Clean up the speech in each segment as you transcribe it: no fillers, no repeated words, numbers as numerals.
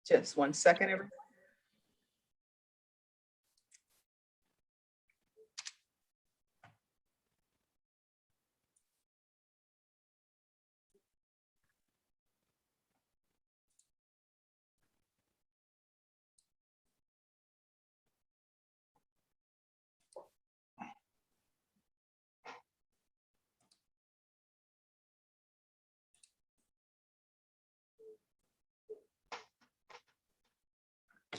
Just 1 second, everyone.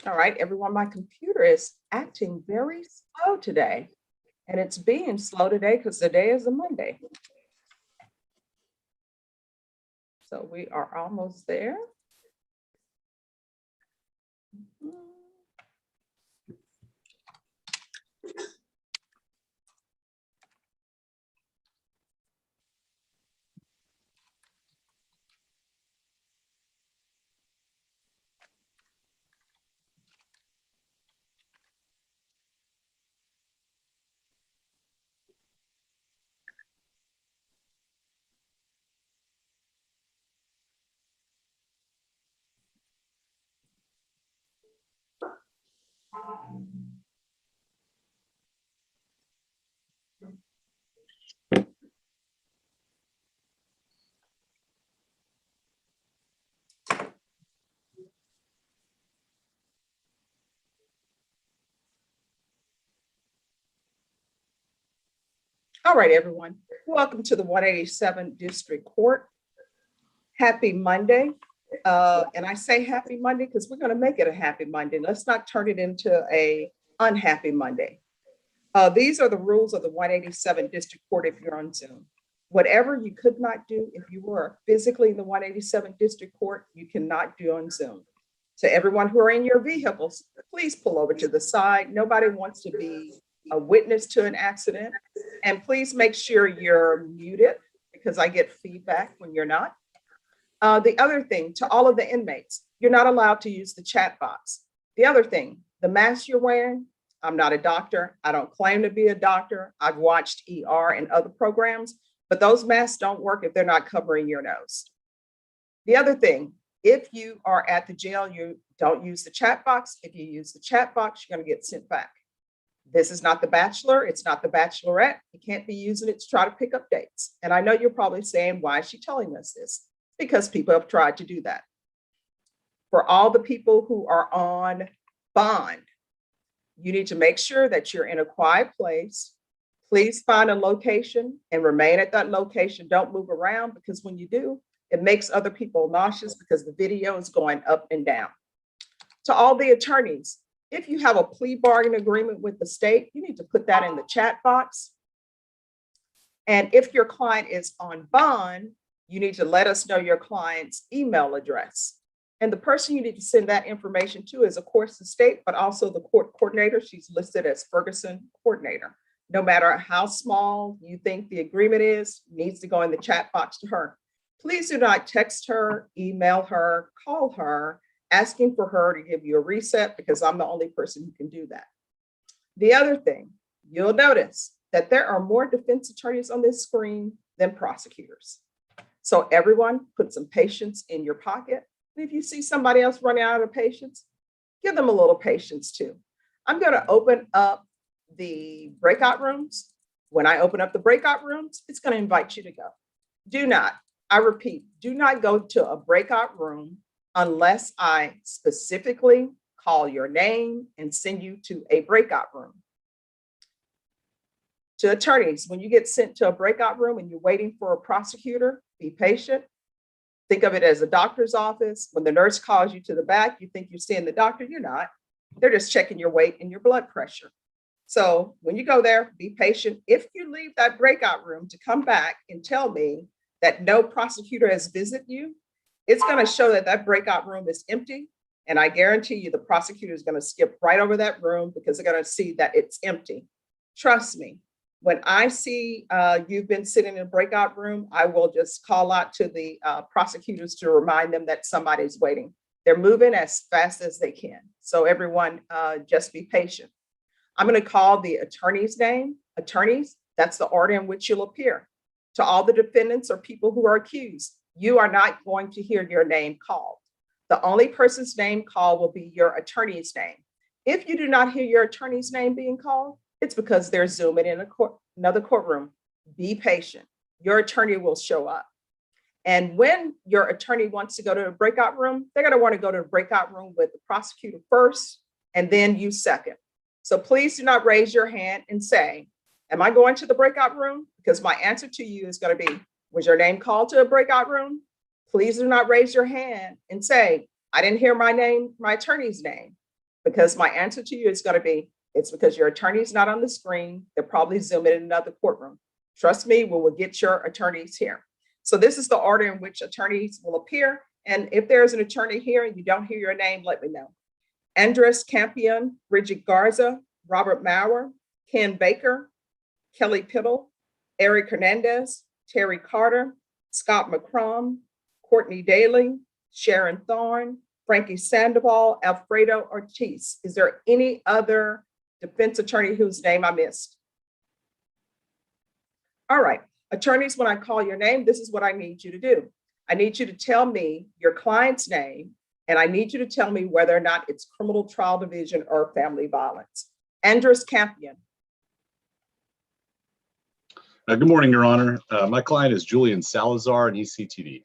All right, everyone, my computer is acting very slow today. And it's being slow today because today is a Monday. So we are almost there. All right, everyone. Welcome to the 187 District Court. Happy Monday. And I say happy Monday because we're going to make it a happy Monday. Let's not turn it into a unhappy Monday. These are the rules of the 187 District Court if you're on Zoom. Whatever you could not do if you were physically in the 187 District Court, you cannot do on Zoom. To everyone who are in your vehicles, please pull over to the side. Nobody wants to be a witness to an accident. And please make sure you're muted because I get feedback when you're not. The other thing, to all of the inmates, you're not allowed to use the chat box. The other thing, the mask you're wearing, I'm not a doctor. I don't claim to be a doctor. I've watched ER and other programs, but those masks don't work if they're not covering your nose. The other thing, if you are at the jail, you don't use the chat box. If you use the chat box, you're going to get sent back. This is not The Bachelor. It's not The Bachelorette. You can't be using it to try to pick up dates. And I know you're probably saying, why is she telling us this? Because people have tried to do that. For all the people who are on bond, you need to make sure that you're in a quiet place. Please find a location and remain at that location. Don't move around because when you do, it makes other people nauseous because the video is going up and down. To all the attorneys, if you have a plea bargain agreement with the state, you need to put that in the chat box. And if your client is on bond, you need to let us know your client's email address. And the person you need to send that information to is, of course, the state, but also the court coordinator. She's listed as Ferguson coordinator. No matter how small you think the agreement is, needs to go in the chat box to her. Please do not text her, email her, call her, asking for her to give you a reset because I'm the only person who can do that. The other thing, you'll notice that there are more defense attorneys on this screen than prosecutors. So everyone, put some patience in your pocket. And if you see somebody else running out of patience, give them a little patience too. I'm going to open up the breakout rooms. When I open up the breakout rooms, it's going to invite you to go. Do not, I repeat, do not go to a breakout room unless I specifically call your name and send you to a breakout room. To attorneys, when you get sent to a breakout room and you're waiting for a prosecutor, be patient. Think of it as a doctor's office. When the nurse calls you to the back, you think you're seeing the doctor. You're not. They're just checking your weight and your blood pressure. So when you go there, be patient. If you leave that breakout room to come back and tell me that no prosecutor has visited you, it's going to show that that breakout room is empty. And I guarantee you the prosecutor is going to skip right over that room because they're going to see that it's empty. Trust me. When I see you've been sitting in a breakout room, I will just call out to the prosecutors to remind them that somebody's waiting. They're moving as fast as they can. So everyone, just be patient. I'm going to call the attorney's name. Attorneys, that's the order in which you'll appear. To all the defendants or people who are accused, you are not going to hear your name called. The only person's name called will be your attorney's name. If you do not hear your attorney's name being called, it's because they're zooming in another courtroom. Be patient. Your attorney will show up. And when your attorney wants to go to a breakout room, they're going to want to go to a breakout room with the prosecutor first and then you second. So please do not raise your hand and say, am I going to the breakout room? Because my answer to you is going to be, was your name called to a breakout room? Please do not raise your hand and say, I didn't hear my name, my attorney's name, because my answer to you is going to be, it's because your attorney's not on the screen. They're probably zooming in another courtroom. Trust me, we will get your attorneys here. So this is the order in which attorneys will appear. And if there's an attorney here and you don't hear your name, let me know. Andres Campion, Bridget Garza, Robert Maurer, Ken Baker, Kelly Pittle, Eric Hernandez, Terry Carter, Scott McCrum, Courtney Daly, Sharon Thorne, Frankie Sandoval, Alfredo Ortiz. Is there any other defense attorney whose name I missed? All right, attorneys, when I call your name, this is what I need you to do. I need you to tell me your client's name, and I need you to tell me whether or not it's criminal trial division or family violence. Andres Campion. Good morning, Your Honor. My client is Julian Salazar, an ECTD.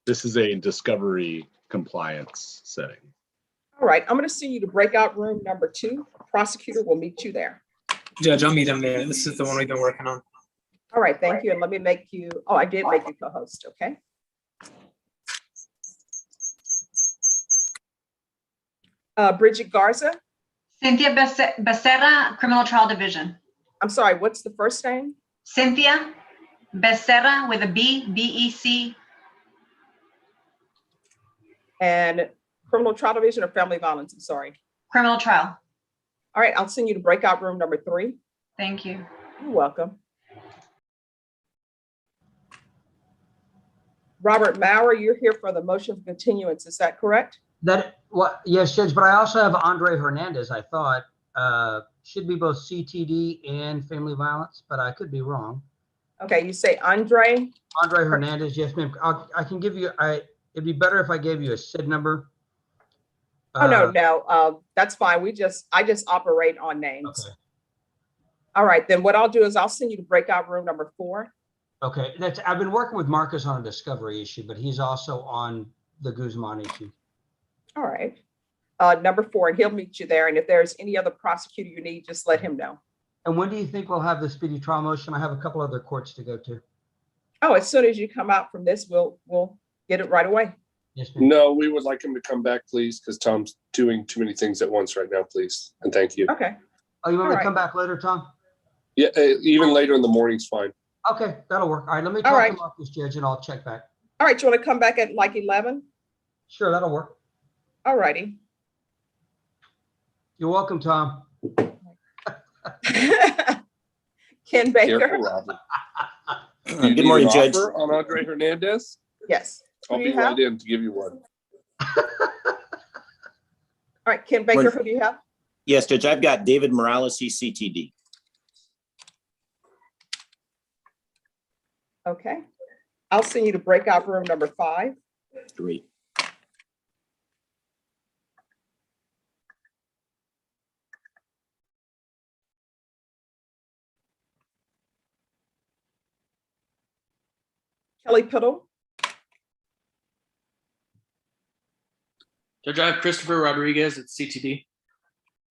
This is a discovery compliance setting. All right, I'm going to send you to breakout room number 2. Prosecutor will meet you there. Judge, I'll meet him there. This is the one we've been working on. All right, thank you. And let me make you, oh, I did make you co-host, okay? Bridget Garza. Cynthia Becerra, Criminal Trial Division. I'm sorry, what's the first name? Cynthia Becerra with a B, B-E-C. And criminal trial division or family violence, I'm sorry. Criminal Trial. All right, I'll send you to breakout room number 3. Thank you. You're welcome. Robert Maurer, you're here for the motion of continuance, is that correct? Yes, Judge, but I also have Andre Hernandez, I thought. Should be both CTD and family violence, but I could be wrong. Okay, you say Andre? Andre Hernandez, yes, ma'am. I can give you, it'd be better if I gave you a SID number. Oh, no, that's fine. I just operate on names. Okay. All right, then what I'll do is I'll send you to breakout room number 4. Okay, I've been working with Marcus on a discovery issue, but he's also on the Guzman issue. All right, number 4, and he'll meet you there. And if there's any other prosecutor you need, just let him know. And when do you think we'll have the speedy trial motion? I have a couple other courts to go to. Oh, as soon as you come out from this, we'll get it right away. Yes, ma'am. No, we would like him to come back, please, because Tom's doing too many things at once right now, please. And thank you. Okay. Oh, you want me All to come back later, Tom? Yeah, even later in the morning's fine. Okay, that'll work. All right, let me All talk right. to Marcus, Judge, and I'll check back. All right, you want to come back at like 11? Sure, that'll work. All righty. You're welcome, Tom. Ken Baker. Careful, Robert. Good morning, Judge. On Andre Hernandez? Yes. I'll Who be do you have? right in to give you one. All right, Ken Baker, who do you have? Yes, Judge, I've got David Morales, CTD. Okay. I'll send you to breakout room number 5. Great. Kelly Pittle. Judge, I have Christopher Rodriguez at CTD.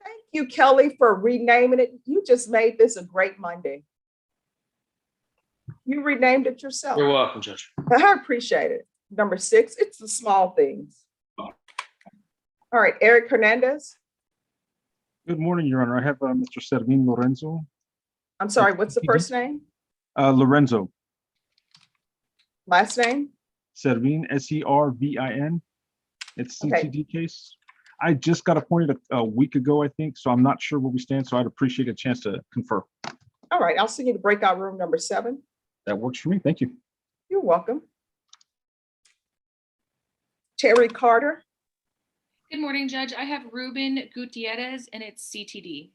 Thank you, Kelly, for renaming it. You just made this a great Monday. You renamed it yourself. You're welcome, Judge. I appreciate it. Number 6, it's the small things. All right, Eric Hernandez. Good morning, Your Honor. I have Mr. Servin Lorenzo. I'm sorry, what's the first name? Lorenzo. Last name? Servin, S-E-R-V-I-N. It's Okay. CTD case. I just got appointed a week ago, I think, so I'm not sure where we stand, so I'd appreciate a chance to confer. All right, I'll send you to breakout room number 7. That works for me. Thank you. You're welcome. Terry Carter. Good morning, Judge. I have Ruben Gutierrez and it's CTD.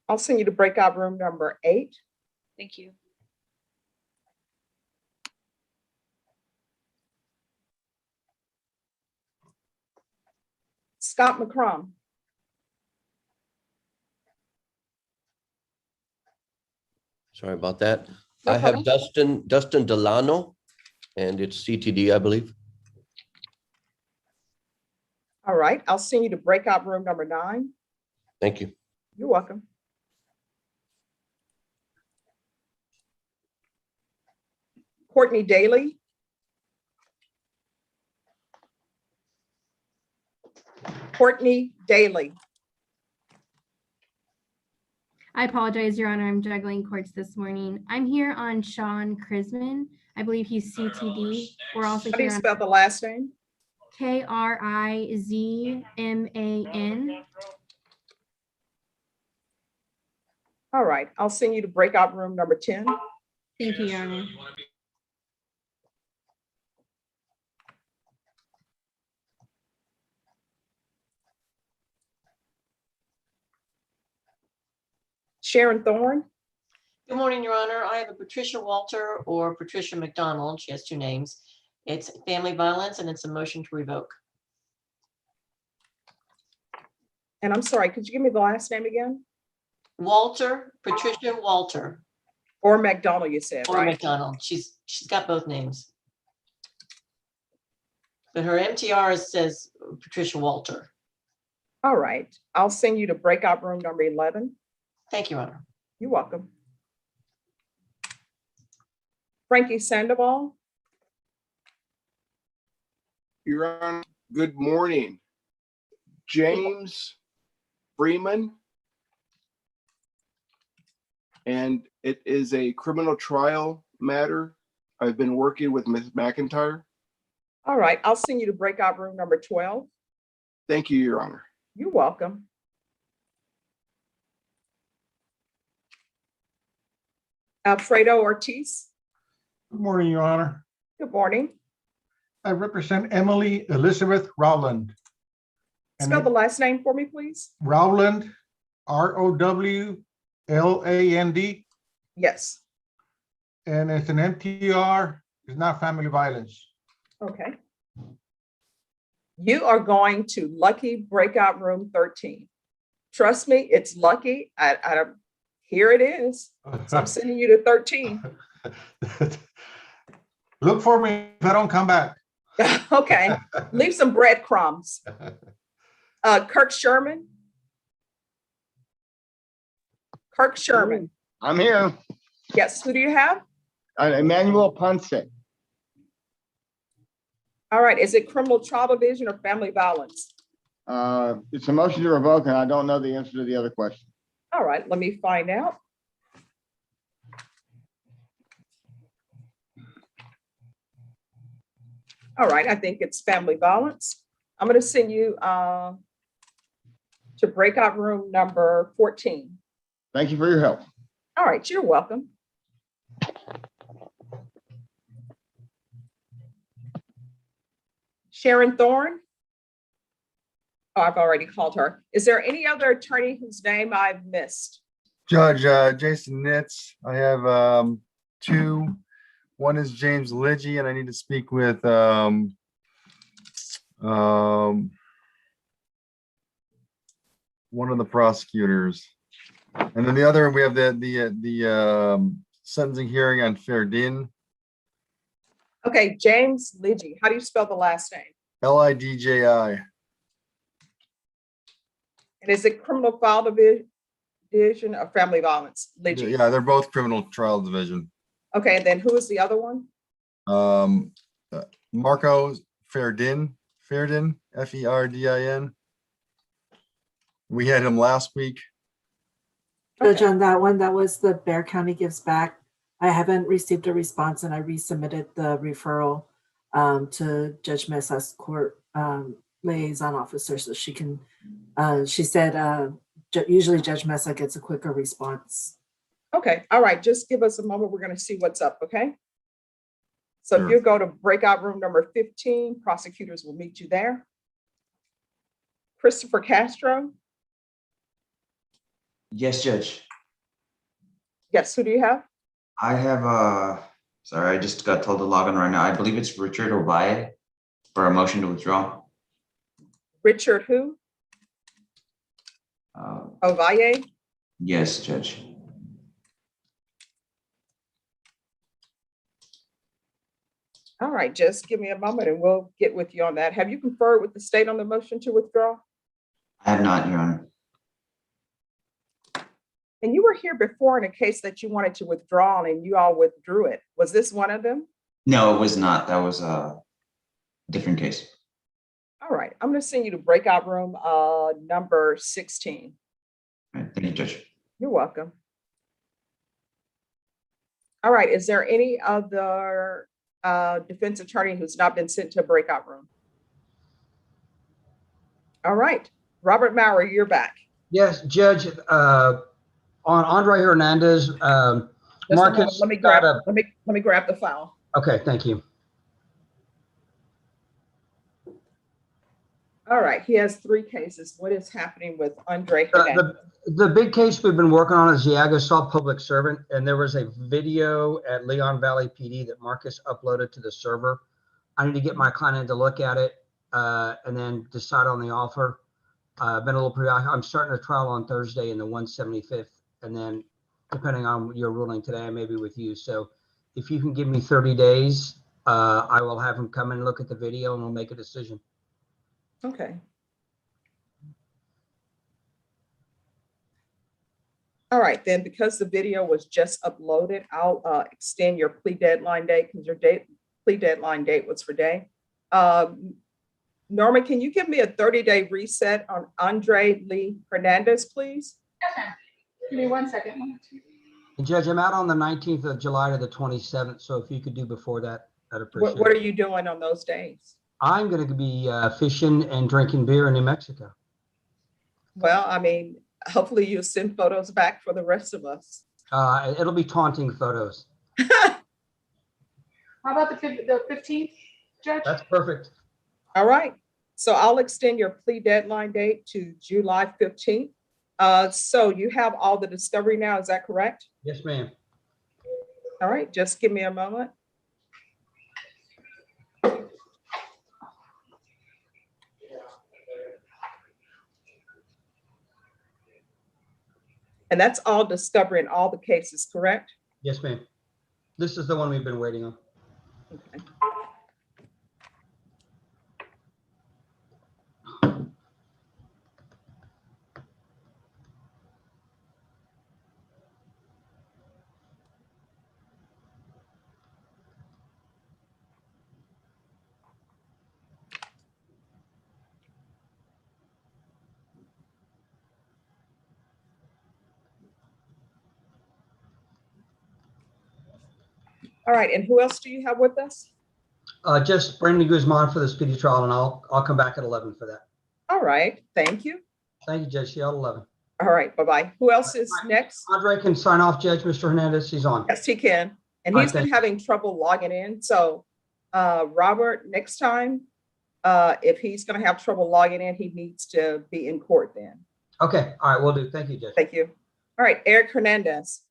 I'll send you to breakout room number 8. Thank you. Scott McCrum. Sorry about that. No I have problem. Dustin Delano, and it's CTD, I believe. All right, I'll send you to breakout room number 9. Thank you. You're welcome. Courtney Daly. Courtney Daly. I apologize, Your Honor. I'm juggling courts this morning. I'm here on Sean Krisman. I believe he's CTD. We're also How do you here on spell the last name? Krizman. All right, I'll send you to breakout room number 10. Thank you, Your Honor. Sharon Thorne. Good morning, Your Honor. I have a Patricia Walter or Patricia McDonald. She has 2 names. It's family violence and it's a motion to revoke. And I'm sorry, could you give me the last name again? Walter, Patricia Walter Or McDonald, you said, or right? McDonald. She's got both names. But her MTR says Patricia Walter. All right, I'll send you to breakout room number 11. Thank you, Your Honor. You're welcome. Frankie Sandoval. Your Honor, good morning. James Freeman. And it is a criminal trial matter. I've been working with Ms. McIntyre. All right, I'll send you to breakout room number 12. Thank you, Your Honor. You're welcome. Alfredo Ortiz. Good morning, Your Honor. Good morning. I represent Emily Elizabeth Rowland. Spell the last name for me, please. Rowland, Rowland. Yes. And it's an MTR. It's not family violence. Okay. You are going to lucky breakout room 13. Trust me, it's lucky. Here it is. So I'm sending you to 13. Look for me if I don't come back. Okay. Leave some breadcrumbs. Kirk Sherman. Kirk Sherman. I'm here. Yes. Who do you have? Emmanuel Ponce. All right. Is it criminal trial division or family violence? It's a motion to revoke, and I don't know the answer to the other question. All right. Let me find out. All right. I think it's family violence. I'm going to send you to breakout room number 14. Thank you for your help. All right. You're welcome. Sharon Thorne. Oh, I've already called her. Is there any other attorney whose name I've missed? Judge Jason Nitz. I have 2. One is James Lidgy, and I need to speak with one of the prosecutors. And then the other, we have the sentencing hearing on Ferdin. Okay, James Lidgy. How do you spell the last name? Lidji. And is it criminal file division or family violence? Lidgy. Yeah, they're both criminal trial division. Okay, and then who is the other one? Marco Ferdin, Ferdin. We had him last week. Judge, on that one, that was the Bear County Gives Back. I haven't received a response, and I resubmitted the referral to Judge Mesa's court liaison officer, so she can. She said usually Judge Mesa gets a quicker response. Okay, all right. Just give us a moment. We're going to see what's up. Okay. So Sure. if you go to breakout room number 15, prosecutors will meet you there. Christopher Castro. Yes, Judge. Yes, who do you have? I have, sorry, I just got told to log in right now. I believe it's Richard Obaye for a motion to withdraw. Richard who? Ovalle? Yes, Judge. All right, just give me a moment and we'll get with you on that. Have you conferred with the state on the motion to withdraw? I have not, Your Honor. And you were here before in a case that you wanted to withdraw and you all withdrew it. Was this one of them? No, it was not. That was a different case. All right, I'm going to send you to breakout room number 16. All right, thank you, Judge. You're welcome. All right, is there any other defense attorney who's not been sent to a breakout room? All right, Robert Maurer, you're back. Yes, Judge, on Andre Hernandez, Just a moment, Marcus. let me grab the file. Okay, thank you. All right, he has 3 cases. What is happening with Andre Hernandez? The big case we've been working on is the Agasaw public servant, and there was a video at Leon Valley PD that Marcus uploaded to the server. I need to get my client in to look at it and then decide on the offer. Been a little I'm starting a trial on Thursday in the 175th, and then depending on your ruling today, I may be with you. So if you can give me 30 days, I will have him come and look at the video and we'll make a decision. Okay. All right, then, because the video was just uploaded, I'll extend your plea deadline date because your plea deadline date was for day. Norma, can you give me a 30-day reset on Andre Lee Hernandez, please? Yes, ma'am. Give me 1 second. And Judge, I'm out on the 19th of July to the 27th. So if you could do before that, I'd appreciate it. What are you doing on those days? I'm going to be fishing and drinking beer in New Mexico. Well, I mean, hopefully you'll send photos back for the rest of us. It'll be taunting photos. How about the 15th, Judge? That's perfect. All right. So I'll extend your plea deadline date to July 15th. So you have all the discovery now, is that correct? Yes, ma'am. All right, just give me a moment. And that's all discovery in all the cases, correct? Yes, ma'am. This is the one we've been waiting on. Okay. All right, and who else do you have with us? Just Brandon Guzman for the speedy trial, and I'll come back at 11 for that. All right, thank you. Thank you, Judge. See you at 11. All right, bye-bye. Who else is next? Andre can sign off, Judge. Mr. Hernandez, he's on. Yes, he can. And All he's right, been thank having trouble logging in. So Robert, next time, if he's going to have trouble logging in, he needs to be in court then. Okay. All right, we'll do. Thank you, Judge. Thank you. All right, Eric Hernandez.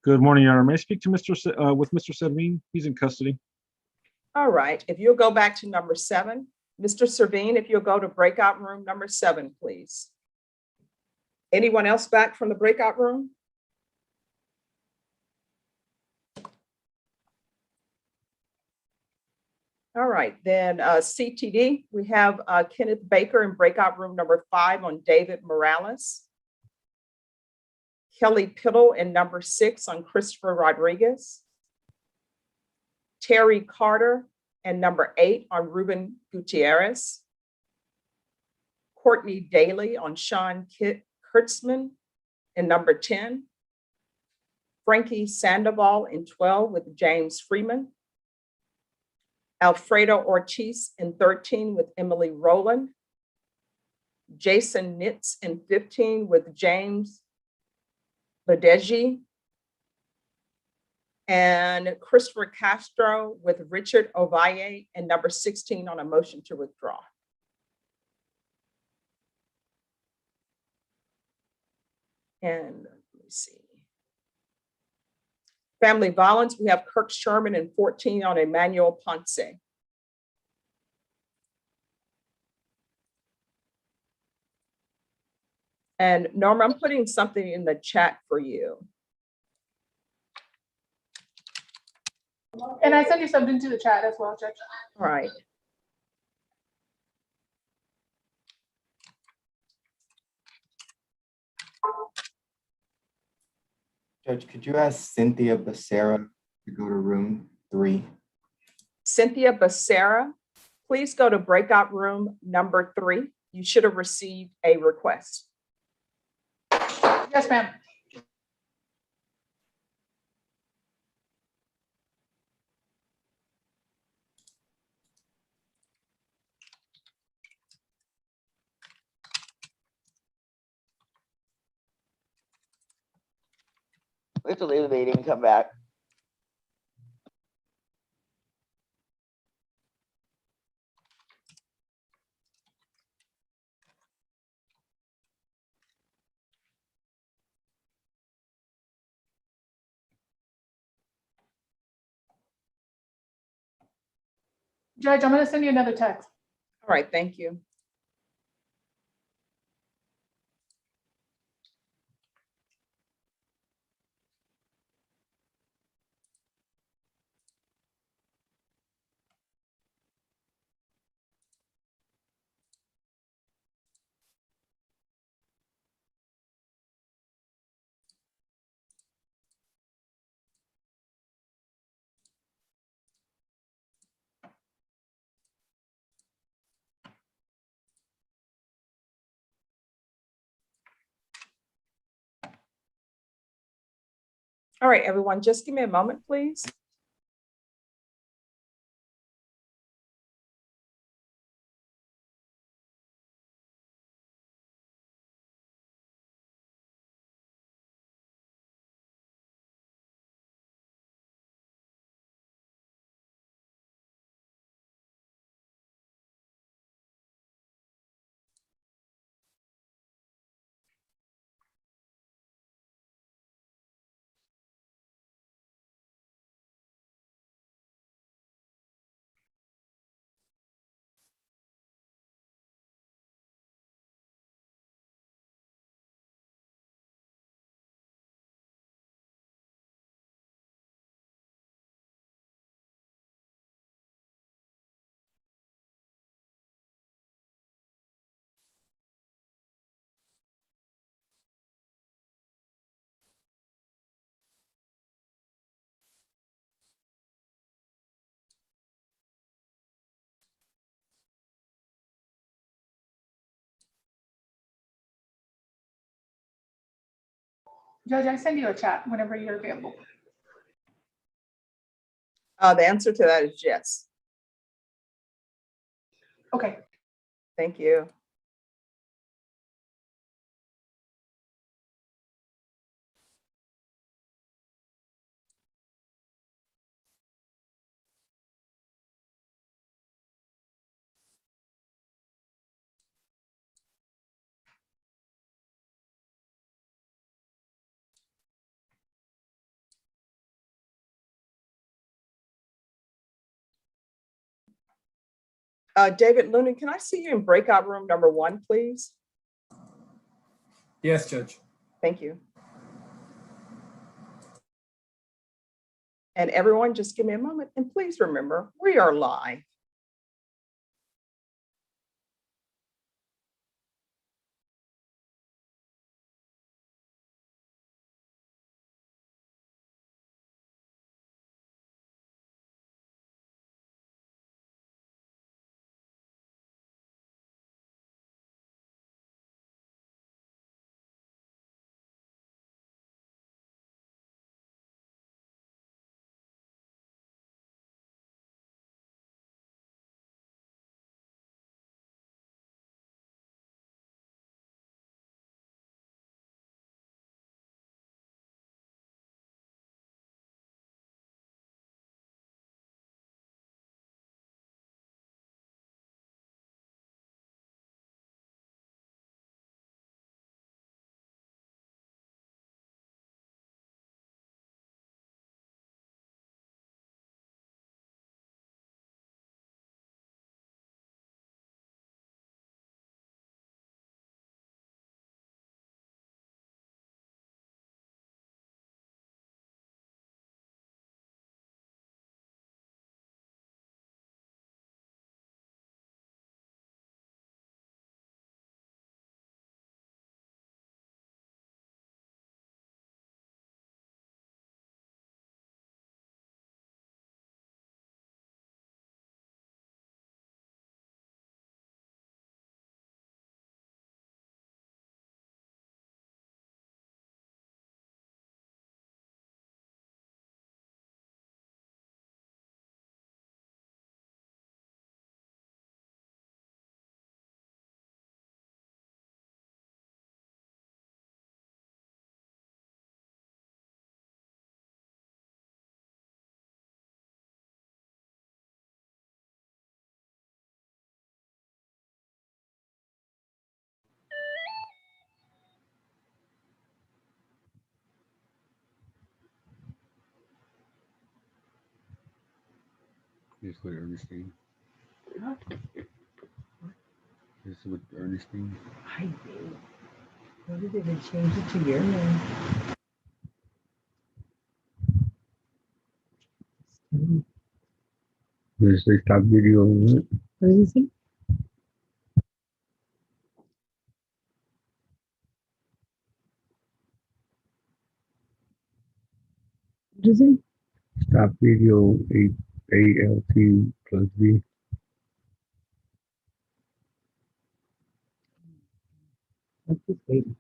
Good morning, Your Honor. May I speak to Mr. Servine? He's in custody. All right, if you'll go back to number 7. Mr. Servine, if you'll go to breakout room number 7, please. Anyone else back from the breakout room? All right, then CTD, we have Kenneth Baker in breakout room number 5 on David Morales. Kelly Piddle in number 6 on Christopher Rodriguez. Terry Carter and number 8 on Ruben Gutierrez. Courtney Daly on Sean Kurtzman in number 10. Frankie Sandoval in 12 with James Freeman. Alfredo Ortiz in 13 with Emily Rowland. Jason Nitz in 15 with James Badeji. And Christopher Castro with Richard Ovalle and number 16 on a motion to withdraw. And let me see. Family violence, we have Kirk Sherman and 14 on Emmanuel Ponce. And Norma, I'm putting something in the chat for you. And I sent you something to the chat as well, Judge. All right. Judge, could you ask Cynthia Becerra to go to room 3? Cynthia Becerra, please go to breakout room number 3. You should have received a request. Yes, ma'am. We have to leave the meeting and come back. Judge, I'm going to send you another text. All right, thank you. All right, everyone, just give me a moment, please. Judge, I send you a chat whenever you're available. The answer to that is yes. Okay. Thank you. David Lunan, can I see you in breakout room number 1, please? Yes, Judge. Thank you. And everyone, just give me a moment. And please remember, we are live. This with Ernestine. This with Ernestine. I did. Why did they change it to your name? This they stop video. What is it? What is it? Stop video ALT plus V. What's this baby?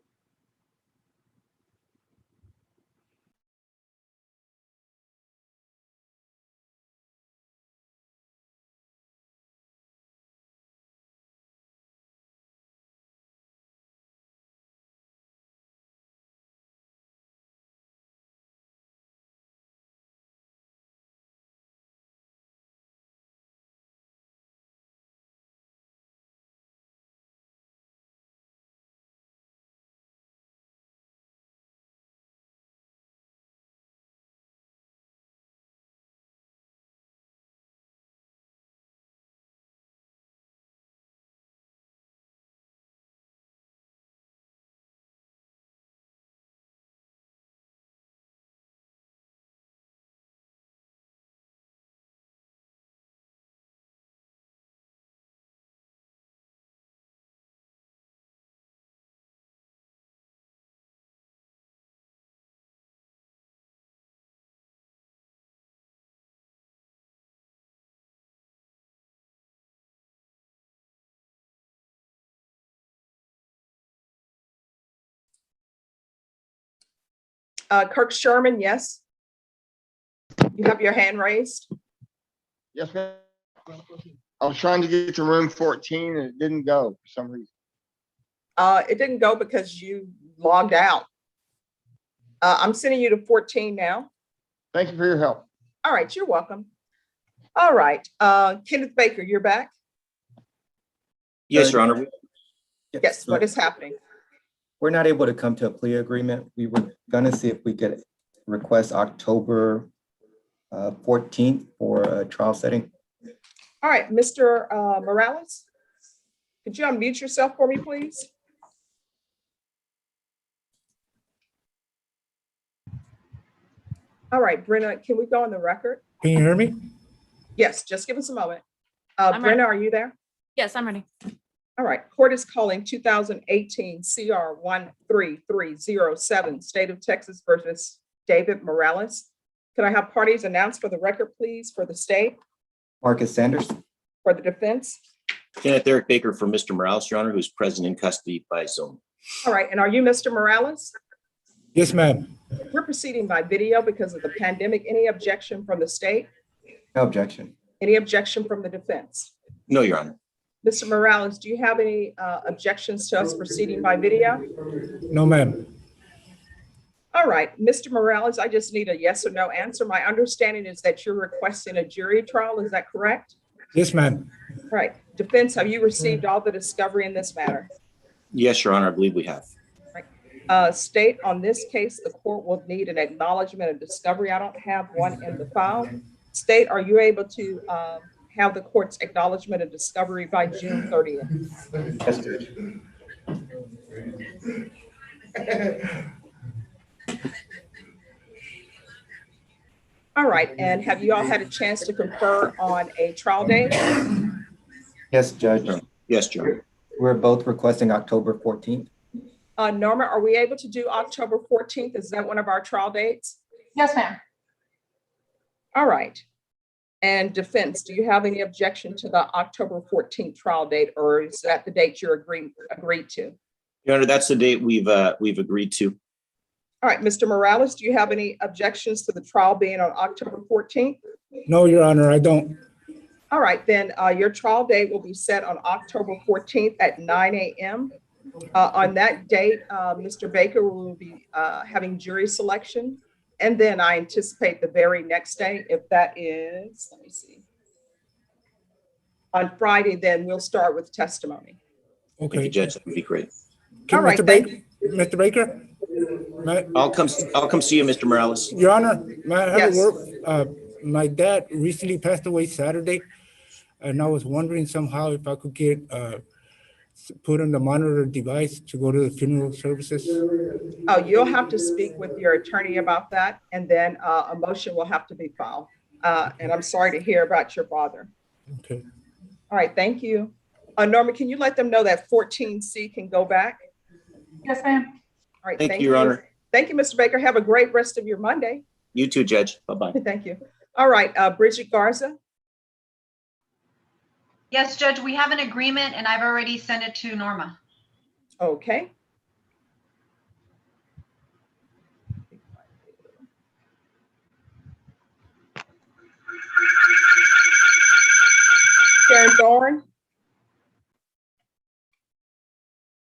Kirk Sherman, yes. You have your hand raised. Yes, ma'am. I was trying to get to room 14 and it didn't go for some reason. It didn't go because you logged out. I'm sending you to 14 now. Thank you for your help. All right, you're welcome. All right, Kenneth Baker, you're back. Yes, Your Honor. Yes, what is happening? We're not able to come to a plea agreement. We were gonna see if we could request October 14th for a trial setting. All right, Mr. Morales, could you unmute yourself for me, please? All right, Brenna, can we go on the record? Can you hear me? Yes, just give us a moment. I'm ready. Brenna, are you there? Yes, I'm ready. All right, court is calling 2018 CR 13307, State of Texas versus David Morales. Could I have parties announced for the record, please, for the state, Marcus Sanders. for the defense? Kenneth Eric Baker for Mr. Morales, Your Honor, who's present in custody by Zoom. All right, and are you Mr. Morales? Yes, ma'am. We're proceeding by video because of the pandemic. Any objection from the state? No objection. Any objection from the defense? No, Your Honor. Mr. Morales, do you have any objections to us proceeding by video? No, ma'am. All right, Mr. Morales, I just need a yes or no answer. My understanding is that you're requesting a jury trial. Is that correct? Yes, ma'am. All right, defense, have you received all the discovery in this matter? Yes, Your Honor, I believe we have. State, on this case, the court will need an acknowledgement of discovery. I don't have one in the file. State, are you able to have the court's acknowledgement of discovery by June 30th? Yes, Judge. All right, and have you all had a chance to confer on a trial date? Yes, Judge. Yes, Judge. We're both requesting October 14th. Norma, are we able to do October 14th? Is that one of our trial dates? Yes, ma'am. All right. And defense, do you have any objection to the October 14th trial date, or is that the date you're agreed to? Your Honor, that's the date we've agreed to. All right, Mr. Morales, do you have any objections to the trial being on October 14th? No, Your Honor, I don't. All right, then your trial date will be set on October 14th at 9 a.m. On that date, Mr. Baker will be having jury selection. And then I anticipate the very next day, if that is, let me see. On Friday, then we'll start with testimony. Okay. Thank you, Judge. That would be great. All right, Mr. Baker, Mr. Baker? I'll come see you, Mr. Morales. Your Honor, may I have Yes. a word? my dad recently passed away Saturday, and I was wondering somehow if I could get put on the monitor device to go to the funeral services. Oh, you'll have to speak with your attorney about that, and then a motion will have to be filed. And I'm sorry to hear about your father. Okay. All right, thank you. Norma, can you let them know that 14C can go back? Yes, ma'am. All right, Thank you, Your Honor. Thank you, Mr. Baker. Have a great rest of your Monday. You too, Judge. Bye-bye. Thank you. All right, Bridget Garza. Yes, Judge, we have an agreement and I've already sent it to Norma. Okay. Sharon Thorne.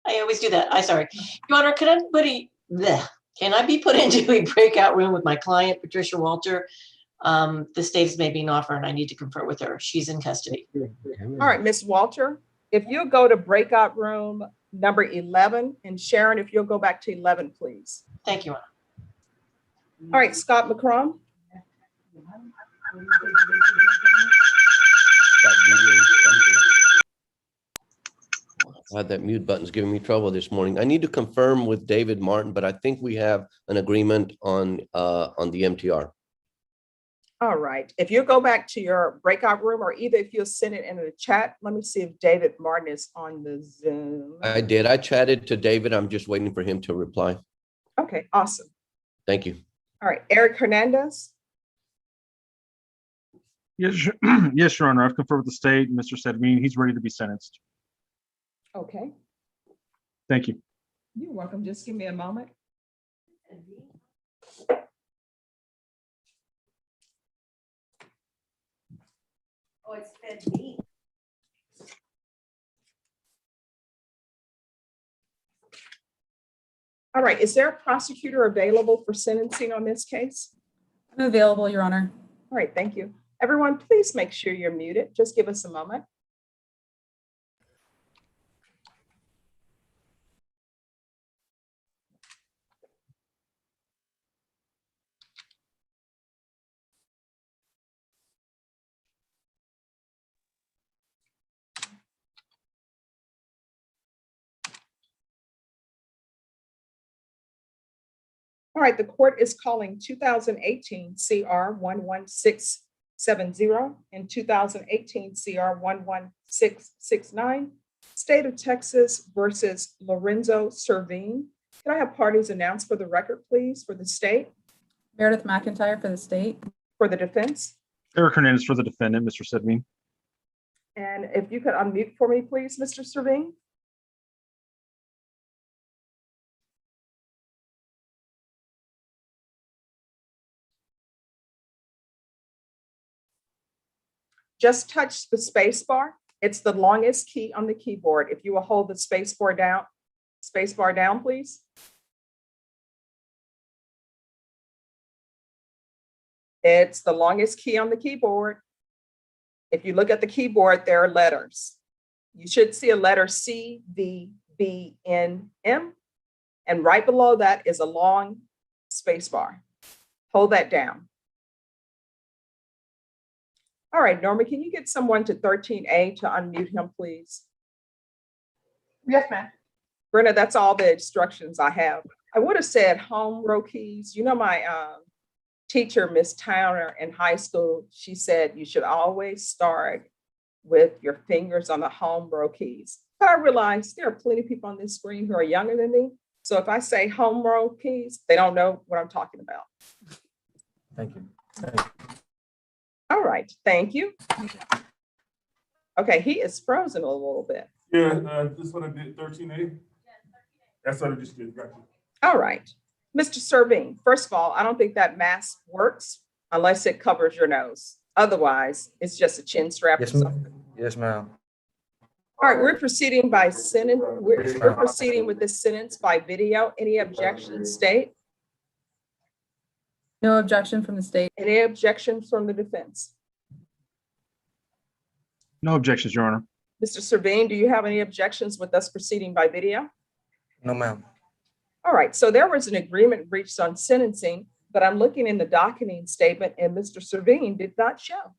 I always do that. Sorry. Your Honor, can I be put into a breakout room with my client, Patricia Walter? The state has made me an offer and I need to confer with her. She's in custody. All right, Ms. Walter, if you'll go to breakout room number 11, and Sharon, if you'll go back to 11, please. Thank you, Honor. All right, Scott McCrum. That mute button's giving me trouble this morning. I need to confirm with David Martin, but I think we have an agreement on the MTR. All right, if you go back to your breakout room, or either if you'll send it in the chat, let me see if David Martin is on the Zoom. I did. I chatted to David. I'm just waiting for him to reply. Okay, awesome. Thank you. All right, Eric Hernandez. Yes, yes, Your Honor. I've confirmed with the state, Mr. Sedmine, he's ready to be sentenced. Okay, Thank you. you're welcome. Just give me a moment. Oh, it's fed me. All right, is there a prosecutor available for sentencing on this case? I'm available, Your Honor. All right, thank you. Everyone, please make sure you're muted. Just give us a moment. All right, the court is calling 2018 CR 11670 and 2018 CR 11669, State of Texas versus Lorenzo Servine. Can I have parties announced for the record, please, for the state? Meredith McIntyre for the state. For the defense? Eric Hernandez for the defendant, Mr. Sedmine. And if you could unmute for me, please, Mr. Servine. Just touch the space bar. It's the longest key on the keyboard. If you will hold the space bar down, please. It's the longest key on the keyboard. If you look at the keyboard, there are letters. You should see a letter C, V, B, N, M. And right below that is a long space bar. Hold that down. All right, Norma, can you get someone to 13A to unmute him, please? Yes, ma'am. Brenda, that's all the instructions I have. I would have said home row keys. You know, my teacher, Miss Towner in high school, she said you should always start with your fingers on the home row keys. But I realized there are plenty of people on this screen who are younger than me. So if I say home row keys, they don't know what I'm talking about. Thank you. All right, thank you. Okay, he is frozen a little bit. Yeah, this one I did 13A. That's what I just did. Got you. All right, Mr. Servine, first of all, I don't think that mask works unless it covers your nose. Otherwise, it's just a chin strap or something. Yes, ma'am. All right, we're proceeding by sentence. We're proceeding with this sentence by video. Any objections, state? No objection from the state. Any objections from the defense? No objections, Your Honor. Mr. Servine, do you have any objections with us proceeding by video? No, ma'am. All right, so there was an agreement reached on sentencing but I'm looking in the docketing statement and Mr. Servine did not show.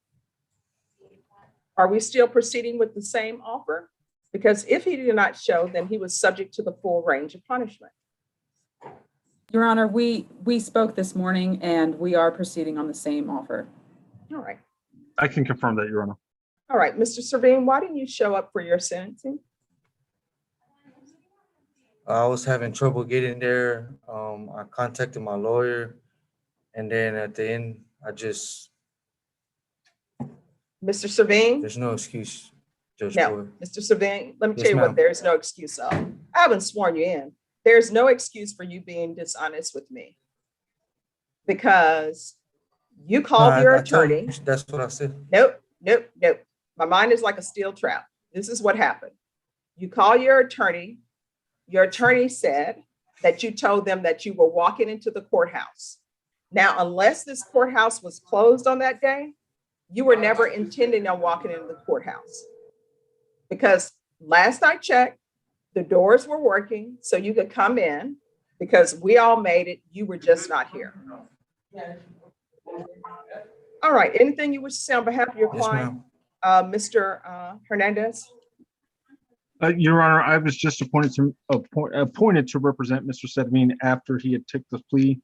Are we still proceeding with the same offer? Because if he did not show, then he was subject to the full range of punishment. Your Honor, we spoke this morning and we are proceeding on the same offer. All right. I can confirm that, Your Honor. All right, Mr. Servine, why didn't you show up for your sentencing? I was having trouble getting there. I contacted my lawyer, and then at the end, Mr. Servine? there's no excuse, Judge No, Boyd. Mr. Servine, let me Yes, tell you what ma'am. there's no excuse of. I haven't sworn you in. There's no excuse for you being dishonest with me. Because you called No, your I told attorney. you, that's what I said. Nope. My mind is like a steel trap. This is what happened. You call your attorney. Your attorney said that you told them that you were walking into the courthouse. Now, unless this courthouse was closed on that day, you were never intending on walking into the courthouse. Because last I checked, the doors were working so you could come in because we all made it. You were just not here. All right. Anything you wish to say on behalf of your Yes, client, ma'am. Mr. Hernandez? Your Honor, I was just appointed to represent Mr. Servine after he had took the plea.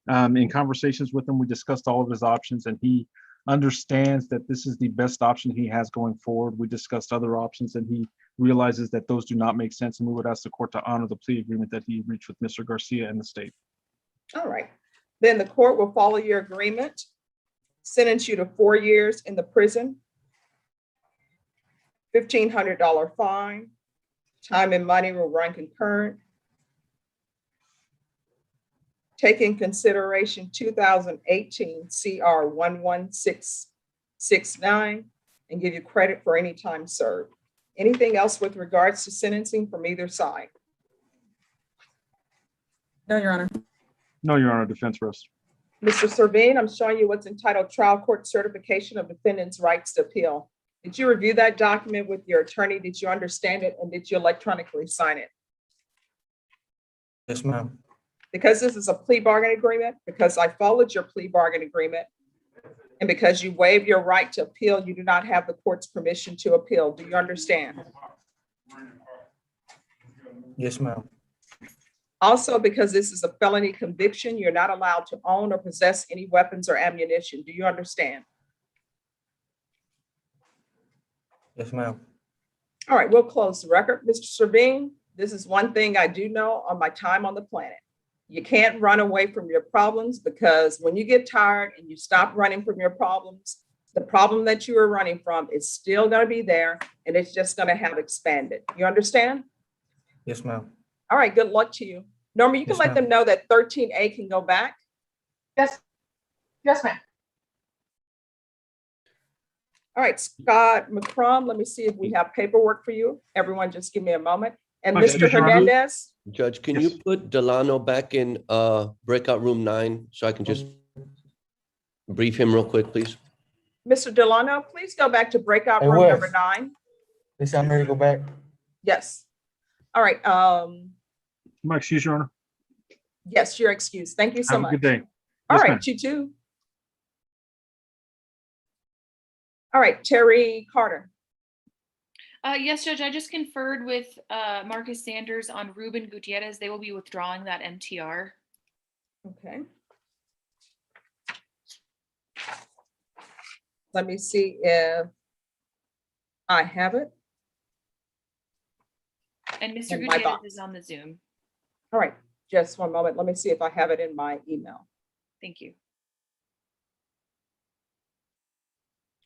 In conversations with him, we discussed all of his options, and he understands that this is the best option he has going forward. We discussed other options, and he realizes that those do not make sense, and we would ask the court to honor the plea agreement that he reached with Mr. Garcia and the state. All right. Then the court will follow your agreement, sentence you to 4 years in the prison, $1,500 fine, time and money will run concurrent. Take in consideration 2018 CR 11669 and give you credit for any time served. Anything else with regards to sentencing from either side? No, Your Honor. No, Your Honor, defense rests. Mr. Servine, I'm showing you what's entitled Trial Court Certification of Defendant's Rights to Appeal. Did you review that document with your attorney? Did you understand it? And did you electronically sign it? Yes, ma'am. Because this is a plea bargain agreement, because I followed your plea bargain agreement, and because you waive your right to appeal, you do not have the court's permission to appeal. Do you understand? Yes, ma'am. Also, because this is a felony conviction, you're not allowed to own or possess any weapons or ammunition. Do you understand? Yes, ma'am. All right, we'll close the record. Mr. Servine, this is one thing I do know on my time on the planet. You can't run away from your problems, because when you get tired and you stop running from your problems, the problem that you are running from is still going to be there, and it's just going to have expanded. You understand? Yes, ma'am. All right, good luck to you. Norma, you can Yes, let ma'am. them know that 13A can go back. Yes, yes, ma'am. All right, Scott McCrum, let me see if we have paperwork for you. Everyone, just give me a moment. And Okay, Mr. Your Honor. Hernandez? Judge, can you put Delano back in breakout room 9 so I can just brief him real quick, please? Mr. Delano, please go back to breakout Hey, room Wes. number 9. They said I'm ready to go back. Yes. All right. My excuse, Your Honor. Yes, you're excused. Thank you so Have a much. good day. All Yes, right, ma'am. you too. All right, Terry Carter. Yes, Judge, I just conferred with Marcus Sanders on Ruben Gutierrez. They will be withdrawing that MTR. Okay. Let me see if I have it. And Mr. In my Gutierrez box. is on the Zoom. All right, just one moment. Let me see if I have it in my email. Thank you.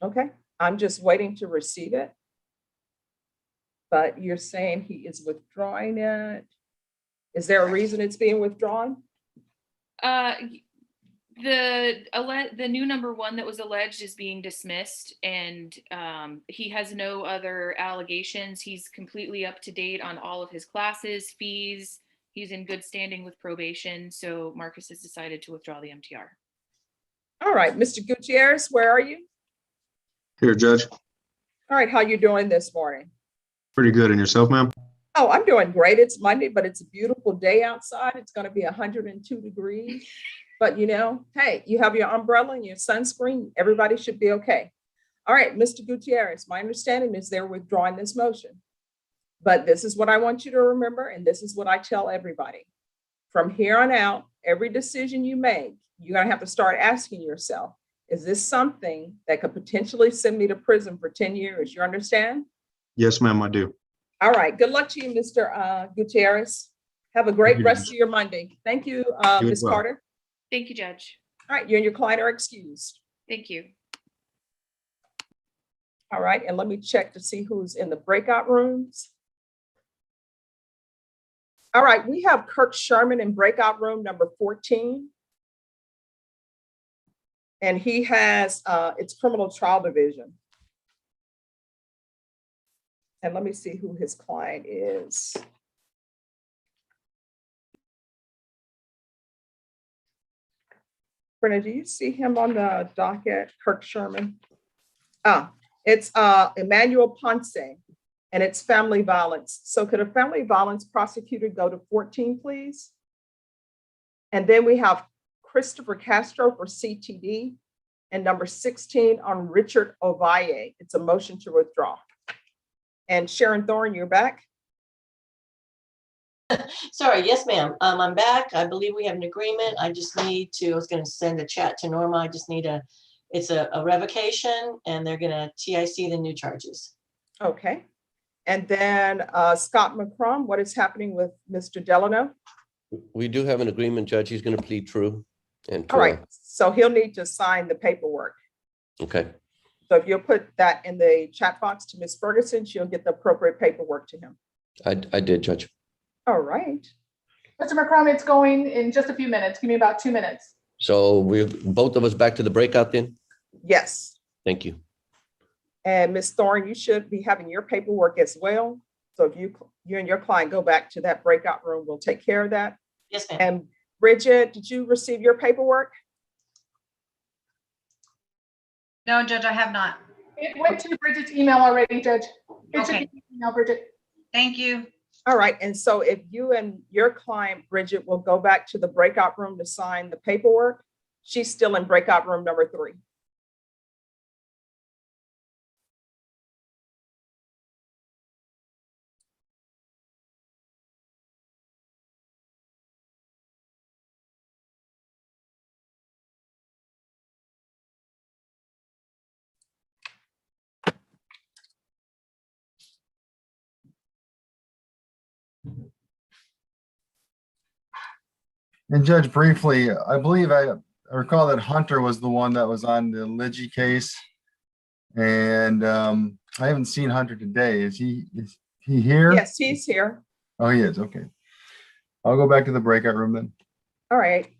Okay, I'm just waiting to receive it. But you're saying he is withdrawing it. Is there a reason it's being withdrawn? The new number 1 that was alleged is being dismissed, and he has no other allegations. He's completely up to date on all of his classes, fees. He's in good standing with probation. So Marcus has decided to withdraw the MTR. All right, Mr. Gutierrez, where are you? Here, Judge. All right, how you doing this morning? Pretty good. And yourself, ma'am? Oh, I'm doing great. It's Monday, but it's a beautiful day outside. It's going to be 102 degrees. But hey, you have your umbrella and your sunscreen, everybody should be okay. All right, Mr. Gutierrez, my understanding is they're withdrawing this motion. But this is what I want you to remember, and this is what I tell everybody. From here on out, every decision you make, you're gonna have to start asking yourself, is this something that could potentially send me to prison for 10 years? You understand? Yes, ma'am, I do. All right, good luck to you, Mr. Gutierrez. Have a great rest of your Monday. Thank you, You Ms. as well. Carter. Thank you, Judge. All right, you and your client are excused. Thank you. All right, and let me check to see who's in the breakout rooms. All right, we have Kirk Sherman in breakout room number 14. And he has, it's criminal trial division. And let me see who his client is. Brenna, do you see him on the docket, Kirk Sherman? It's Emmanuel Ponce, and it's family violence. So could a family violence prosecutor go to 14, please? And then we have Christopher Castro for CTD, and number 16 on Richard Ovalle. It's a motion to withdraw. And Sharon Thorne, you're back. Sorry, yes, ma'am. I'm back. I believe we have an agreement. I just need to, I was gonna send a chat to Norma. I just need it's a revocation, and they're gonna TIC the new charges. Okay. And then Scott McCrum, what is happening with Mr. Delano? We do have an agreement, Judge. He's going to plead true. And All right, so he'll need to sign the paperwork. Okay. So if you'll put that in the chat box to Ms. Ferguson, she'll get the appropriate paperwork to him. I did, Judge. All right. Mr. McCrum, it's going in just a few minutes. Give me about 2 minutes. So we're both of us back to the breakout then? Yes. Thank you. And Ms. Thorne, you should be having your paperwork as well. So if you and your client go back to that breakout room, we'll take care of that. Yes, ma'am. And Bridget, did you receive your paperwork? No, Judge, I have not. It went to Bridget's email already, Judge. It should Okay. be email, Bridget. Thank you. All right, and so if you and your client, Bridget, will go back to the breakout room to sign the paperwork, she's still in breakout room number 3. And Judge, briefly, I believe I recall that Hunter was the one that was on the Lidgy case. And I haven't seen Hunter today. Is he here? Yes, he's here. Oh, he is. Okay. I'll go back to the breakout room then. All right.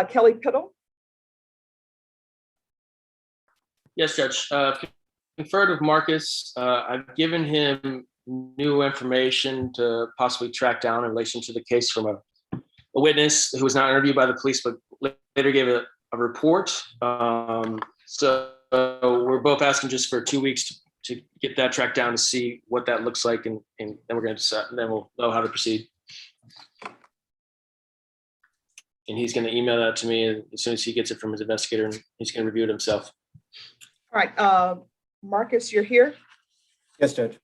Kelly Piddle. Yes, Judge. Conferred with Marcus. I've given him new information to possibly track down in relation to the case from a witness who was not interviewed by the police, but later gave a report. So we're both asking just for 2 weeks to get that tracked down to see what that looks like, and then we're going to decide, and then we'll know how to proceed. And he's going to email that to me as soon as he gets it from his investigator, and he's going to review it himself. All right, Marcus, you're here. Yes, Judge.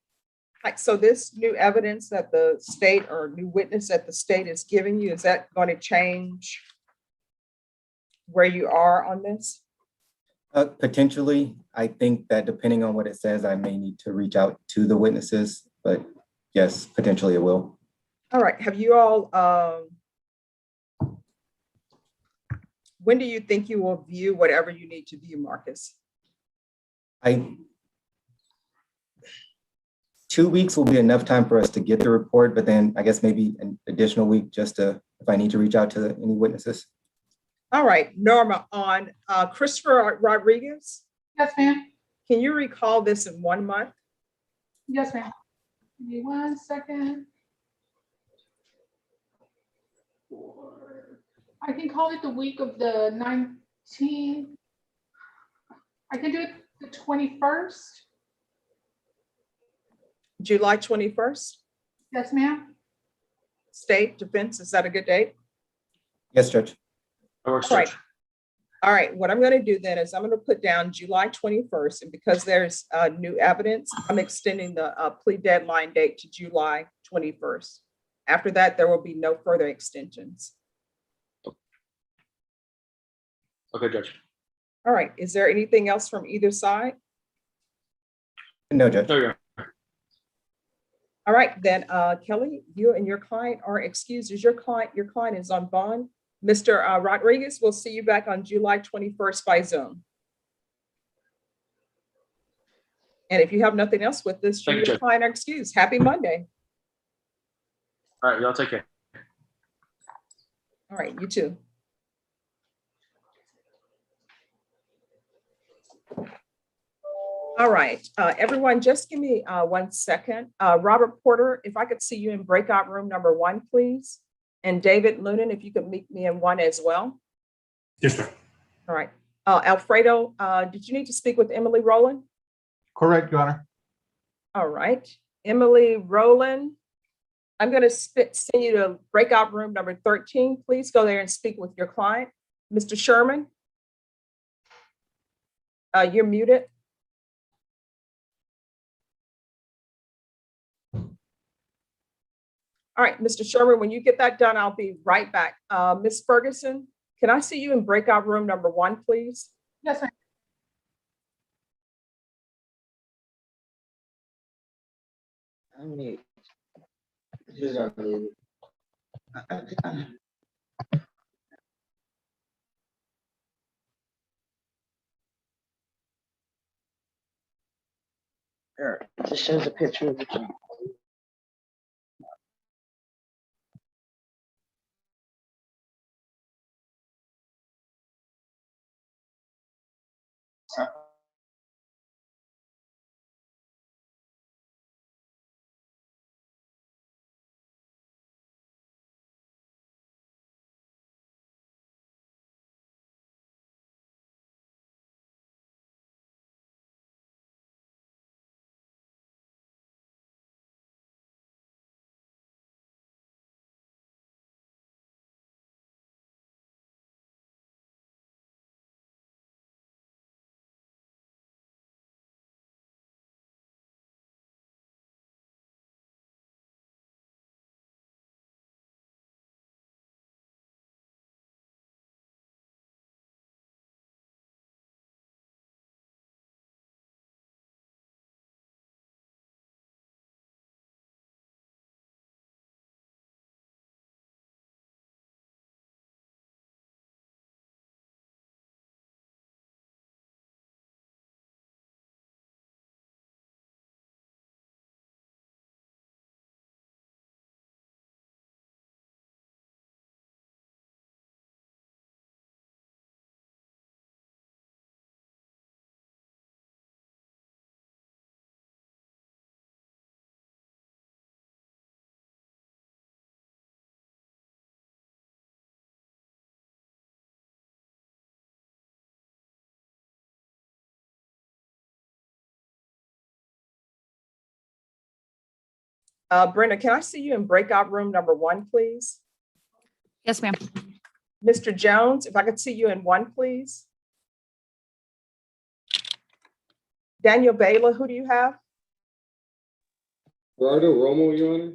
Like, so this new evidence that the state or new witness that the state is giving you, is that going to change where you are on this? Potentially, I think that depending on what it says, I may need to reach out to the witnesses, but yes, potentially it will. When do you think you will view whatever you need to view, Marcus? 2 weeks will be enough time for us to get the report, but then I guess maybe an additional week just to, if I need to reach out to any witnesses. All right, Norma, on Christopher Rodriguez, Yes, ma'am. can you recall this in 1 month? Yes, ma'am. Give me 1 second. I can call it the week of the 19th. I can do it the 21st. July 21st? Yes, ma'am. State Defense, is that a good date? Yes, Judge. All right. All right, what I'm going to do then is I'm going to put down July 21st, and because there's new evidence, I'm extending the plea deadline date to July 21st. After that, there will be no further extensions. Okay, Judge. All right, is there anything else from either side? No, Judge. No, All right, then Kelly, you and your client are excused. Is your client is on bond? Mr. Rodriguez, we'll see you back on July 21st by Zoom. And if you have nothing else with this, you Thank you, and your Judge. client are excused. Happy Monday. All right, y'all take care. All right, you too. All right, everyone, just give me 1 second. Robert Porter, if I could see you in breakout room number 1, please. And David Lunan, if you could meet me in 1 as well. Yes, ma'am. All right. Alfredo, did you need to speak with Emily Rowland? Correct, Your Honor. All right. Emily Rowland, I'm going to send you to breakout room number 13. Please go there and speak with your client. Mr. Sherman, you're muted. All right, Mr. Sherman, when you get that done, I'll be right back. Ms. Ferguson, can I see you in breakout room number 1, please? Yes, ma'am. There, it just shows a picture of the camera. Brenda, can I see you in breakout room number 1, please? Yes, ma'am. Mr. Jones, if I could see you in 1, please. Daniel Baylor, who do you have? Gerardo Romo, Your Honor.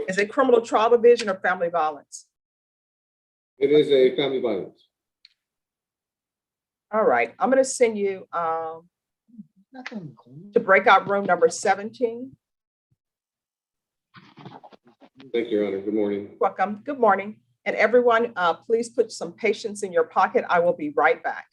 Is it criminal trial division or family violence? It is a family violence. All right, I'm going to send you to breakout room number 17. Thank you, Your Honor. Good morning. Welcome. Good morning. And everyone, please put some patience in your pocket. I will be right back.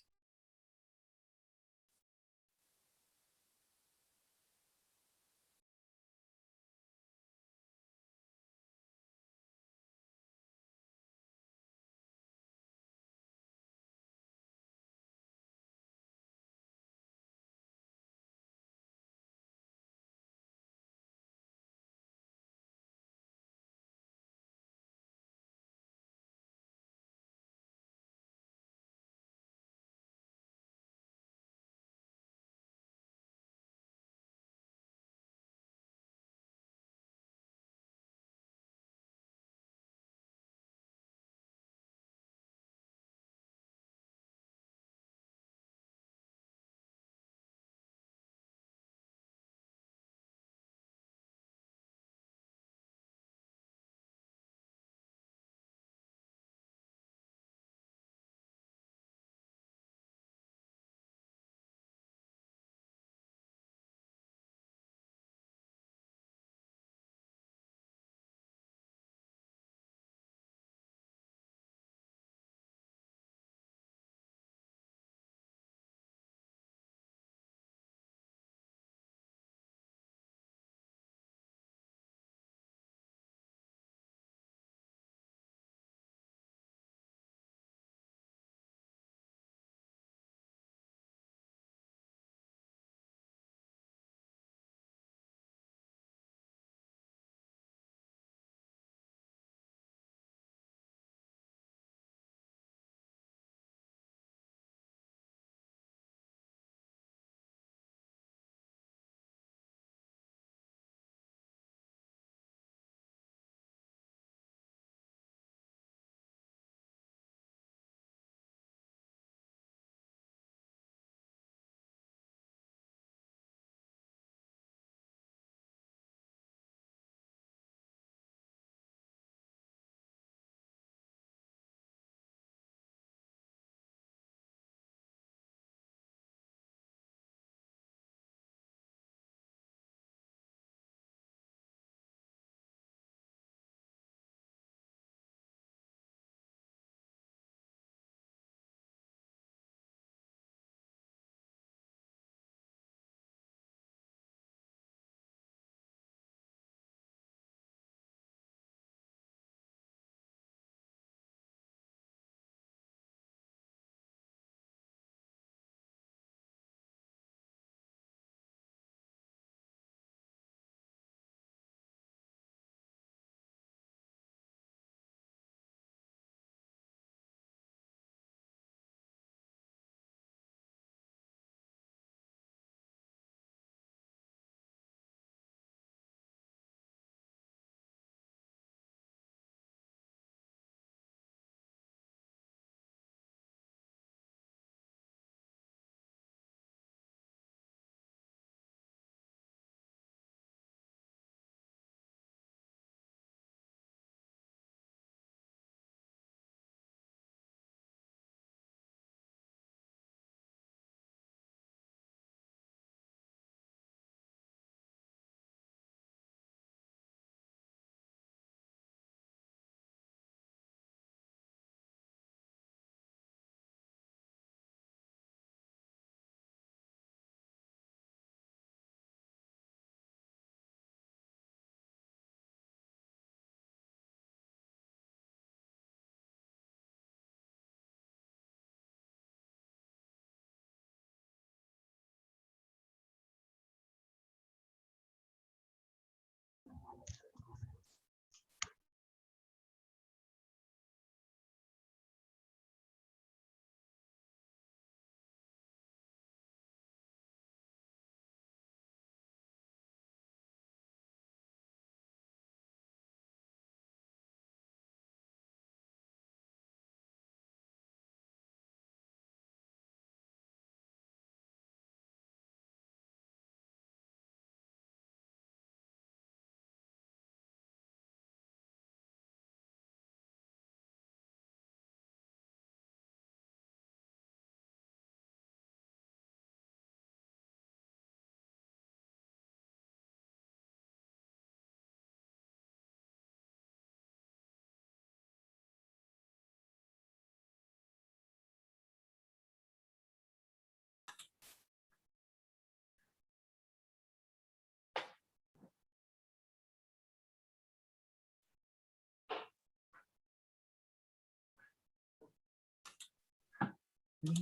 My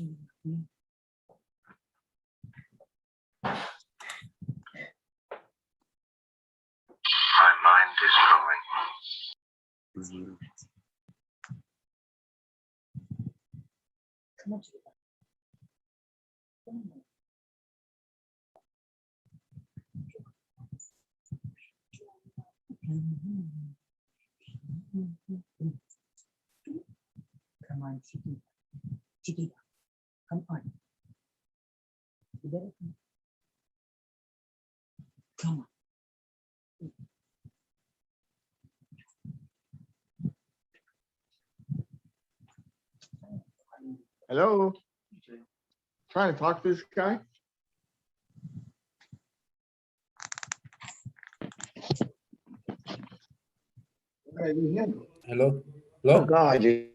mind is going. Come on, Chiquita. Chiquita, come on. You better come on. Hello? Trying to talk to this guy? Hello? Oh, God, you.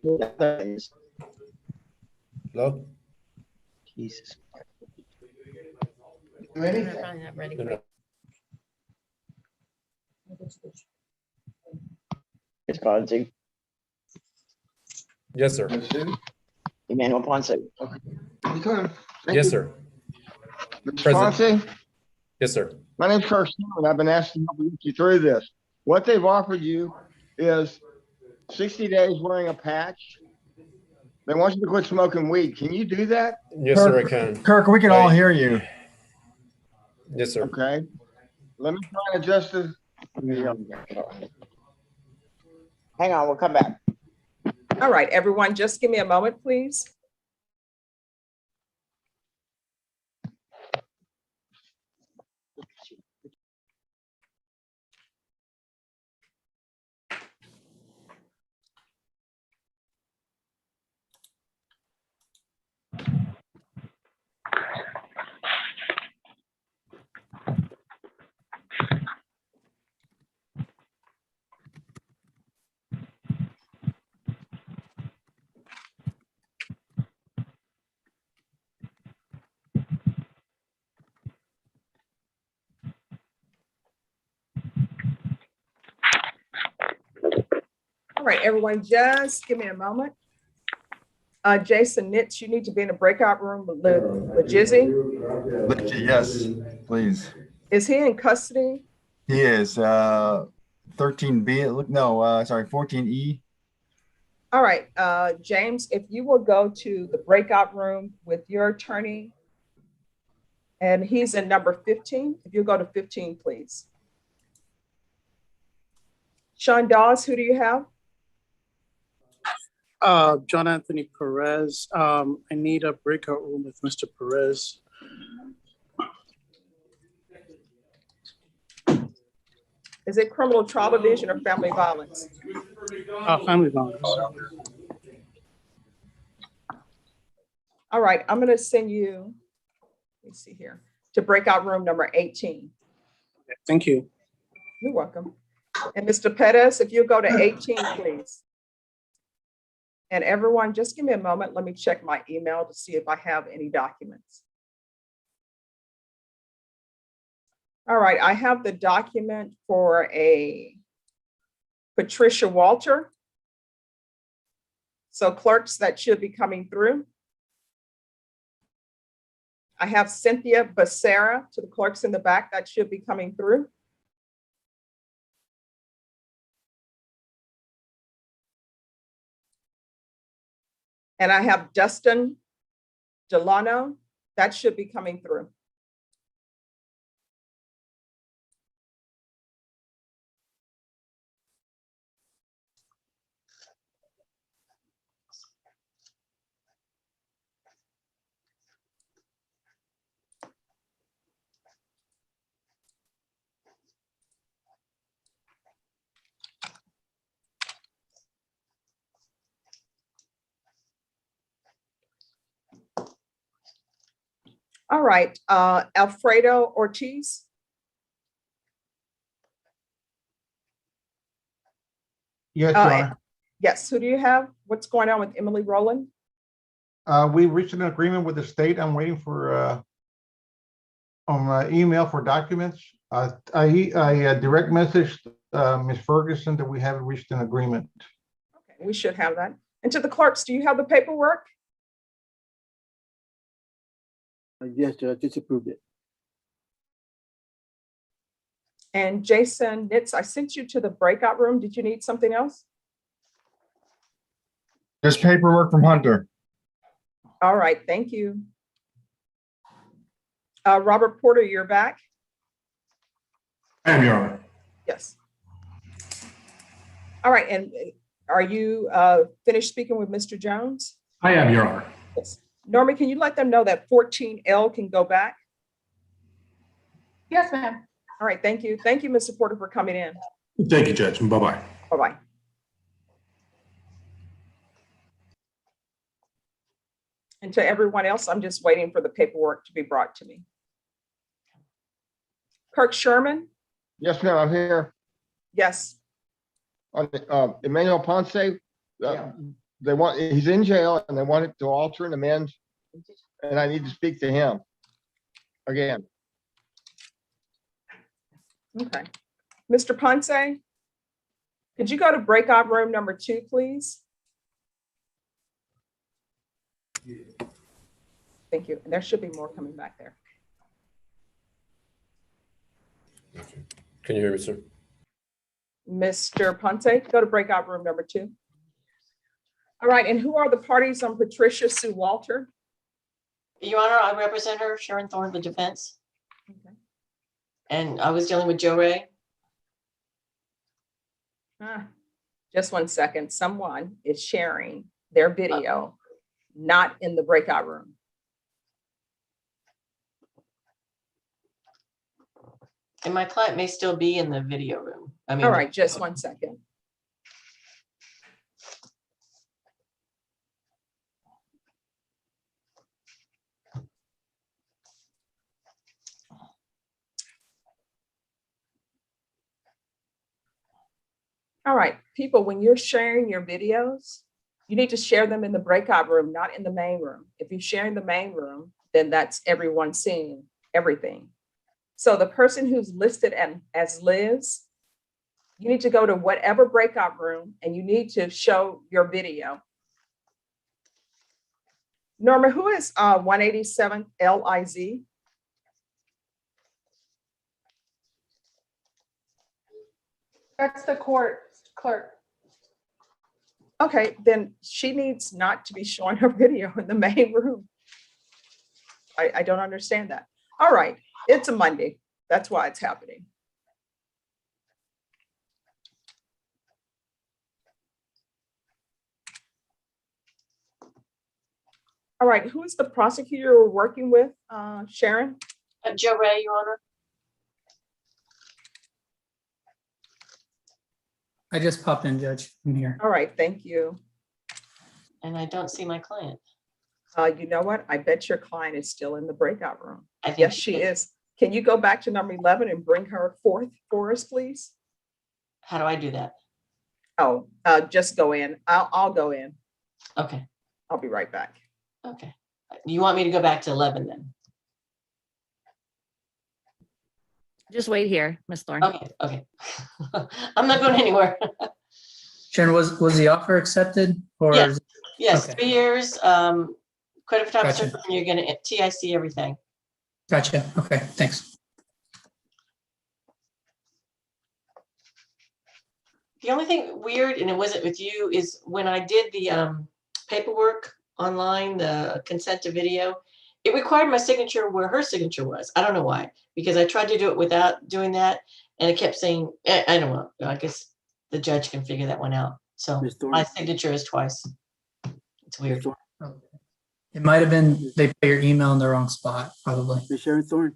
Hello? Jesus. It's Ponce. Yes, sir. Emmanuel Ponce. Yes, sir. Mr. President. Ponce, Yes, sir. my name's Kirk Stewart. I've been asking to get you through this. What they've offered you is 60 days wearing a patch. They want you to quit smoking weed. Can you do that? Yes, sir, I can. Kirk, we can all hear you. Yes, sir. Okay. Let me try and adjust this. Hang on, we'll come back. All right, everyone, just give me a moment, please. All right, everyone, just give me a moment. Jason Nitz, you need to be in a breakout room with Jizzy. Yes, please. Is he in custody? He is 13B. Look, no, sorry, 14E. All right, James, if you will go to the breakout room with your attorney, and he's in number 15. If you go to 15, please. Sean Dawes, who do you have? John Anthony Perez. I need a breakout room with Mr. Perez. Is it criminal trial division or family violence? Family violence. All right, I'm gonna send you, let me see here, to breakout room number 18. Thank you. You're welcome. And Mr. Pettis, if you go to 18, please. And everyone, just give me a moment. Let me check my email to see if I have any documents. All right, I have the document for a Patricia Walter. So clerks, that should be coming through. I have Cynthia Becerra to the clerks in the back. That should be coming through. And I have Dustin Delano. That should be coming through. All right, Alfredo Ortiz. Yes, Your Honor. Yes, who do you have? What's going on with Emily Rowland? We reached an agreement with the state. I'm waiting for on my email for documents. I direct messaged Ms. Ferguson that we haven't reached an agreement. Okay, we should have that. And to the clerks, do you have the paperwork? Yes, Judge, just approved it. And Jason Nitz, I sent you to the breakout room. Did you need something else? Just paperwork from Hunter. All right, thank you. Robert Porter, you're back? I am, Your Honor. Yes. All right, and are you finished speaking with Mr. Jones? I am, Your Honor. Yes. Norma, can you let them know that 14L can go back? Yes, ma'am. All right, thank you. Thank you, Mr. Porter, for coming in. Thank you, Judge. Bye-bye. Bye-bye. And to everyone else, I'm just waiting for the paperwork to be brought to me. Kirk Sherman? Yes, ma'am, I'm here. Yes. On Emmanuel Ponce, they want, he's in jail and they want it to alter and amend. And I need to speak to him again. Okay. Mr. Ponce, could you go to breakout room number 2, please? Thank you. And there should be more coming back there. Can you hear me, sir? Mr. Ponce, go to breakout room number 2. All right, and who are the parties on Patricia Sue Walter? Your Honor, I represent her, Sharon Thorne, the defense. Okay. And I was dealing with Joe Ray. Just one second. Someone is sharing their video, not in the breakout room. And my client may still be in the video room. I mean, All right, just one second. All right, people, when you're sharing your videos, you need to share them in the breakout room, not in the main room. If you're sharing the main room, then that's everyone seeing everything. So the person who's listed as Liz, you need to go to whatever breakout room and you need to show your video. Norma, who is 187 LIZ? That's the court clerk. Okay, then she needs not to be showing her video in the main room. I don't understand that. All right, it's a Monday. That's why it's happening. All right, who is the prosecutor we're working with, Sharon? Joe Ray, Your Honor. I just popped in, Judge. I'm here. All right, thank you. And I don't see my client. You know what? I bet your client is still in the breakout room. I think Yes, she is. Can you go back to number 11 and bring her forth for us, please? How do I do that? Oh, just go in. I'll go in. Okay. I'll be right back. Okay. You want me to go back to 11 then? Just wait here, Ms. Thorne. Okay, okay. I'm not going anywhere. Sharon, was the offer accepted or? Yes, yes, Okay. 3 years, credit photographer, Gotcha. and you're gonna TIC everything. Gotcha. Okay, thanks. The only thing weird, and it wasn't with you, is when I did the paperwork online, the consent to video, it required my signature where her signature was. I don't know why, because I tried to do it without doing that, and it kept saying, I don't know, I guess the judge can figure that one out. So my signature is twice. It's weird. It might have been they put your email in the wrong spot, probably. Ms. Sharon Thorne.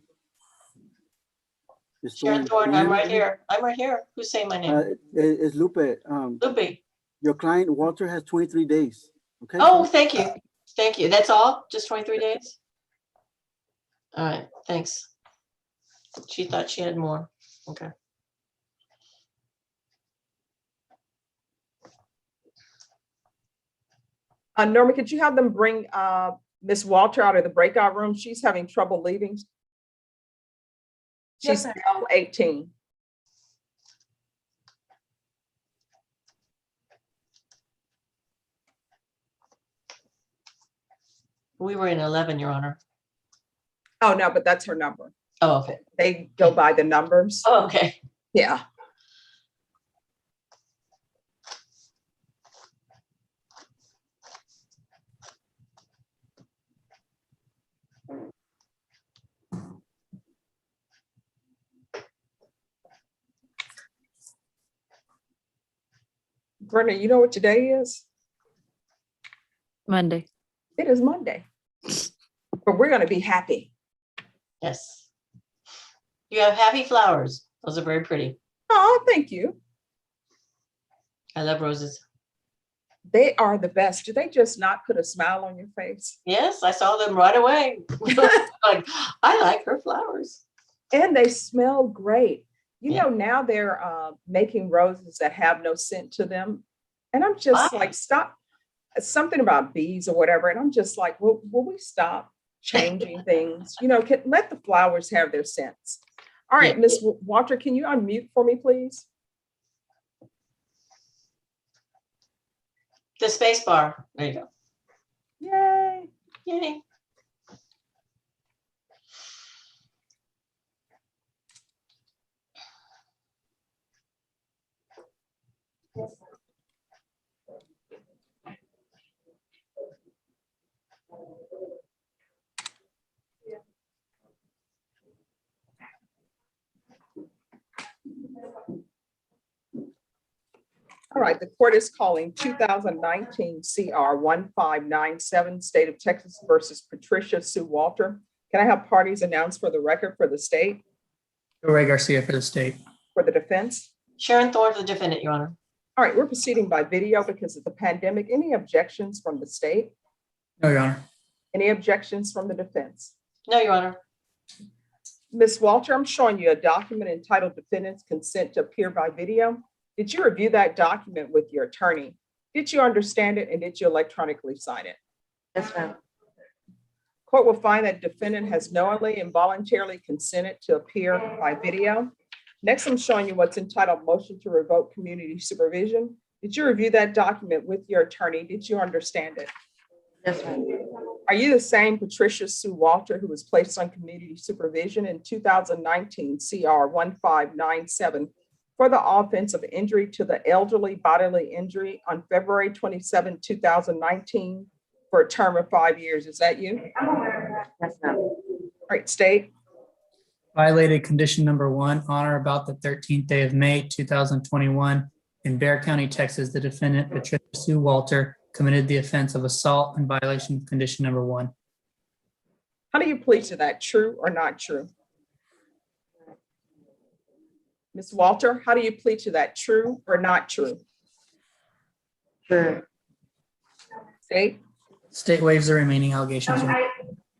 Ms. Sharon Thorne, I'm right here. I'm right here. Who's saying my name? It's Lupe. Lupe. Your client, Walter, has 23 days. Okay. Oh, thank you. Thank you. That's all? Just 23 days? All right, thanks. She thought she had more. Okay. Norma, could you have them bring Miss Walter out of the breakout room? She's having trouble leaving. She's Yes, L18. We were in 11, Your Honor. Oh, no, but that's her number. Oh, okay. They go by the numbers. Oh, okay. Yeah. Brenda, you know what today is? Monday. It is Monday. But we're going to be happy. Yes. You have happy flowers. Those are very pretty. Oh, thank you. I love roses. They are the best. Do they just not put a smile on your face? Yes, I saw them right away. Like, I like her flowers. And they smell great. You know, now they're making roses that have no scent to them. And I'm just like, stop. Something about bees or whatever. And I'm just like, will we stop changing things? You know, let the flowers have their scents. All right, Miss Walter, can you unmute for me, please? The space bar. There you go. Yay. Yay. All right, the court is calling 2019 CR 1597, State of Texas versus Patricia Sue Walter. Can I have parties announced for the record for the state? Ray Garcia for the state. For the defense? Sharon Thorne for the defendant, Your Honor. All right, we're proceeding by video because of the pandemic. Any objections from the state? No, Your Honor. Any objections from the defense? No, Your Honor. Ms. Walter, I'm showing you a document entitled Defendant's Consent to Appear by Video. Did you review that document with your attorney? Did you understand it and did you electronically sign it? Yes, ma'am. Court will find that defendant has knowingly and voluntarily consented to appear by video. Next, I'm showing you what's entitled Motion to Revoke Community Supervision. Did you review that document with your attorney? Did you understand it? Yes, ma'am. Are you the same Patricia Sue Walter who was placed on community supervision in 2019 CR 1597 for the offense of injury to the elderly bodily injury on February 27, 2019 for a term of 5 years? Is that you? Yes, ma'am. All right, state. Violated condition number 1 on or about the 13th day of May, 2021 in Bexar County, Texas. The defendant, Patricia Sue Walter, committed the offense of assault in violation of condition number 1. How do you plead to that? True or not true? Ms. Walter, how do you plead to that? True or not true? True. State. State waives the remaining allegations. Your Honor.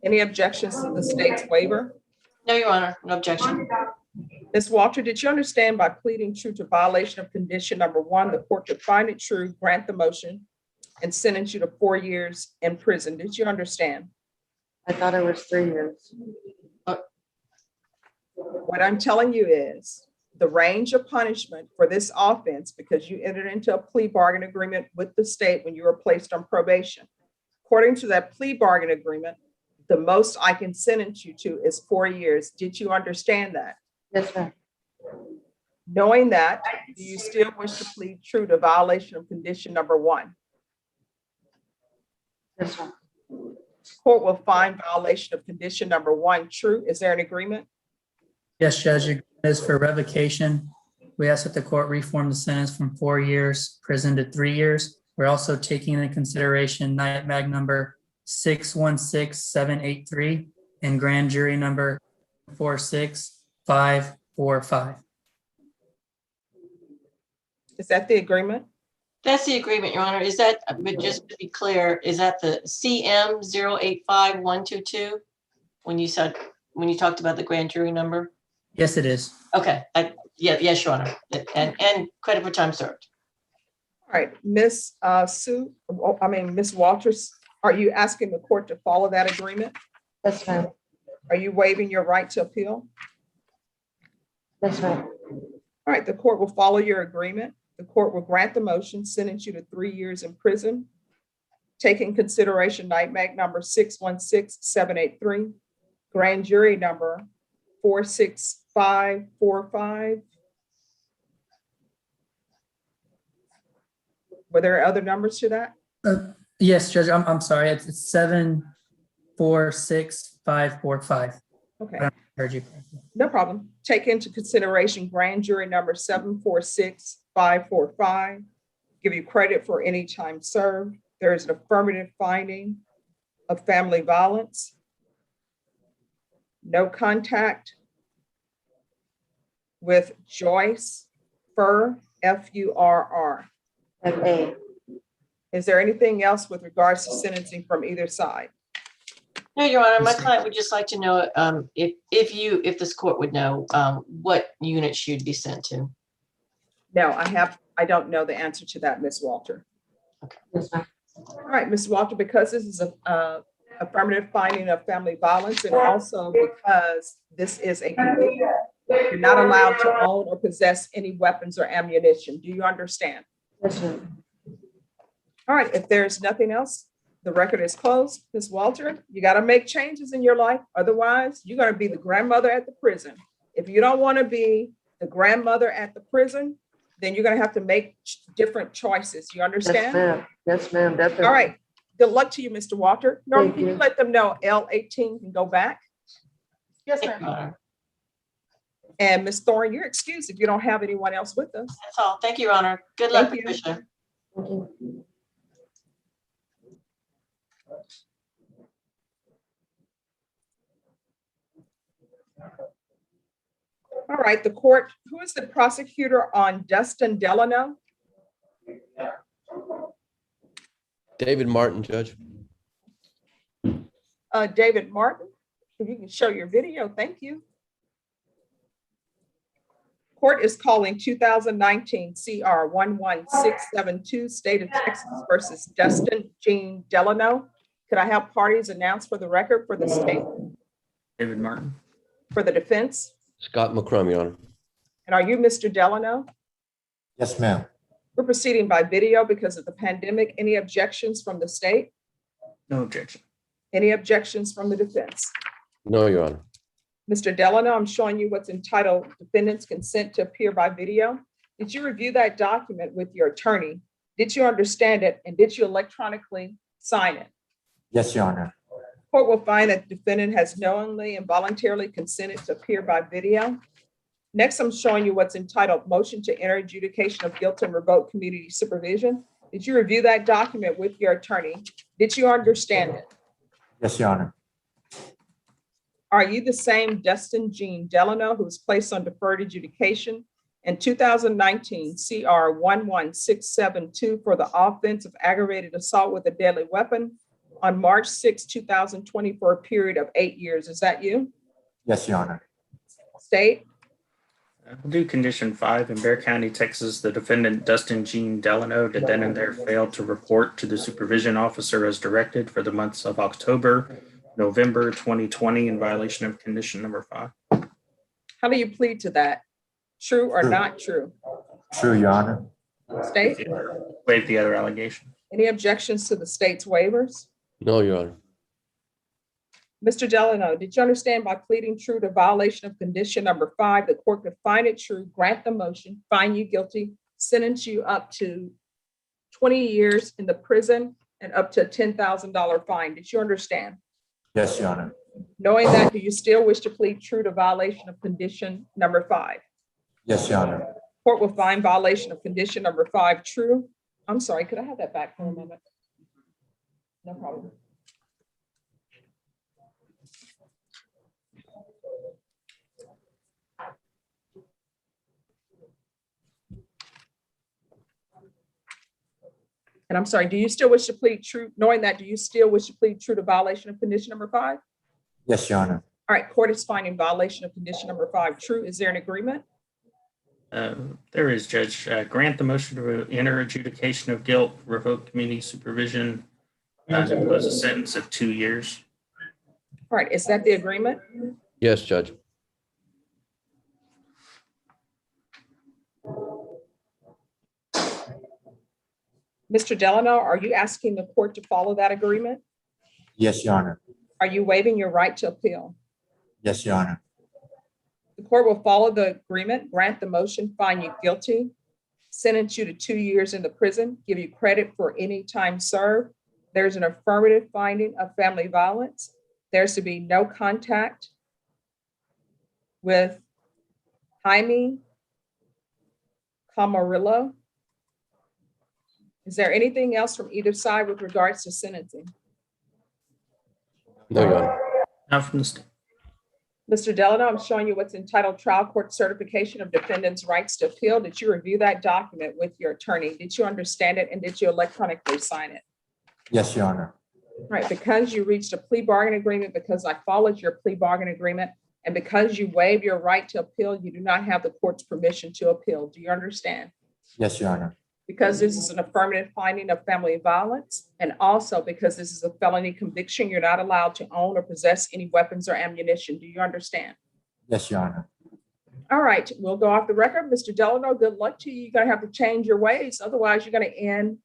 Any objections to the state's waiver? No, Your Honor. No objection. Ms. Walter, did you understand by pleading true to violation of condition number 1, the court could find it true, grant the motion, and sentence you to 4 years in prison? Did you understand? I thought it was 3 years. What I'm telling you is the range of punishment for this offense, because you entered into a plea bargain agreement with the state when you were placed on probation. According to that plea bargain agreement, the most I can sentence you to is 4 years. Did you understand that? Yes, ma'am. Knowing that, do you still wish to plead true to violation of condition number 1? Yes, ma'am. Court will find violation of condition number 1 true. Is there an agreement? Yes, Judge, agreement is for revocation. We ask that the court reform the sentence from 4 years prison to 3 years. We're also taking into consideration night mag number 616783 and grand jury number 46545. Is that the agreement? That's the agreement, Your Honor. Is that, but just to be clear, is that the CM 085122? When you talked about the grand jury number? Yes, it is. Okay, yes, Your Honor. And credit for time served. All right, Ms. Ms. Walters, are you asking the court to follow that agreement? Yes, ma'am. Are you waiving your right to appeal? Yes, ma'am. All right, the court will follow your agreement. The court will grant the motion, sentence you to 3 years in prison, taking consideration night mag number 616783, grand jury number 46545. Were there other numbers to that? Yes, Judge, I'm sorry. It's 746545. Okay, I heard you correctly. no problem. Take into consideration grand jury number 746545. Give you credit for any time served. There is an affirmative finding of family violence. No contact with Joyce Furr, F-U-R-R. Okay. Is there anything else with regards to sentencing from either side? No, Your Honor, my client would just like to know if this court would know what unit she'd be sent to. No, I don't know the answer to that, Ms. Walter. All right, Ms. Walter, because this is a affirmative finding of family violence, and also because this is a conviction, you're not allowed to own or possess any weapons or ammunition. Do you understand? Yes, ma'am. All right, if there's nothing else, the record is closed. Ms. Walter, you got to make changes in your life. Otherwise, you're going to be the grandmother at the prison. If you don't want to be the grandmother at the prison, then you're going to have to make different choices. You understand? Yes, ma'am, definitely. All right. Good luck to you, Mr. Walter. Norm, Thank can you you. let them know L18 can go back? Yes, ma'am. And Ms. Thorne, you're excused if you don't have anyone else with us. That's all. Thank you, Your Honor. Good luck, Thank you. Patricia. All right, the court, who is the prosecutor on Dustin Delano? David Martin, Judge. David Martin, if you can show your video, thank you. Court is calling 2019 CR 11672, State of Texas versus Dustin Jean Delano. Could I have parties announced for the record for the state, David Martin. for the defense? Scott McCrum, Your Honor. And are you Mr. Delano? Yes, ma'am. We're proceeding by video because of the pandemic. Any objections from the state? No objection. Any objections from the defense? No, Your Honor. Mr. Delano, I'm showing you what's entitled Defendant's Consent to Appear by Video. Did you review that document with your attorney? Did you understand it? And did you electronically sign it? Yes, Your Honor. Court will find that the defendant has knowingly and voluntarily consented to appear by video. Next, I'm showing you what's entitled Motion to Enter Adjudication of Guilt and Revoke Community Supervision. Did you review that document with your attorney? Did you understand it? Yes, Your Honor. Are you the same Dustin Jean Delano who was placed on deferred adjudication in 2019 CR 11672 for the offense of aggravated assault with a deadly weapon on March 6, 2020 for a period of 8 years? Is that you? Yes, Your Honor. State? We'll do condition 5. In Bexar County, Texas, the defendant Dustin Jean Delano did then and there failed to report to the supervision officer as directed for the months of October, November 2020 in violation of condition number 5. How do you plead to that? True or True. not true? True, Your Honor. State? Waive the other allegation. Any objections to the state's waivers? No, Your Honor. Mr. Delano, did you understand by pleading true to violation of condition number 5, the court could find it true, grant the motion, find you guilty, sentence you up to 20 years in the prison and up to a $10,000 fine? Did you understand? Yes, Your Honor. Knowing that, do you still wish to plead true to violation of condition number 5? Yes, Your Honor. Court will find violation of condition number 5 true. I'm sorry, could I have that back for a moment? No problem. And I'm sorry, do you still wish to plead true? Knowing that, do you still wish to plead true to violation of condition number 5? Yes, Your Honor. All right, court is finding violation of condition number 5 true. Is there an agreement? There is, Judge. Grant the motion to enter adjudication of guilt, revoke community supervision, and impose a sentence of 2 years. All right, is that the agreement? Yes, Judge. Mr. Delano, are you asking the court to follow that agreement? Yes, Your Honor. Are you waiving your right to appeal? Yes, Your Honor. The court will follow the agreement, grant the motion, find you guilty, sentence you to 2 years in the prison, give you credit for any time served. There's an affirmative finding of family violence. There's to be no contact with Jaime Camarillo. Is there anything else from either side with regards to sentencing? No, Your Honor. Not from the state. Mr. Delano, I'm showing you what's entitled Trial Court Certification of Defendant's Rights to Appeal. Did you review that document with your attorney? Did you understand it and did you electronically sign it? Yes, Your Honor. Right, because you reached a plea bargain agreement, because I followed your plea bargain agreement, and because you waive your right to appeal, you do not have the court's permission to appeal. Do you understand? Yes, Your Honor. Because this is an affirmative finding of family violence, and also because this is a felony conviction, you're not allowed to own or possess any weapons or ammunition. Do you understand? Yes, Your Honor. All right, we'll go off the record. Mr. Delano, good luck to you. You're gonna have to change your ways. Otherwise, you're gonna end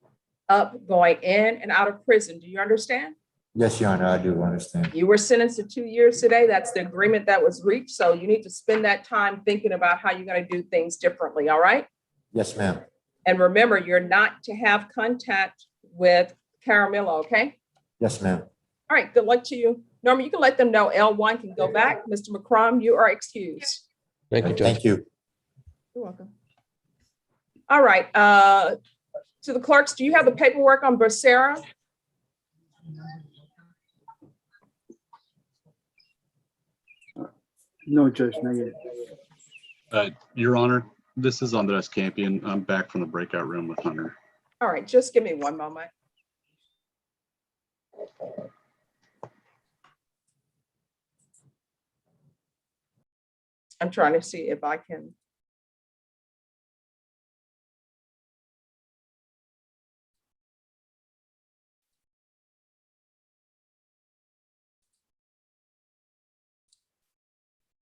up going in and out of prison. Do you understand? Yes, Your Honor, I do understand. You were sentenced to 2 years today. That's the agreement that was reached. So you need to spend that time thinking about how you're gonna do things differently, all right? Yes, ma'am. And remember, you're not to have contact with Caramello, okay? Yes, ma'am. All right, good luck to you. Norma, you can let them know L1 can go back. Mr. McCrum, you are excused. Thank you, Judge. Thank you. You're welcome. All right, to the clerks, do you have the paperwork on Bexar? No, Judge, not yet. Your Honor, this is Andres Campion. I'm back from the breakout room with Hunter. All right, just give me one moment. I'm trying to see if I can.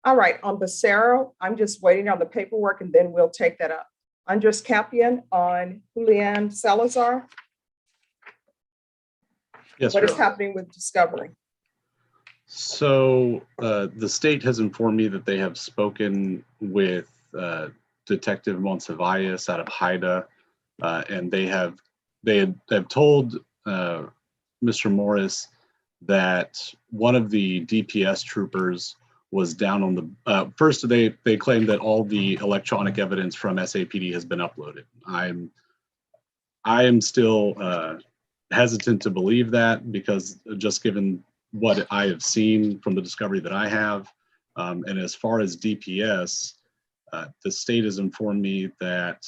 All right, on Bexar, I'm just waiting on the paperwork and then we'll take that up. Andres Campion on Julian Salazar. Yes, What Your is Honor. happening with discovery? So the state has informed me that they have spoken with Detective Monsiváis out of Haida, and they have told Mr. Morris that one of the DPS troopers was down on the first. They claimed that all the electronic evidence from SAPD has been uploaded. I am still hesitant to believe that, because just given what I have seen from the discovery that I have, and as far as DPS, the state has informed me that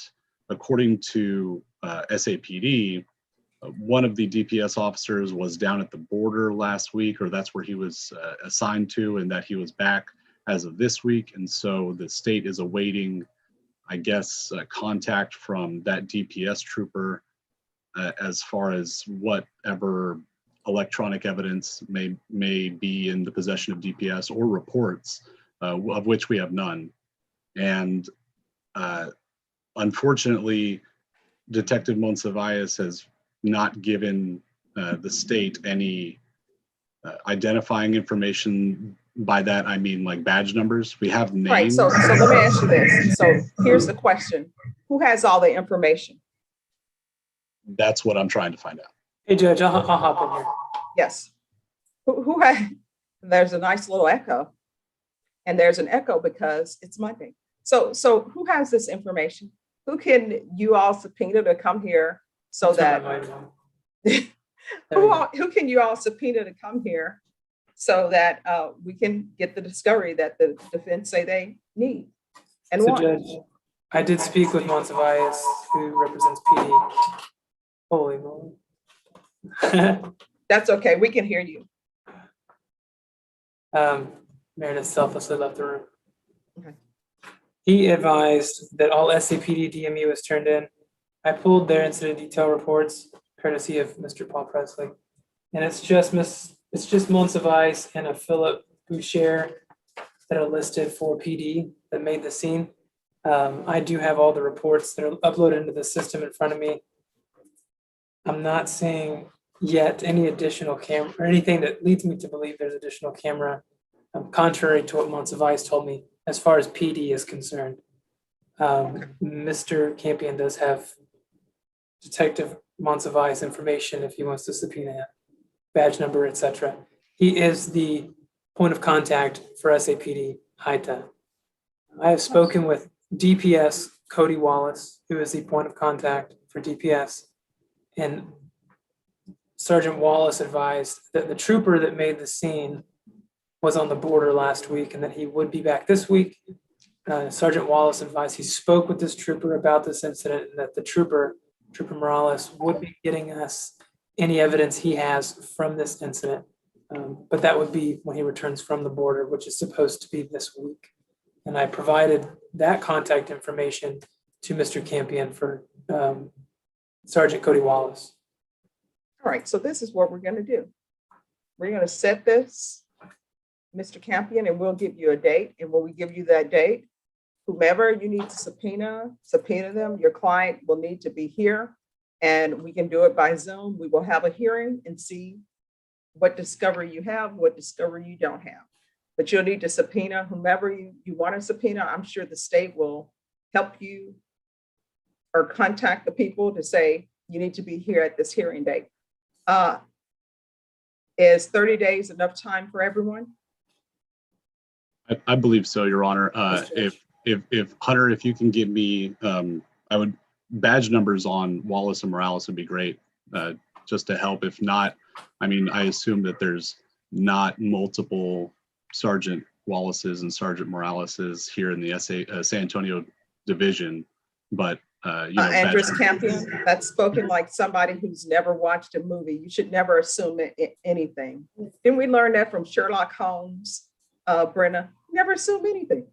according to SAPD, one of the DPS officers was down at the border last week, or that's where he was assigned to, and that he was back as of this week. And so the state is awaiting, I guess, contact from that DPS trooper as far as whatever electronic evidence may be in the possession of DPS, or reports, of which we have none. And unfortunately, Detective Monsiváis has not given the state any identifying information. By that, I mean like badge numbers. We have names. Right, so let me ask you this. So here's the question. Who has all the information? That's what I'm trying to find out. Hey, Judge, I'll hop in here. Yes. Who had, there's a nice little echo. And there's an echo because it's Monday. So who has this information? Who can you all subpoena to come here so that, who can you all subpoena to come here so that we can get the discovery that the defense say they need and So, want? Judge, I did speak with Monsiváis, who represents PD. Holy moly. That's okay, we can hear you. Meredith selflessly left the room. Okay. He advised that all SAPD DMU was turned in. I pulled their incident detail reports, courtesy of Mr. Paul Presley. And it's just Monsiváis and a Philip Boucher that are listed for PD that made the scene. I do have all the reports that are uploaded into the system in front of me. I'm not seeing yet any additional camera or anything that leads me to believe there's additional camera contrary to what Monsiváis told me, as far as PD is concerned. Mr. Campion does have Detective Monsiváis information if he wants to subpoena him, badge number, etc. He is the point of contact for SAPD HITA. I have spoken with DPS Cody Wallace, who is the point of contact for DPS, and Sergeant Wallace advised that the trooper that made the scene was on the border last week and that he would be back this week. Sergeant Wallace advised he spoke with this trooper about this incident and that the Trooper Morales, would be getting us any evidence he has from this incident. But that would be when he returns from the border, which is supposed to be this week. And I provided that contact information to Mr. Campion for Sergeant Cody Wallace. All right, so this is what we're going to do. We're going to set this, Mr. Campion, and we'll give you a date. And when we give you that date, whomever you need to subpoena them. Your client will need to be here, and we can do it by Zoom. We will have a hearing and see what discovery you have, what discovery you don't have. But you'll need to subpoena whomever you want to subpoena. I'm sure the state will help you or contact the people to say you need to be here at this hearing date. Is 30 days enough time for everyone? I believe so, Your Honor. If Hunter, if you can give me, badge numbers on Wallace and Morales would be great, just to help. If not, I mean, I assume that there's not multiple Sergeant Wallaces and Sergeant Moraleses here in the San Antonio division, but Andres Campion, that's spoken like somebody who's never watched a movie. You should never assume anything. Didn't we learn that from Sherlock Holmes, Brenna? Never assume anything.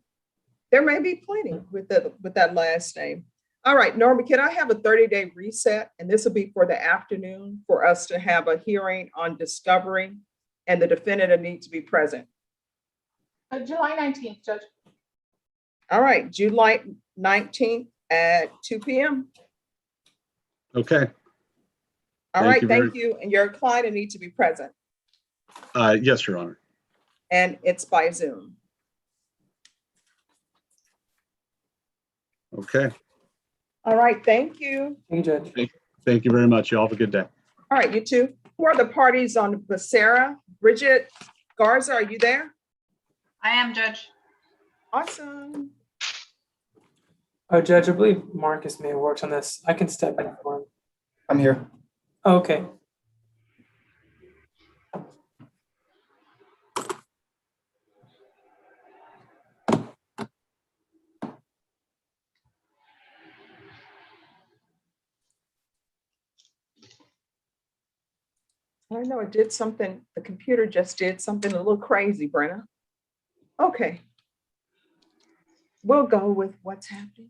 There may be plenty with that last name. All right, Norma, can I have a 30-day reset? And this will be for the afternoon for us to have a hearing on discovery, and the defendant will need to be present. July 19th, Judge. All right, July 19th at 2 p.m. Okay. All right, thank you. And your client will need to be present. Yes, Your Honor. And it's by Zoom. Okay. All right, thank you. Thank you, Judge. Thank you very much. You all have a good day. All right, you too. Who are the parties on Bexar? Bridget Garza, are you there? I am, Judge. Awesome. Oh, Judge, I believe Marcus may have worked on this. I can step in for him. I'm here. Okay. I don't know, it did something, the computer just did something a little crazy, Brenna. Okay. We'll go with what's happening.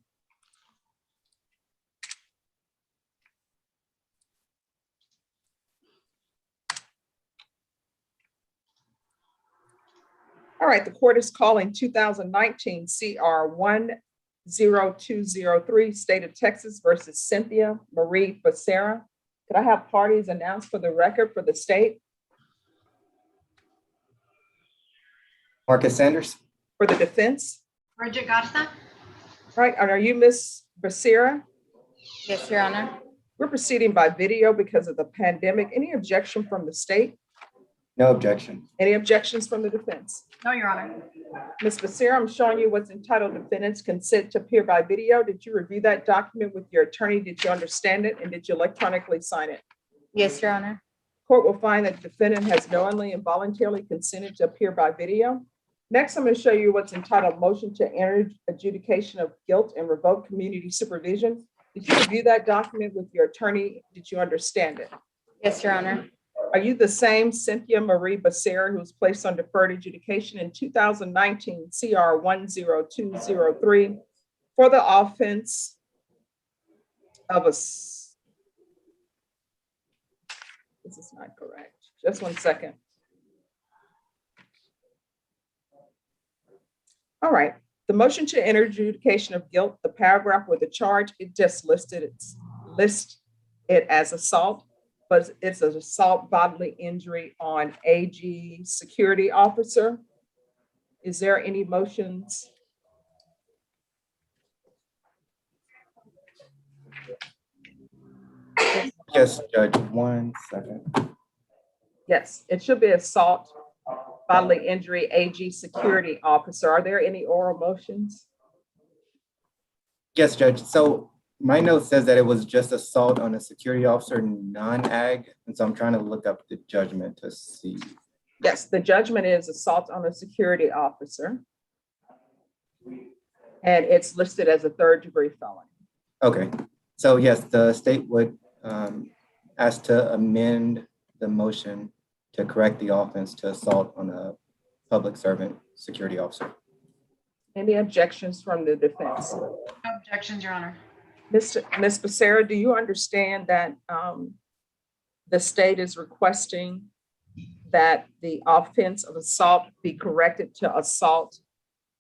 All right, the court is calling 2019 CR 10203, State of Texas versus Cynthia Marie Becerra. Could I have parties announced for the record for the state? Marcus Sanders. For the defense? Bridget Garza? Right, and are you Miss Becerra? Yes, Your Honor. We're proceeding by video because of the pandemic. Any objection from the state? No objection. Any objections from the defense? No, Your Honor. Ms. Becerra, I'm showing you what's entitled defendant's consent to appear by video. Did you review that document with your attorney? Did you understand it? And did you electronically sign it? Yes, Your Honor. Court will find that the defendant has knowingly and voluntarily consented to appear by video. Next, I'm going to show you what's entitled motion to enter adjudication of guilt and revoke community supervision. Did you review that document with your attorney? Did you understand it? Yes, Your Honor. Are you the same Cynthia Marie Becerra who was placed on deferred adjudication in 2019 CR 10203 for the offense of a, this is not correct. Just one second. All right, the motion to enter adjudication of guilt, the paragraph with the charge, it just lists it as assault, but it's an assault bodily injury on AG security officer. Is there any motions? Yes, Judge, 1 second. Yes, it should be assault, bodily injury, AG security officer. Are there any oral motions? Yes, Judge. So my note says that it was just assault on a security officer, non-ag. And so I'm trying to look up the judgment to see. Yes, the judgment is assault on a security officer. And it's listed as a 3rd-degree felony. Okay, so yes, the state would ask to amend the motion to correct the offense to assault on a public servant security officer. Any objections from the defense? No objections, Your Honor. Ms. Becerra, do you understand that the state is requesting that the offense of assault be corrected to assault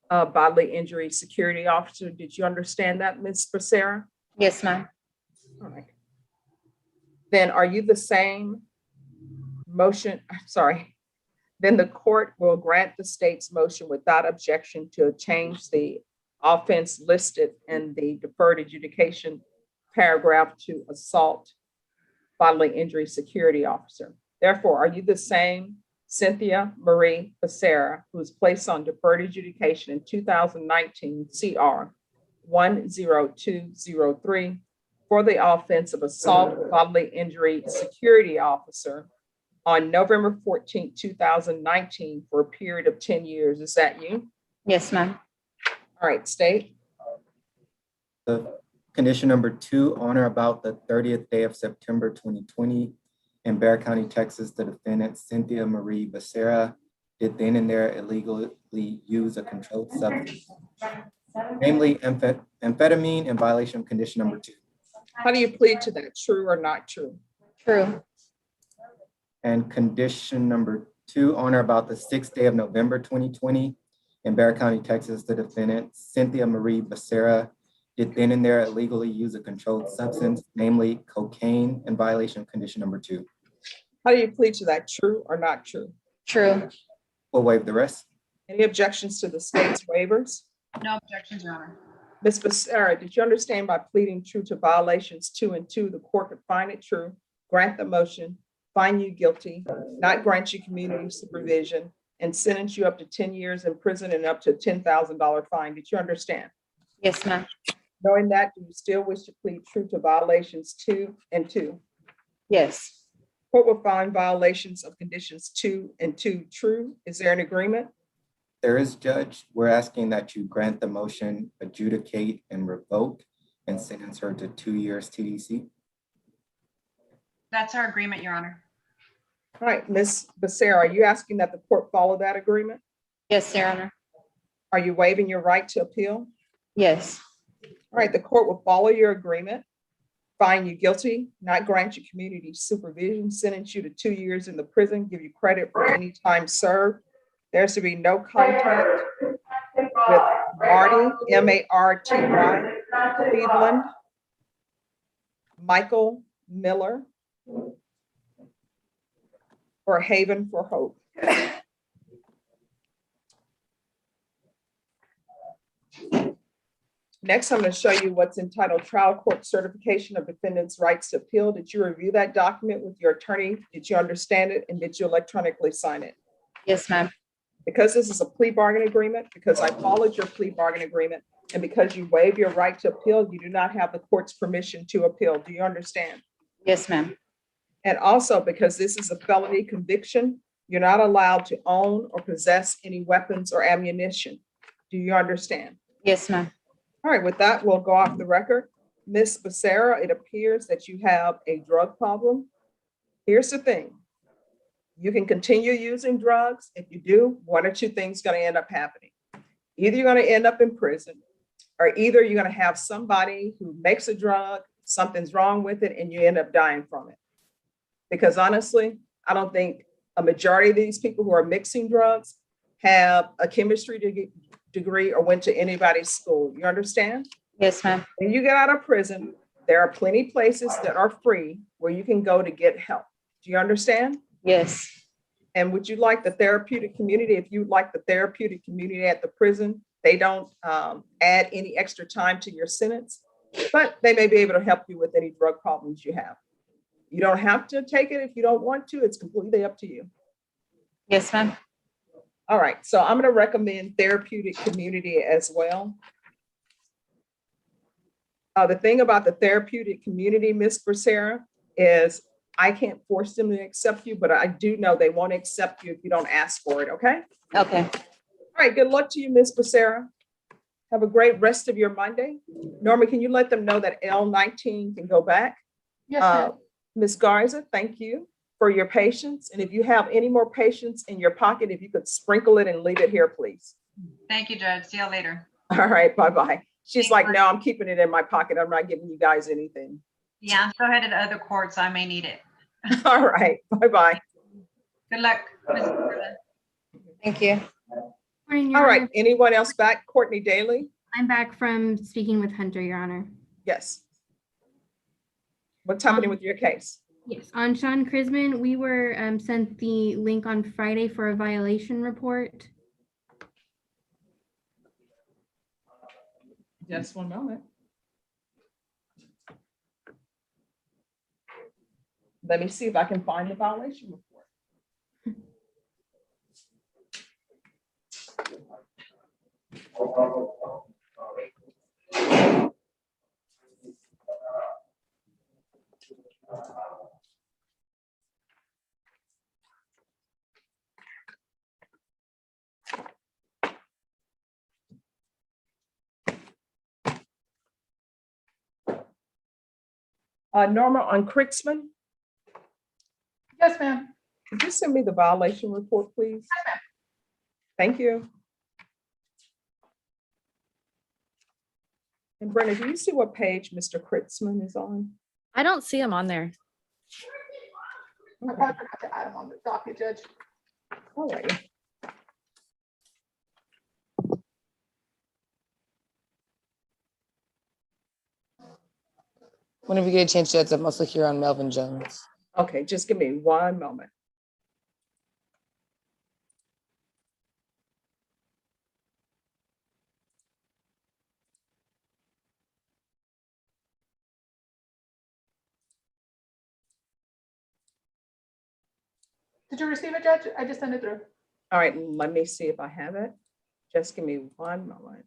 bodily injury security officer? Did you understand that, Ms. Becerra? Yes, ma'am. All right. Then are you the same motion? Sorry. Then the court will grant the state's motion without objection to change the offense listed in the deferred adjudication paragraph to assault bodily injury security officer. Therefore, are you the same Cynthia Marie Becerra, who was placed on deferred adjudication in 2019 CR 10203 for the offense of assault bodily injury security officer on November 14, 2019 for a period of 10 years? Is that you? Yes, ma'am. All right, state. The condition number 2, on or about the 30th day of September 2020 in Bexar County, Texas, the defendant Cynthia Marie Becerra did then and there illegally use a controlled substance, namely amphetamine, in violation of condition number 2. How do you plead to that? True or not true? True. And condition number 2, on or about the 6th day of November 2020 in Bexar County, Texas, the defendant Cynthia Marie Becerra did then and there illegally use a controlled substance, namely cocaine, in violation of condition number 2. How do you plead to that? True or not true? True. We'll waive the rest. Any objections to the state's waivers? No objections, Your Honor. Ms. Becerra, did you understand by pleading true to violations 2 and 2, the court could find it true, grant the motion, find you guilty, not grant you community supervision, and sentence you up to 10 years in prison and up to a $10,000 fine? Did you understand? Yes, ma'am. Knowing that, do you still wish to plead true to violations 2 and 2? Yes. Court will find violations of conditions 2 and 2 true. Is there an agreement? There is, Judge. We're asking that you grant the motion, adjudicate and revoke, and sentence her to 2 years TDC. That's our agreement, Your Honor. All right, Ms. Becerra, are you asking that the court follow that agreement? Yes, Your Honor. Are you waiving your right to appeal? Yes. All right, the court will follow your agreement, find you guilty, not grant you community supervision, sentence you to 2 years in the prison, give you credit for any time served. There's to be no contact with Marty, M-A-R-T-Y, Cleveland, Michael Miller, or Haven for Hope. Next, I'm going to show you what's entitled Trial Court Certification of Defendant's Rights to Appeal. Did you review that document with your attorney? Did you understand it? And did you electronically sign it? Yes, ma'am. Because this is a plea bargain agreement, because I followed your plea bargain agreement, and because you waive your right to appeal, you do not have the court's permission to appeal. Do you understand? Yes, ma'am. And also because this is a felony conviction, you're not allowed to own or possess any weapons or ammunition. Do you understand? Yes, ma'am. All right, with that, we'll go off the record. Ms. Becerra, it appears that you have a drug problem. Here's the thing. You can continue using drugs. If you do, one or two things going to end up happening. Either you're going to end up in prison, or either you're going to have somebody who makes a drug, something's wrong with it, and you end up dying from it. Because honestly, I don't think a majority of these people who are mixing drugs have a chemistry degree or went to anybody's school. You understand? Yes, ma'am. When you get out of prison, there are plenty of places that are free where you can go to get help. Do you understand? Yes. And would you like the therapeutic community, if you would like the therapeutic community at the prison, they don't add any extra time to your sentence, but they may be able to help you with any drug problems you have. You don't have to take it if you don't want to. It's completely up to you. Yes, ma'am. All right, so I'm going to recommend therapeutic community as well. The thing about the therapeutic community, Ms. Becerra, is I can't force them to accept you, but I do know they won't accept you if you don't ask for it, okay? Okay. All right, good luck to you, Ms. Becerra. Have a great rest of your Monday. Norma, can you let them know that L19 can go back? Yes, ma'am. Ms. Garza, thank you for your patience. And if you have any more patience in your pocket, if you could sprinkle it and leave it here, please. Thank you, Judge. See y'all later. All right, bye-bye. She's like, no, I'm keeping it in my pocket. I'm not giving you guys anything. Yeah, I'm still headed to other courts. I may need it. All right, bye-bye. Good luck. Ms. Gordon. Thank you. Morning, Your All right, Honor. anyone else back? Courtney Daly? I'm back from speaking with Hunter, Your Honor. Yes. What's happening with your case? Yes, on Sean Krisman, we were sent the link on Friday for a violation report. Just one moment. Let me see if I can find the violation report. Norma, on Kritzman, Yes, ma'am. could you send me the violation report, please? Thank you. And Brenda, do you see what page Mr. Kritzman is on? I don't see him on there. I probably forgot to add them on the docket, Judge. All right. Whenever you get a chance, Judge, I'm also here on Melvin Jones. Okay, just give me one moment. Did you receive it, Judge? I just sent it through. All right, let me see if I have it. Just give me one moment.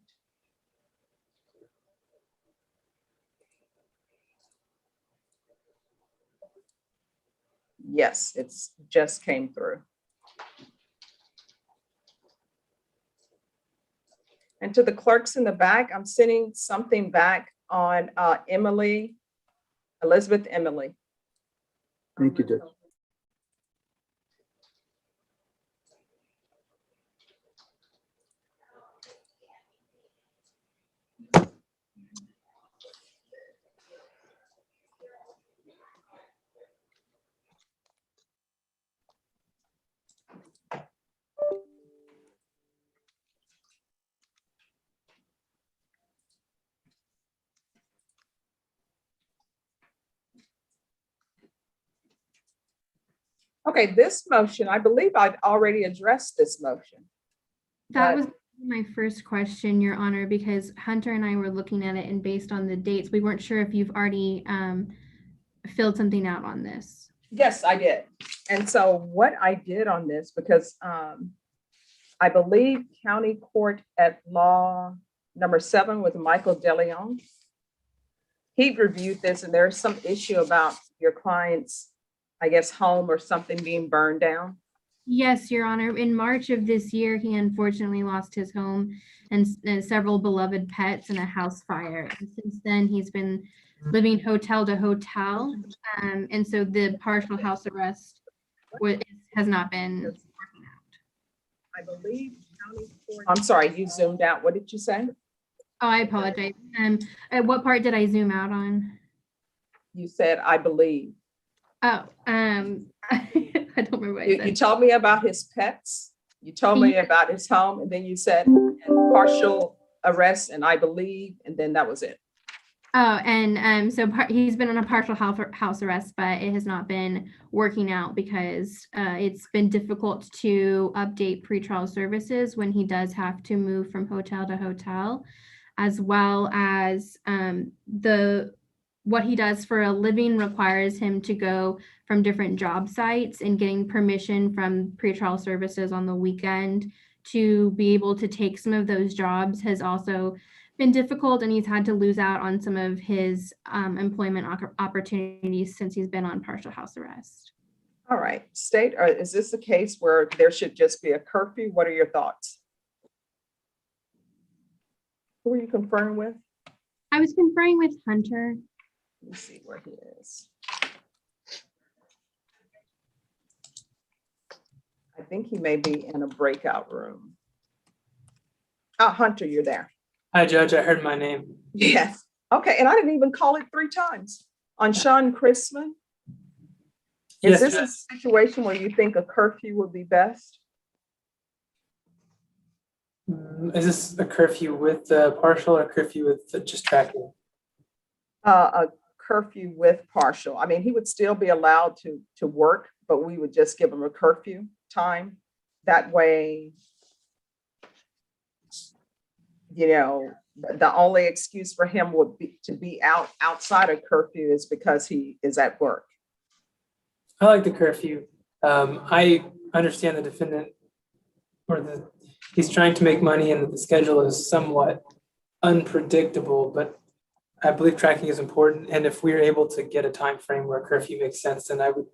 Yes, it's just came through. And to the clerks in the back, I'm sending something back on Elizabeth Emily. Thank you, Judge. Okay, this motion, I believe I'd already addressed this motion. That But- was my first question, Your Honor, because Hunter and I were looking at it, and based on the dates, we weren't sure if you've already filled something out on this. Yes, I did. And so what I did on this, because I believe County Court at Law number 7 with Michael DeLeon, he reviewed this and there's some issue about your client's, I guess, home or something being burned down. Yes, Your Honor. In March of this year, he unfortunately lost his home and several beloved pets in a house fire. And since then, he's been living hotel to hotel. And so the partial house arrest has not been working out. I believe County Court. I'm sorry, you zoomed out. What did you say? Oh, I apologize. What part did I zoom out on? You said, I believe. Oh, I don't remember what I You said. told me about his pets. You told me about his home, and then you said partial arrest, and I believe, and then that was it. Oh, and so he's been on a partial house arrest, but it has not been working out because it's been difficult to update pretrial services when he does have to move from hotel to hotel, as well as what he does for a living requires him to go from different job sites, and getting permission from pretrial services on the weekend to be able to take some of those jobs has also been difficult, and he's had to lose out on some of his employment opportunities since he's been on partial house arrest. All right, State, is this a case where there should just be a curfew? What are your thoughts? Who are you conferring with? I was conferring with Hunter. Let me see where he is. I think he may be in a breakout room. Oh, Hunter, you're there. Hi, Judge. I heard my name. Yes. Okay, and I didn't even call it 3 times. On Sean Chrisman, is Yes, this Judge. a situation where you think a curfew would be best? Is this a curfew with the partial or curfew with just tracking? A curfew with partial. I mean, he would still be allowed to work, but we would just give him a curfew time. That way, you know, the only excuse for him would be to be outside of curfew is because he is at work. I like the curfew. I understand the defendant, he's trying to make money and the schedule is somewhat unpredictable, but I believe tracking is important. And if we're able to get a time frame where curfew makes sense, then I would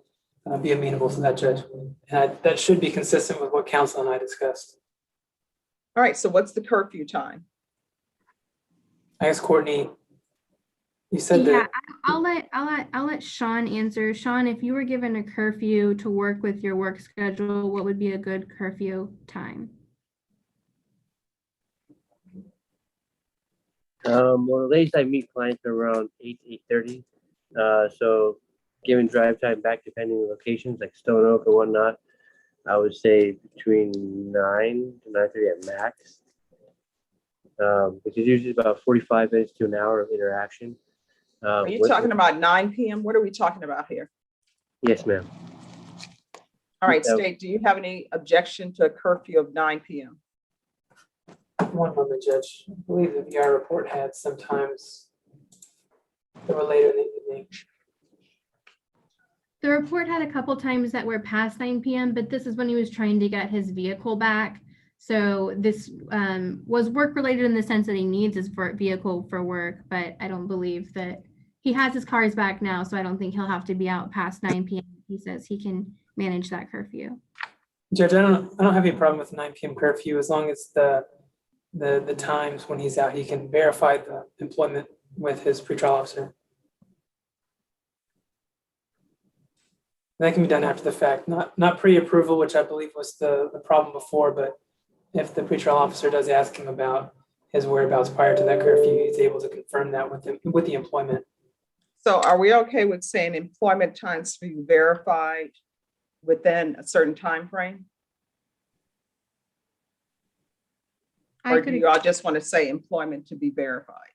be amenable to that, Judge. And that should be consistent with what counsel and I discussed. All right, so what's the curfew time? I guess, Courtney, you said Yeah, that. I'll let Sean answer. Sean, if you were given a curfew to work with your work schedule, what would be a good curfew time? Well, at least I meet clients around 8:30. So given drive time back, depending on locations like Stone Oak or whatnot, I would say between 9 to 9:30 at max. Which is usually about 45 minutes to an hour of interaction. Are you talking about 9 p.m.? What are we talking about here? Yes, ma'am. All right, State, do you have any objection to a curfew of 9 p.m.? One moment, Judge. I believe the VR report had sometimes that were later in the evening. The report had a couple times that were past 9 p.m., but this is when he was trying to get his vehicle back. So this was work related in the sense that he needs his vehicle for work, but I don't believe that he has his cars back now. So I don't think he'll have to be out past 9 p.m. He says he can manage that curfew. Judge, I don't have any problem with 9 p.m. curfew as long as the times when he's out, he can verify the employment with his pretrial officer. That can be done after the fact, not pre-approval, which I believe was the problem before, but if the pretrial officer does ask him about his whereabouts prior to that curfew, he's able to confirm that with the employment. So are we okay with saying employment times to be verified within a certain time frame? Or do you all just want to say employment to be verified?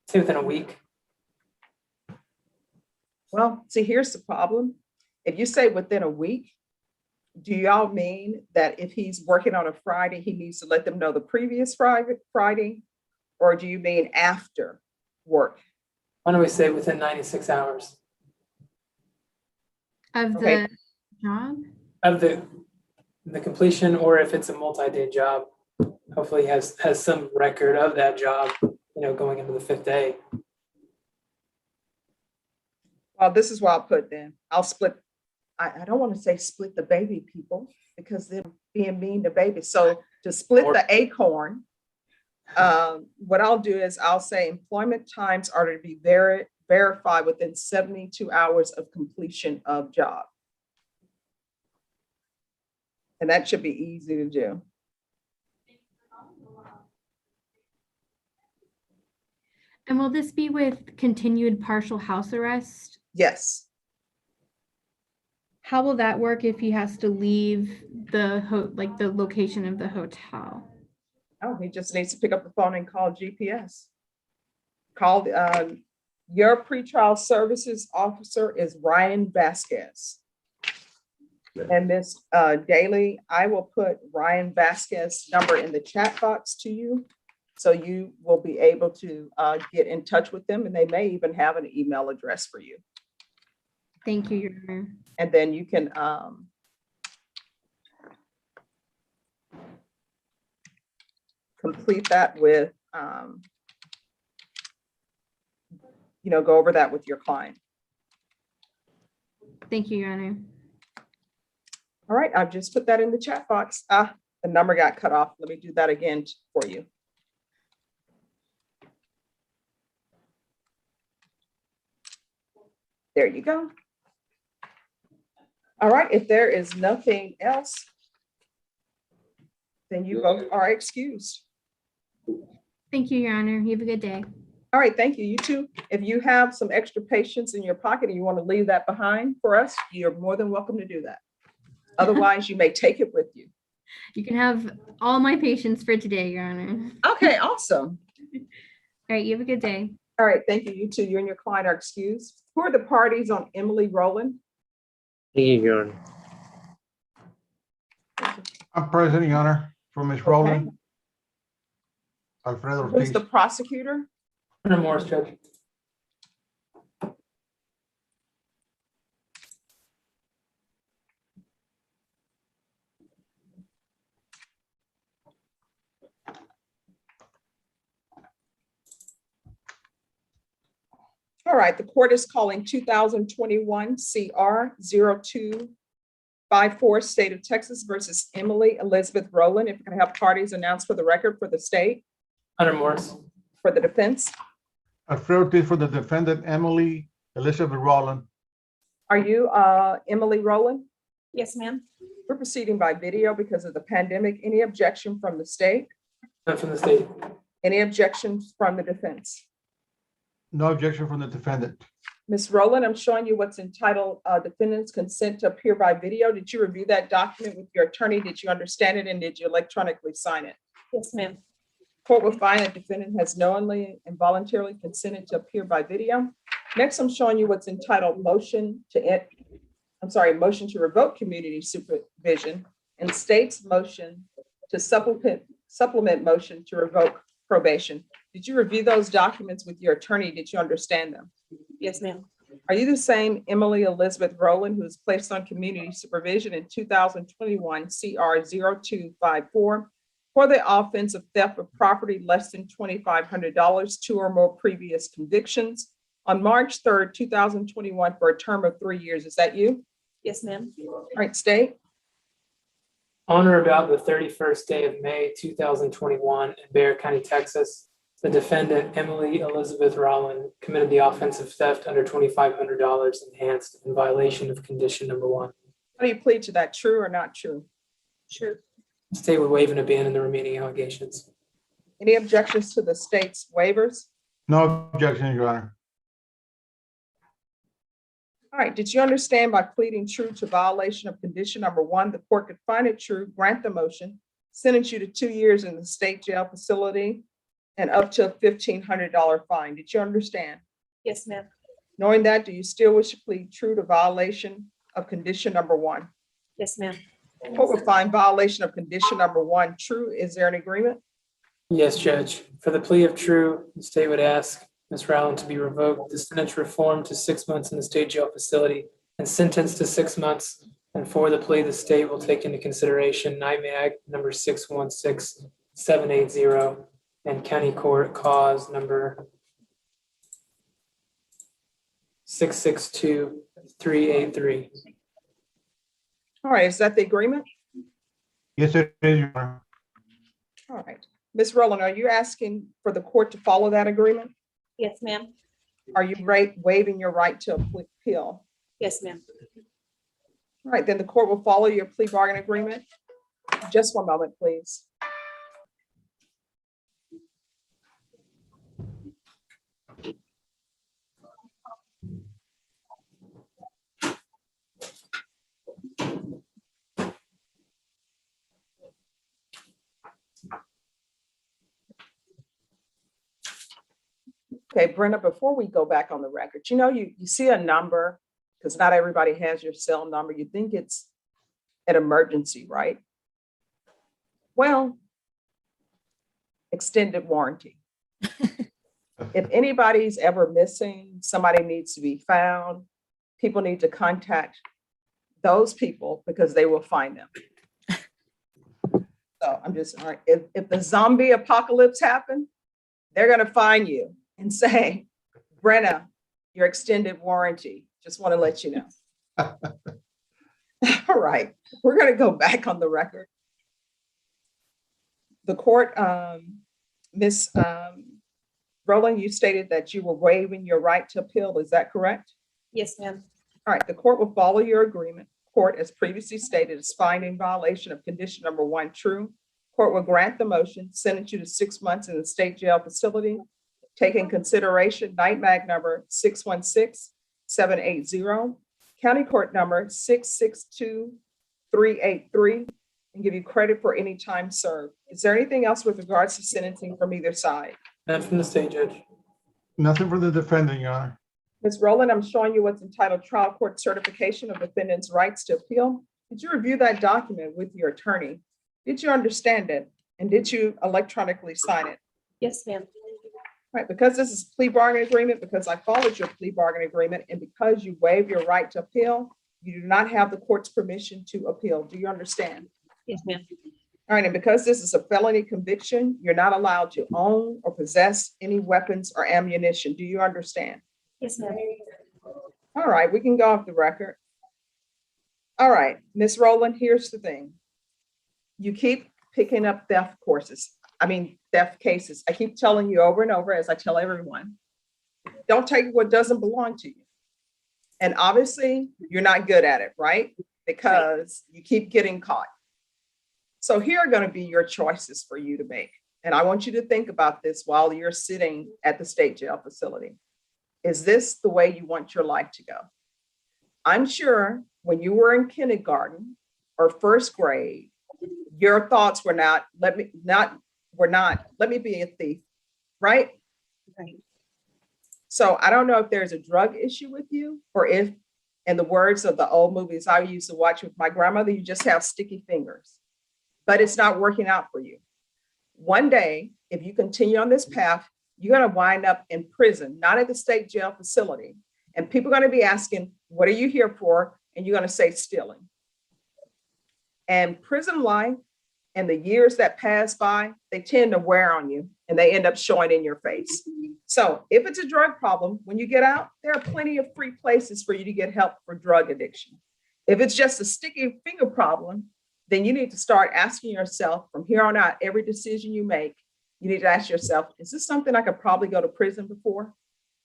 Say within a week. Well, see, here's the problem. If you say within a week, do y'all mean that if he's working on a Friday, he needs to let them know the previous Friday? Or do you mean after work? Why don't we say within 96 hours? Of the job? Of the completion, or if it's a multi-day job, hopefully he has some record of that job, going into the 5th day. Well, this is what I'll put then. I'll split. I don't want to say split the baby, people, because they're being mean to babies. So to split the acorn, what I'll do is I'll say employment times are to be verified within 72 hours of completion of job. And that should be easy to do. And will this be with continued partial house arrest? Yes. How will that work if he has to leave the location of the hotel? Oh, he just needs to pick up the phone and call GPS. Call, your pretrial services officer is Ryan Vasquez. And Miss Daly, I will put Ryan Vasquez's number in the chat box to you. So you will be able to get in touch with them, and they may even have an email address for you. Thank you, Your Honor. And then you can complete that with, go over that with your client. Thank you, Your Honor. All right, I've just put that in the chat box. The number got cut off. Let me do that again for you. There you go. All right, if there is nothing else, then you both are excused. Thank you, Your Honor. You have a good day. All right, thank you. You too. If you have some extra patience in your pocket and you want to leave that behind for us, you're more than welcome to do that. Otherwise, you may take it with you. You can have all my patience for today, Your Honor. Okay, awesome. All right, you have a good day. All right, thank you. You too. You and your client are excused. Who are the parties on Emily Rowland? Thank you, Your Honor. I'm present, Your Honor, for Ms. Rowland. Alfredo Who's Ortiz. the prosecutor? Hunter Morris, Judge. All right, the court is calling 2021 CR 0254, State of Texas versus Emily Elizabeth Rowland. If you can have parties announced for the record for the state, Hunter Morris. for the defense. Alfredo Ortiz for the defendant, Emily Elizabeth Rowland. Are you Emily Rowland? Yes, ma'am. We're proceeding by video because of the pandemic. Any objection from the state? None from the state. Any objections from the defense? No objection from the defendant. Ms. Rowland, I'm showing you what's entitled defendant's consent to appear by video. Did you review that document with your attorney? Did you understand it, and did you electronically sign it? Yes, ma'am. Court will find that defendant has knowingly and voluntarily consented to appear by video. Next, I'm showing you what's entitled motion to revoke community supervision and state's motion to supplement motion to revoke probation. Did you review those documents with your attorney? Did you understand them? Yes, ma'am. Are you the same Emily Elizabeth Rowland who was placed on community supervision in 2021 CR 0254 for the offense of theft of property less than $2,500, 2 or more previous convictions on March 3rd, 2021 for a term of 3 years? Is that you? Yes, ma'am. All right, state. On or about the 31st day of May, 2021 in Bexar County, Texas, the defendant, Emily Elizabeth Rowland, committed the offense of theft under $2,500 enhanced in violation of condition number 1. How do you plead to that? True or not true? True. The state would waive and abandon the remaining allegations. Any objections to the state's waivers? No objection, Your Honor. All right, did you understand by pleading true to violation of condition number 1, the court could find it true, grant the motion, sentence you to 2 years in the state jail facility, and up to a $1,500 fine? Did you understand? Yes, ma'am. Knowing that, do you still wish to plead true to violation of condition number 1? Yes, ma'am. Court will find violation of condition number 1 true. Is there an agreement? Yes, Judge. For the plea of true, the state would ask Ms. Rowland to be revoked, the sentence reformed to 6 months in the state jail facility and sentenced to 6 months. And for the plea, the state will take into consideration NIMAG number 616780 and county court cause number 662383. All right, is that the agreement? Yes, it is, Your Honor. All right. Ms. Rowland, are you asking for the court to follow that agreement? Yes, ma'am. Are you waiving your right to appeal? Yes, ma'am. All right, then the court will follow your plea bargain agreement. Just one moment, please. Okay, Brenda, before we go back on the record, you see a number, because not everybody has your cell number. You think it's an emergency, right? Well, extended warranty. If anybody's ever missing, somebody needs to be found, people need to contact those people because they will find them. So I'm just, all right, if the zombie apocalypse happen, they're gonna find you and say, Brenna, your extended warranty. Just want to let you know. All right, we're gonna go back on the record. The court, Ms. Rowland, you stated that you were waiving your right to appeal. Is that correct? Yes, ma'am. All right, the court will follow your agreement. Court, as previously stated, is finding violation of condition number 1 true. Court will grant the motion, sentence you to 6 months in the state jail facility, taking consideration night mag number 616780, county court number 662383, and give you credit for any time served. Is there anything else with regards to sentencing from either side? None from the state judge. Nothing for the defendant, Your Honor. Ms. Rowland, I'm showing you what's entitled Trial Court Certification of Defendant's Rights to Appeal. Did you review that document with your attorney? Did you understand it? And did you electronically sign it? Yes, ma'am. Right, because this is a plea bargain agreement, because I followed your plea bargain agreement, and because you waive your right to appeal, you do not have the court's permission to appeal. Do you understand? Yes, ma'am. All right, and because this is a felony conviction, you're not allowed to own or possess any weapons or ammunition. Do you understand? Yes, ma'am. All right, we can go off the record. All right, Ms. Rowland, here's the thing. You keep picking up theft cases. I keep telling you over and over, as I tell everyone, don't take what doesn't belong to you. And obviously, you're not good at it, right? Because you keep getting caught. So here are going to be your choices for you to make. And I want you to think about this while you're sitting at the state jail facility. Is this the way you want your life to go? I'm sure when you were in kindergarten or first grade, your thoughts were not, let me be a thief, right? Right. So I don't know if there's a drug issue with you, or if, in the words of the old movies I used to watch with my grandmother, you just have sticky fingers, but it's not working out for you. One day, if you continue on this path, you're going to wind up in prison, not at the state jail facility. And people are going to be asking, what are you here for? And you're going to say stealing. And prison life and the years that pass by, they tend to wear on you and they end up showing in your face. So if it's a drug problem, when you get out, there are plenty of free places for you to get help for drug addiction. If it's just a sticky finger problem, then you need to start asking yourself from here on out, every decision you make, you need to ask yourself, is this something I could probably go to prison before?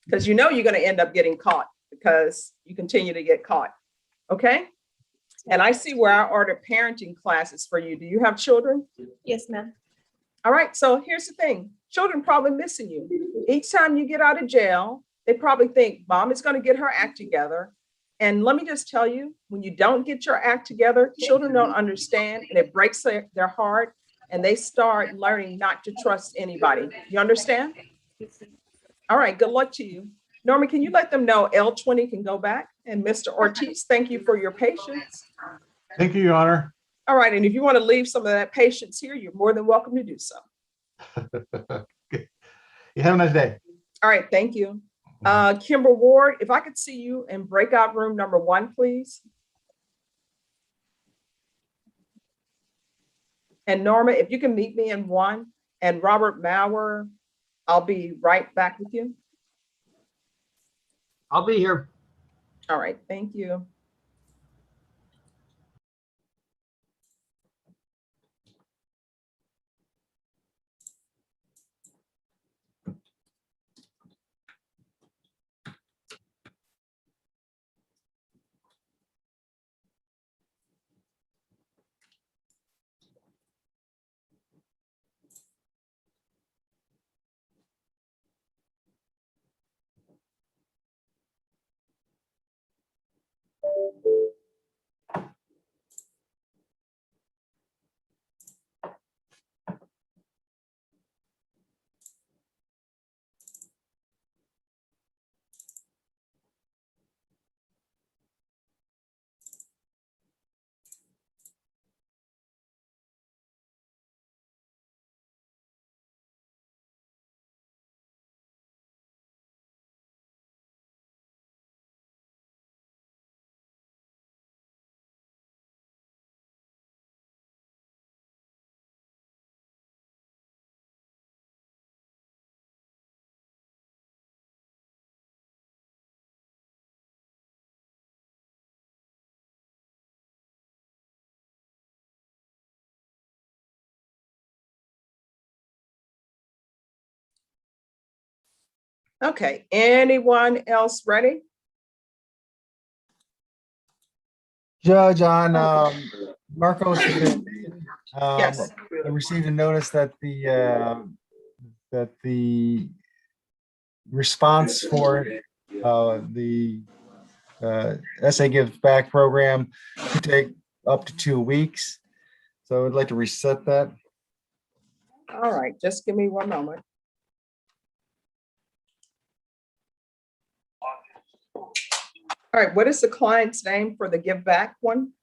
Because you know you're going to end up getting caught because you continue to get caught. Okay? And I see where I ordered parenting classes for you. Do you have children? Yes, ma'am. All right. So here's the thing. Children probably missing you. Each time you get out of jail, they probably think mom is going to get her act together. And let me just tell you, when you don't get your act together, children don't understand, and it breaks their heart, and they start learning not to trust anybody. You understand? All right. Good luck to you. Norman, can you let them know L20 can go back? And Mr. Ortiz, thank you for your patience. Thank you, Your Honor. All right. And if you want to leave some of that patience here, you're more than welcome to do so. You have a nice day. All right. Thank you. Kimber Ward, if I could see you in breakout room number 1, please. And Norma, if you can meet me in 1, and Robert Maurer, I'll be right back with you. I'll be here. All right. Thank you. Okay, anyone else ready? Judge, on Marcos, Yes. I received a notice that the response for the SA Gives Back program could take up to 2 weeks. So I'd like to reset that. All right, just give me one moment. All right, what is the client's name for the give back one?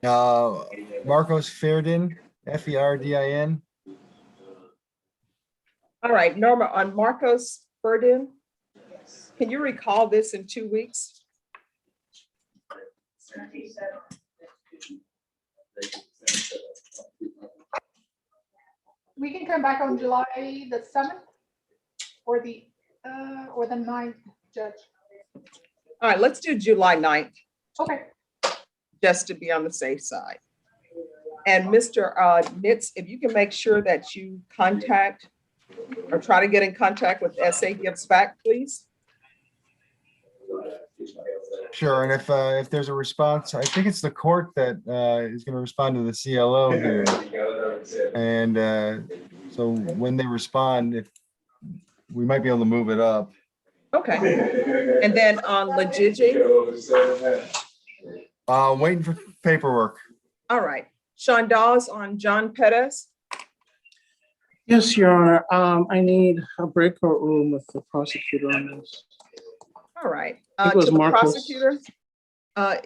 Marcos Ferdin, Ferdin. All right, Norma, on Marcos Ferdin, can you recall this in 2 weeks? We can come back on July the 7th or the 9th, Judge. All right, let's do July 9th, Okay. just to be on the safe side. And Mr. Nitz, if you can make sure that you contact or try to get in contact with SA Gives Back, please. Sure, and if there's a response, I think it's the court that is going to respond to the CLO here. And so when they respond, if we might be able to move it up. Okay. And then on Legigi? Waiting for paperwork. All right. Sean Dawes on John Pettis? Yes, Your Honor. I need a breakout room with the prosecutor on this. All right. It was To the Marcus. prosecutor,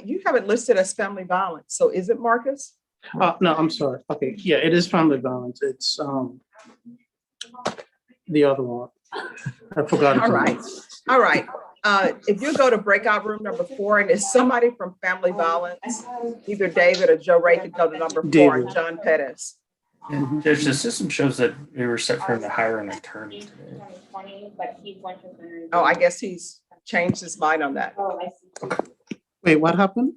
you have it listed as family violence. So is it Marcus? No, I'm sorry. Okay, yeah, it is family violence. It's the other one. I forgot. All right. All right. If you go to breakout room number 4 and it's somebody from family violence, either David or Joe Ray could go to number 4 David. on John Pettis. Judge, the system shows that we were set for him to hire an attorney today. Oh, I guess he's changed his mind on that. Wait, what happened?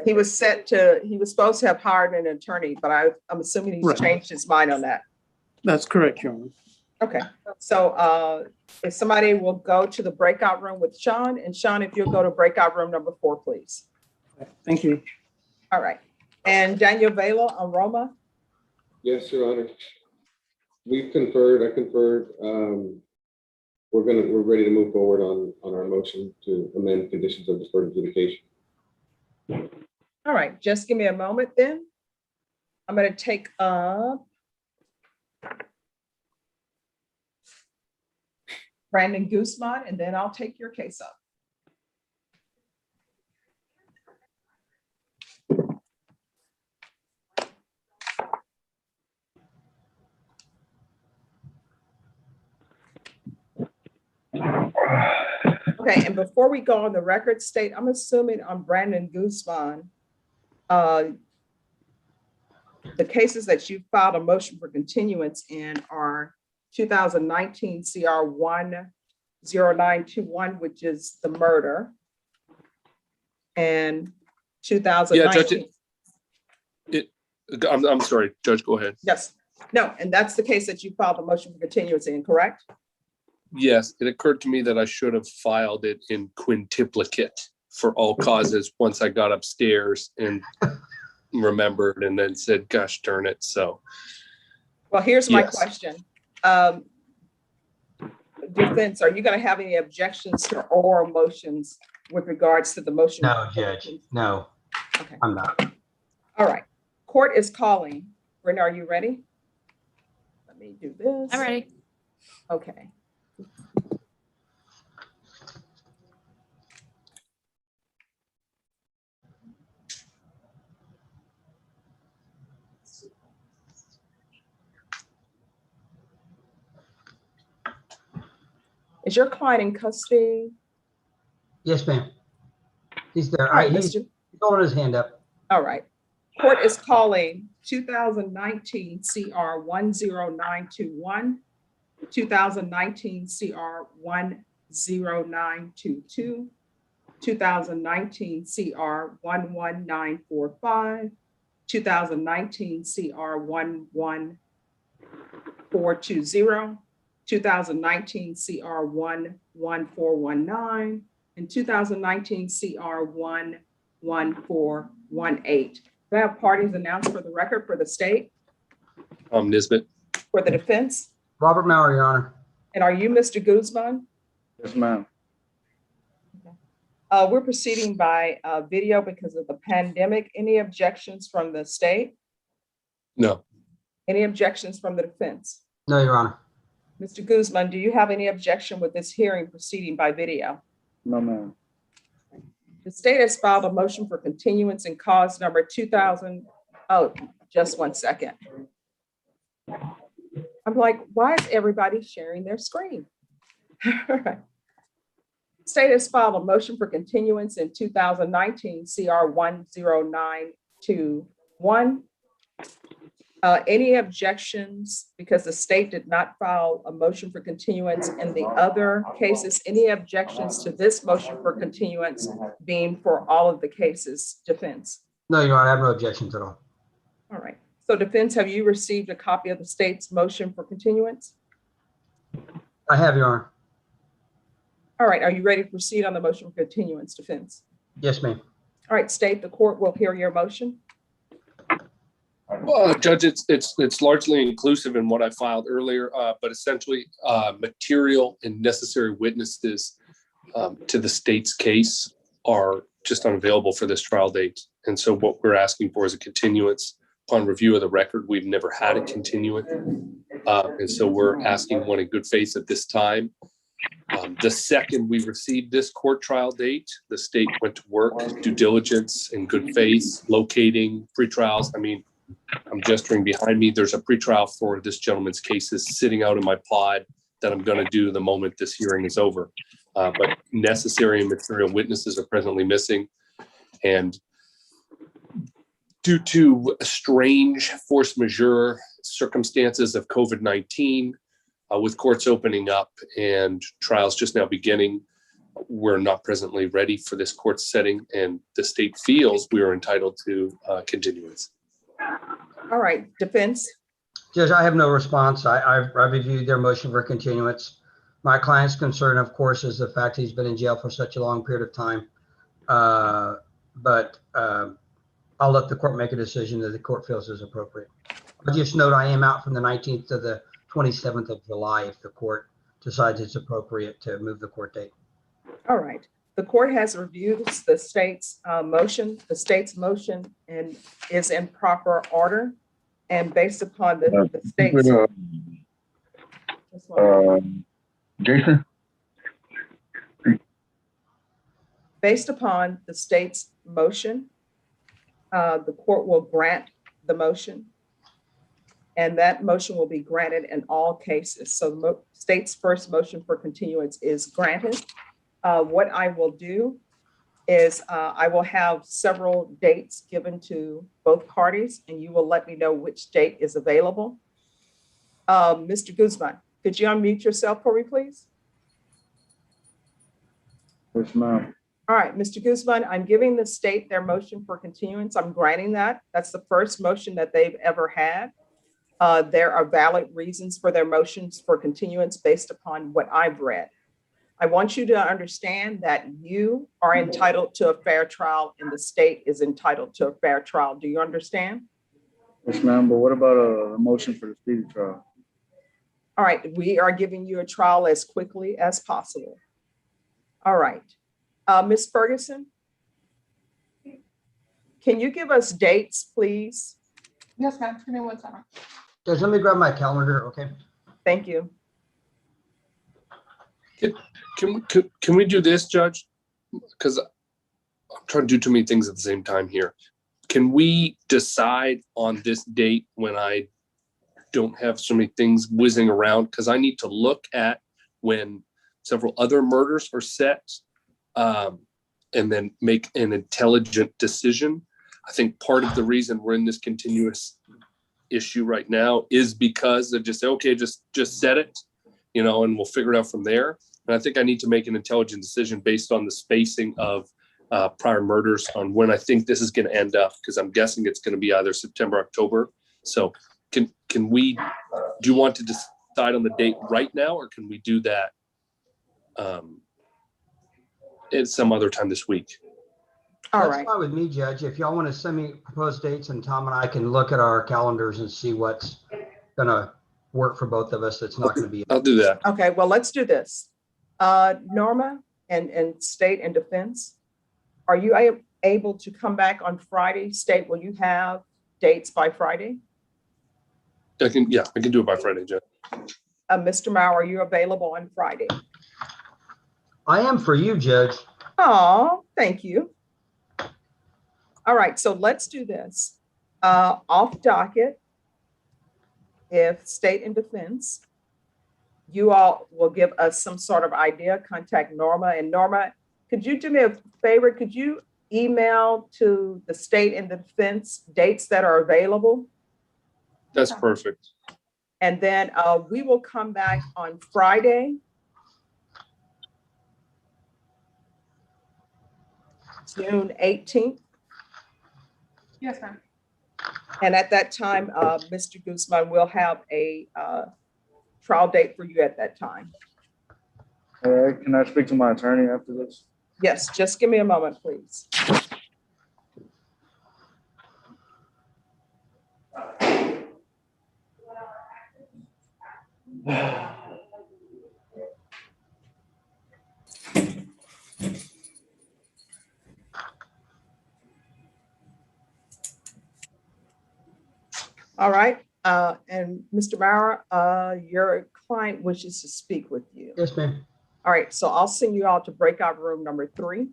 He was supposed to have hired an attorney, but I'm assuming he's Right. changed his mind on that. That's correct, Your Honor. Okay, so if somebody will go to the breakout room with Sean, and Sean, if you'll go to breakout room number 4, please. Thank you. All right, and Daniel Vela on Roma? Yes, Your Honor. We've conferred, I conferred. We're ready to move forward on our motion to amend conditions of deferred adjudication. All right, just give me a moment then. I'm gonna take up Brandon Guzman, and then I'll take your case up. Okay, and before we go on the record state, I'm assuming on Brandon Guzman, the cases that you filed a motion for continuance in are 2019 CR 10921, which is the murder, and 2019. I'm sorry, Judge, go ahead. Yes, no, and that's the case that you filed a motion for continuance in, correct? Yes, it occurred to me that I should have filed it in quintuplicate for all causes once I got upstairs and remembered and then said, gosh darn it, so. Well, here's my Yes. question. Defense, are you going to have any objections to oral motions with regards to the motion? No, Judge, no. Okay. I'm not. All right, court is calling. Brenda, are you ready? Let me do this. I'm ready. Okay. Is your client in custody? Yes, ma'am. He's there. All right, He's holding his hand up. All right. Court is calling 2019 CR 10921, 2019 CR 10922, 2019 CR 11945, 2019 CR 11420, 2019 CR 11419, and 2019 CR 11418. Do I have parties announced for the record for the state, Nisbet. for the defense? Robert Mauer, Your Honor. And are you Mr. Guzman? Yes, ma'am. We're proceeding by video because of the pandemic. Any objections from the state? No. Any objections from the defense? No, Your Honor. Mr. Guzman, do you have any objection with this hearing proceeding by video? No, ma'am. The state has filed a motion for continuance in cause number 2000. Oh, just one second. I'm like, why is everybody sharing their screen? All right. State has filed a motion for continuance in 2019 CR 10921. Any objections, because the state did not file a motion for continuance in the other cases? Any objections to this motion for continuance being for all of the cases, defense? No, Your Honor, I have no objections at all. All right. So defense, have you received a copy of the state's motion for continuance? I have, Your Honor. All right. Are you ready to proceed on the motion for continuance, defense? Yes, ma'am. All right, state, the court will hear your motion. Well, Judge, it's largely inclusive in what I filed earlier, but essentially material and necessary witnesses to the state's case are just unavailable for this trial date. And so what we're asking for is a continuance. Upon review of the record, we've never had a continuance. And so we're asking one in good faith at this time. The second we received this court trial date, the state went to work, due diligence in good faith, locating pretrials. I mean, I'm gesturing behind me. There's a pretrial for this gentleman's cases sitting out in my pod that I'm going to do the moment this hearing is over. But necessary and material witnesses are presently missing. And due to strange force majeure circumstances of COVID-19, with courts opening up and trials just now beginning, we're not presently ready for this court setting, and the state feels we are entitled to continuance. All right, defense. Judge, I have no response. I've reviewed their motion for continuance. My client's concern, of course, is the fact he's been in jail for such a long period of time. But I'll let the court make a decision that the court feels is appropriate. I'll just note I am out from the 19th to the 27th of July if the court decides it's appropriate to move the court date. All right. The court has reviewed the state's motion. The state's motion and is in proper order. And based upon the state's. Jason? Based upon the state's motion, the court will grant the motion. And that motion will be granted in all cases. So the state's first motion for continuance is granted. What I will do is I will have several dates given to both parties, and you will let me know which date is available. Mr. Guzman, could you unmute yourself for me, please? Yes, ma'am. All right, Mr. Guzman, I'm giving the state their motion for continuance. I'm granting that. That's the first motion that they've ever had. There are valid reasons for their motions for continuance based upon what I've read. I want you to understand that you are entitled to a fair trial and the state is entitled to a fair trial. Do you understand? Yes, ma'am. But what about a motion for the speedy trial? All right, we are giving you a trial as quickly as possible. All right. Ms. Ferguson, can you give us dates, please? Yes, ma'am. Give me 1 second. Judge, let me grab my calendar, okay? Thank you. Can we do this, Judge? Because I'm trying to do too many things at the same time here. Can we decide on this date when I don't have so many things whizzing around? Because I need to look at when several other murders are set and then make an intelligent decision. I think part of the reason we're in this continuous issue right now is because they just say, okay, just set it, you know, and we'll figure it out from there. And I think I need to make an intelligent decision based on the spacing of prior murders on when I think this is going to end up, because I'm guessing it's going to be either September, October. So can we, do you want to just decide on the date right now, or can we do that at some other time this week? All That's right. fine with me, Judge. If y'all want to send me proposed dates, and Tom and I can look at our calendars and see what's gonna work for both of us. It's not gonna be. I'll do that. Okay, well, let's do this. Norma and State and Defense, are you able to come back on Friday? State, will you have dates by Friday? I can do it by Friday, Judge. Mr. Mauer, are you available on Friday? I am for you, Judge. Oh, thank you. All right, so let's do this. Off docket, if State and Defense, you all will give us some sort of idea, contact Norma. And Norma, could you do me a favor? Could you email to the State and Defense dates that are available? That's perfect. And then we will come back on Friday, June 18th. Yes, ma'am. And at that time, Mr. Guzman will have a trial date for you at that time. All right, can I speak to my attorney after this? Yes, just give me a moment, please. All right, and Mr. Mauer, your client wishes to speak with you. Yes, ma'am. All right, so I'll send you all to breakout room number 3.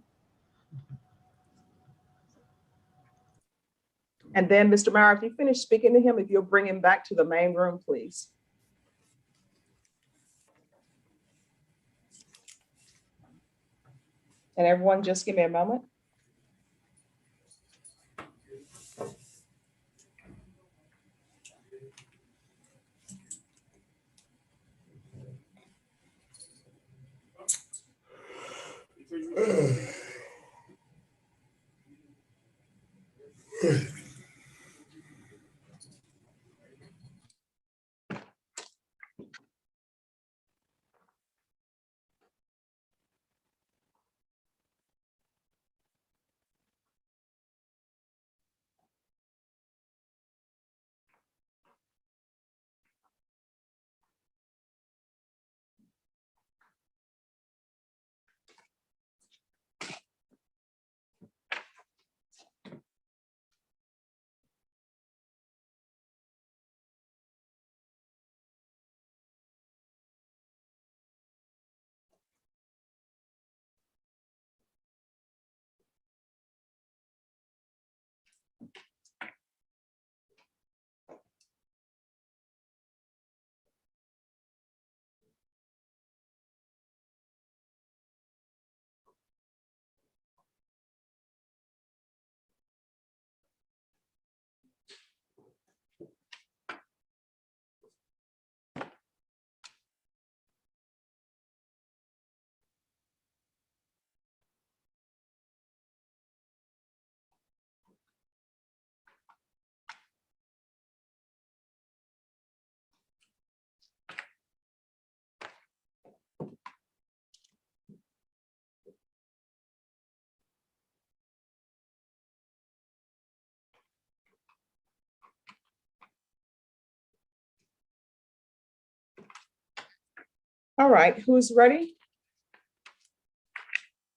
And then, Mr. Mauer, if you finish speaking to him, if you'll bring him back to the main room, please. And everyone, just give me a moment. All right, who's ready?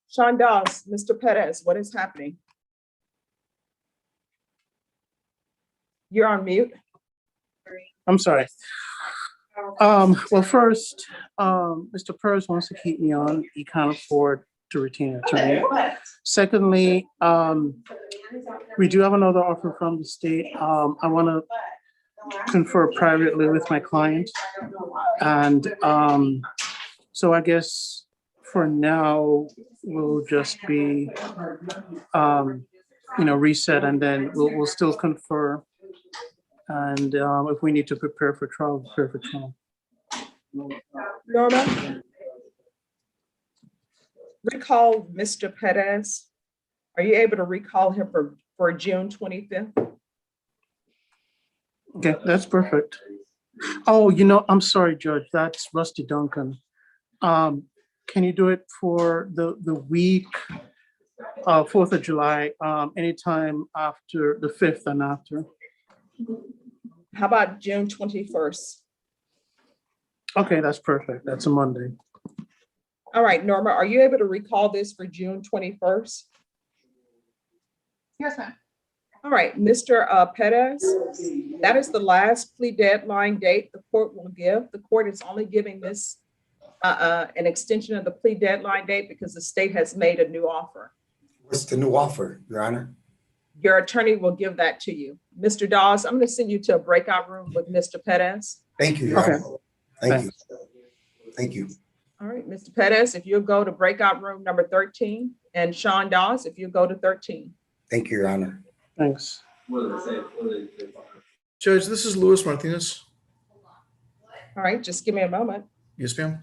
Sean Dawes, Mr. Perez, what is happening? You're on mute. I'm sorry. Well, first, Mr. Purse wants to keep me on. He can't afford to retain an attorney. Secondly, we do have another offer from the state. I want to confer privately with my client. And so I guess for now, we'll just be, reset, and then we'll still confer. And if we need to prepare for trial, prepare for trial. Norma? Recall Mr. Perez. Are you able to recall him for June 25th? Okay, that's perfect. Oh, I'm sorry, Judge, that's Rusty Duncan. Can you do it for the week, 4th of July, anytime after the 5th and after? How about June 21st? Okay, that's perfect. That's a Monday. All right, Norma, are you able to recall this for June 21st? Yes, ma'am. All right, Mr. Perez, that is the last plea deadline date the court will give. The court is only giving this an extension of the plea deadline date because the state has made a new offer. What's the new offer, Your Honor? Your attorney will give that to you. Mr. Dawes, I'm going to send you to a breakout room with Mr. Perez. Thank you, Your Honor. Thank you. Thank you. All right, Mr. Perez, if you'll go to breakout room number 13, and Sean Dawes, if you go to 13. Thank you, Your Honor. Thanks. Judge, this is Luis Martinez. All right, just give me a moment. Yes, ma'am.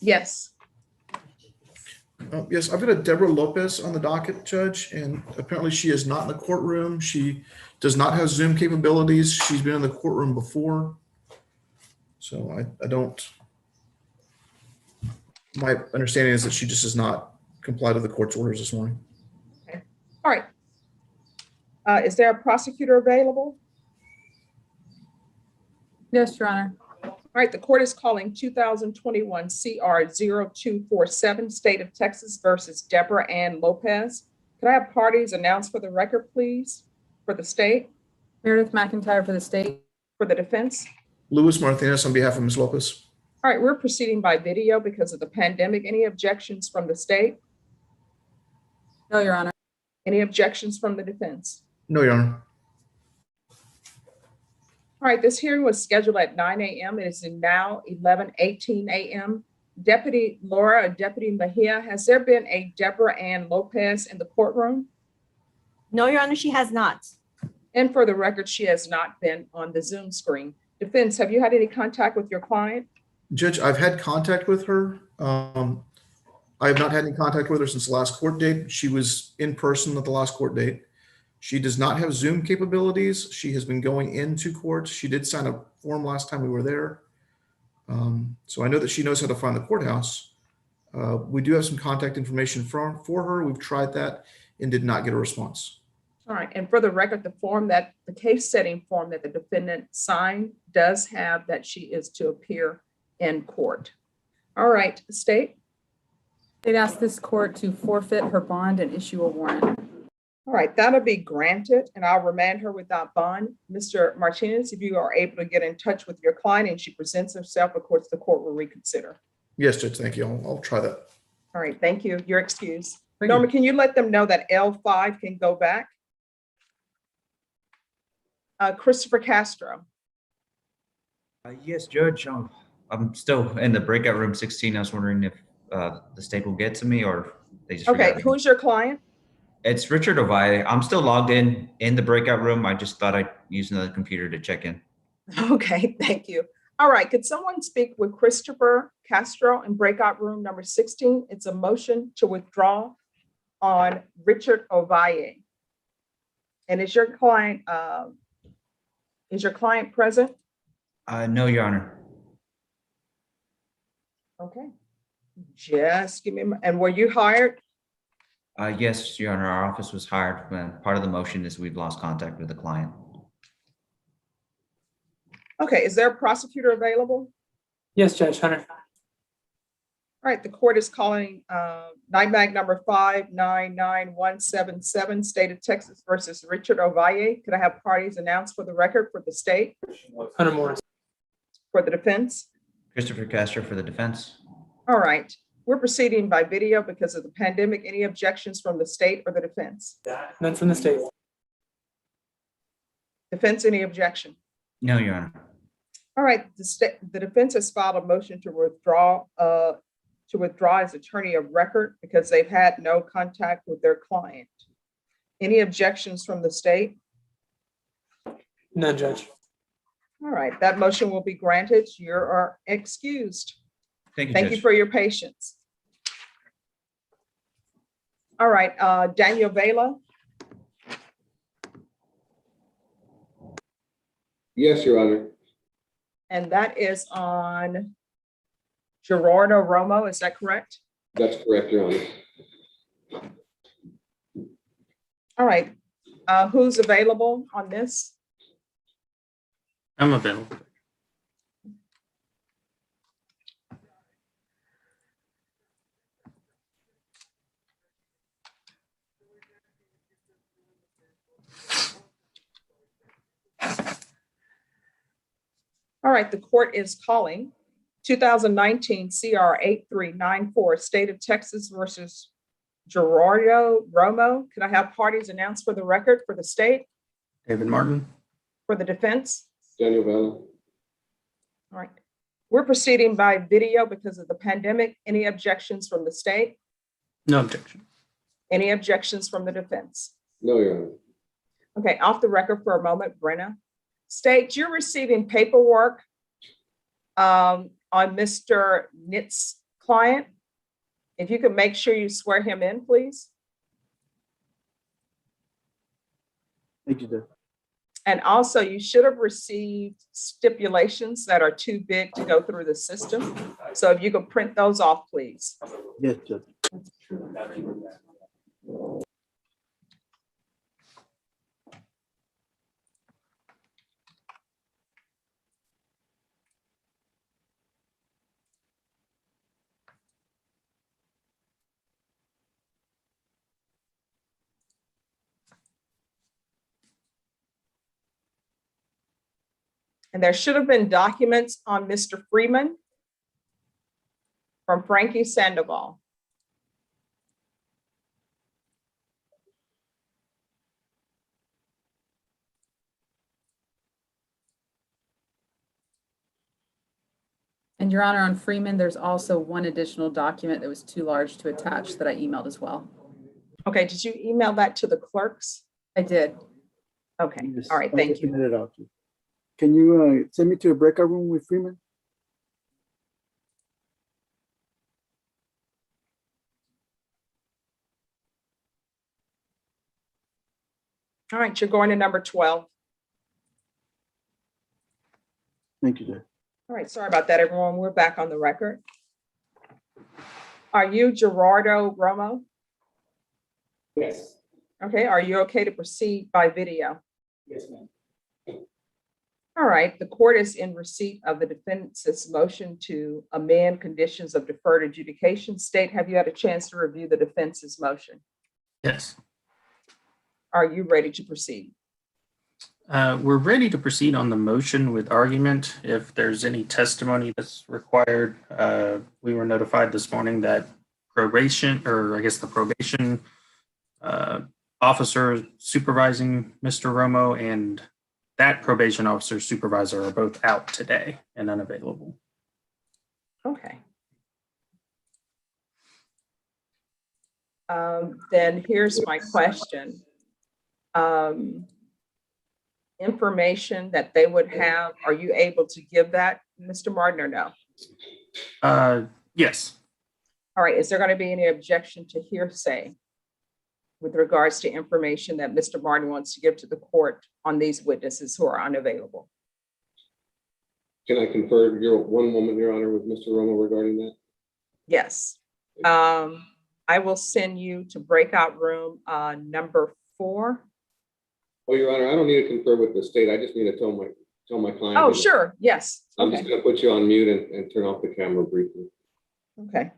Yes. Yes, I've got a Deborah Lopez on the docket, Judge, and apparently she is not in the courtroom. She does not have Zoom capabilities. She's been in the courtroom before. So I don't, my understanding is that she just has not complied with the court's orders this morning. Okay. All right. Is there a prosecutor available? Yes, Your Honor. All right, the court is calling 2021 CR 0247, State of Texas versus Deborah Ann Lopez. Could I have parties announced for the record, please, for the state? Meredith McIntyre for the state. For the defense? Luis Martinez on behalf of Ms. Lopez. All right, we're proceeding by video because of the pandemic. Any objections from the state? No, Your Honor. Any objections from the defense? No, Your Honor. All right, this hearing was scheduled at 9 a.m. It is now 11:18 a.m. Deputy Laura or Deputy Mejia, has there been a Deborah Ann Lopez in the courtroom? No, Your Honor, she has not. And for the record, she has not been on the Zoom screen. Defense, have you had any contact with your client? Judge, I've had contact with her. I have not had any contact with her since the last court date. She was in person at the last court date. She does not have Zoom capabilities. She has been going into court. She did sign a form last time we were there. So I know that she knows how to find the courthouse. We do have some contact information for her. We've tried that and did not get a response. All right, and for the record, the case setting form that the defendant signed does have that she is to appear in court. All right, state. They'd ask this court to forfeit her bond and issue a warrant. All right, that'll be granted, and I'll remand her without bond. Mr. Martinez, if you are able to get in touch with your client and she presents herself, of course, the court will reconsider. Yes, Judge, thank you. I'll try that. All right, thank you. You're excused. Norma, can you let them know that L5 can go back? Christopher Castro. Yes, Judge. I'm still in the breakout room 16. I was wondering if the state will get to me or they just Okay, forgot. who's your client? It's Richard Ovalle. I'm still logged in the breakout room. I just thought I'd use another computer to check in. Okay, thank you. All right, could someone speak with Christopher Castro in breakout room number 16? It's a motion to withdraw on Richard Ovalle. And is your client present? No, Your Honor. Okay. Just give me, and were you hired? Yes, Your Honor. Our office was hired. Part of the motion is we've lost contact with the client. Okay, is there a prosecutor available? Yes, Judge Hunter. All right, the court is calling NIMAG number 599177, State of Texas versus Richard Ovalle. Could I have parties announced for the record for the state? Hunter Morris. For the defense? Christopher Castro for the defense. All right, we're proceeding by video because of the pandemic. Any objections from the state or the defense? None from the state. Defense, any objection? No, Your Honor. All right, the defense has filed a motion to withdraw as attorney of record because they've had no contact with their client. Any objections from the state? None, Judge. All right, that motion will be granted. You are excused. Thank you, Thank Judge. you for your patience. All right, Daniel Vela, Yes, Your Honor. and that is on Gerardo Romo, is that correct? That's correct, Your Honor. All right, who's available on this? I'm available. All right, the court is calling 2019 CR 8394, State of Texas versus Gerardo Romo. Can I have parties announced for the record for the state, David Martin. for the defense? Daniel Vela. All right. We're proceeding by video because of the pandemic. Any objections from the state? No objection. Any objections from the defense? No, Your Honor. Okay, off the record for a moment, Brenna. State, you're receiving paperwork on Mr. Nitz's client. If you could make sure you swear him in, please. Thank you, Judge. And also, you should have received stipulations that are too big to go through the system. So if you could print those off, please. Yes, Judge. And there should have been documents on Mr. Freeman from Frankie Sandoval. And Your Honor, on Freeman, there's also one additional document that was too large to attach that I emailed as well. Okay, did you email that to the clerks? I did. Okay, Yes, all right, I'll thank send you. it out to you. Can you send me to a breakout room with Freeman? All right, you're going to number 12. Thank you, Judge. All right, sorry about that, everyone. We're back on the record. Are you Gerardo Romo? Yes. Okay, are you okay to proceed by video? Yes, ma'am. All right, the court is in receipt of the defendant's motion to amend conditions of deferred adjudication. State, have you had a chance to review the defense's motion? Yes. Are you ready to proceed? We're ready to proceed on the motion with argument. If there's any testimony that's required, we were notified this morning that probation, or I guess the probation officer supervising Mr. Romo and that probation officer supervisor are both out today and unavailable. Okay. Then here's my question. Information that they would have, are you able to give that, Mr. Martin, or no? Yes. All right, is there going to be any objection to hearsay with regards to information that Mr. Martin wants to give to the court on these witnesses who are unavailable? Can I confer one moment, Your Honor, with Mr. Romo regarding that? Yes. I will send you to breakout room number 4. Oh, Your Honor, I don't need to confer with the state. I just need to tell my client. Oh, sure. Yes. I'm just going to put you on mute and turn off the camera briefly. Okay.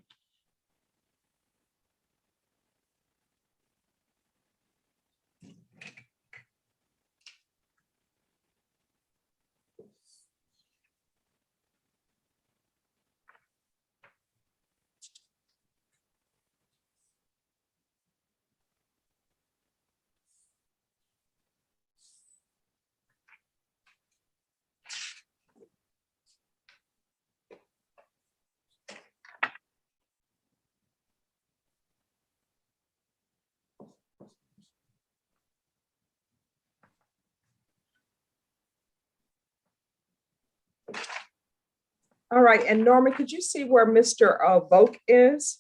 All right, and Norma, could you see where Mr. Volk is?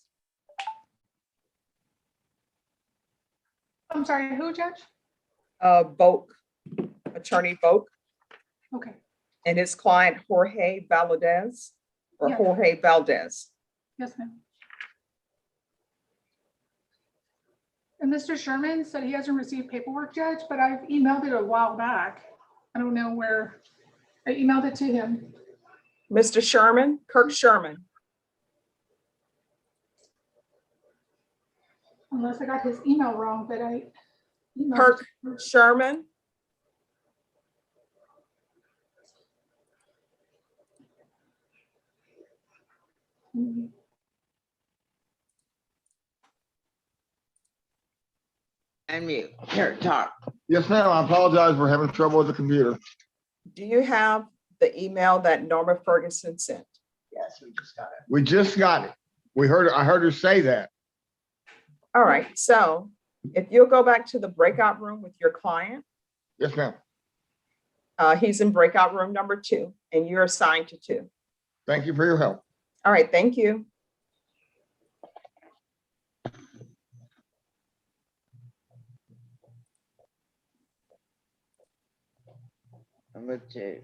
I'm sorry, who, Judge? Boak, Attorney Boak, Okay, and his client Jorge Valdez, or Yeah. Jorge Valdez. yes, ma'am. And Mr. Sherman said he hasn't received paperwork, Judge, but I've emailed it a while back. I don't know where, I emailed it to him. Mr. Sherman, Kirk Sherman. Unless I got his email wrong, but I. emailed Kirk it. Sherman. Unmute. Here, talk. Yes, ma'am. I apologize for having trouble with the computer. Do you have the email that Norma Ferguson sent? Yes, we just got it. We just got it. I heard her say that. All right, so if you'll go back to the breakout room with your client, Yes, ma'am. he's in breakout room number 2, and you're assigned to 2. Thank you for your help. All right, thank you. Number 2.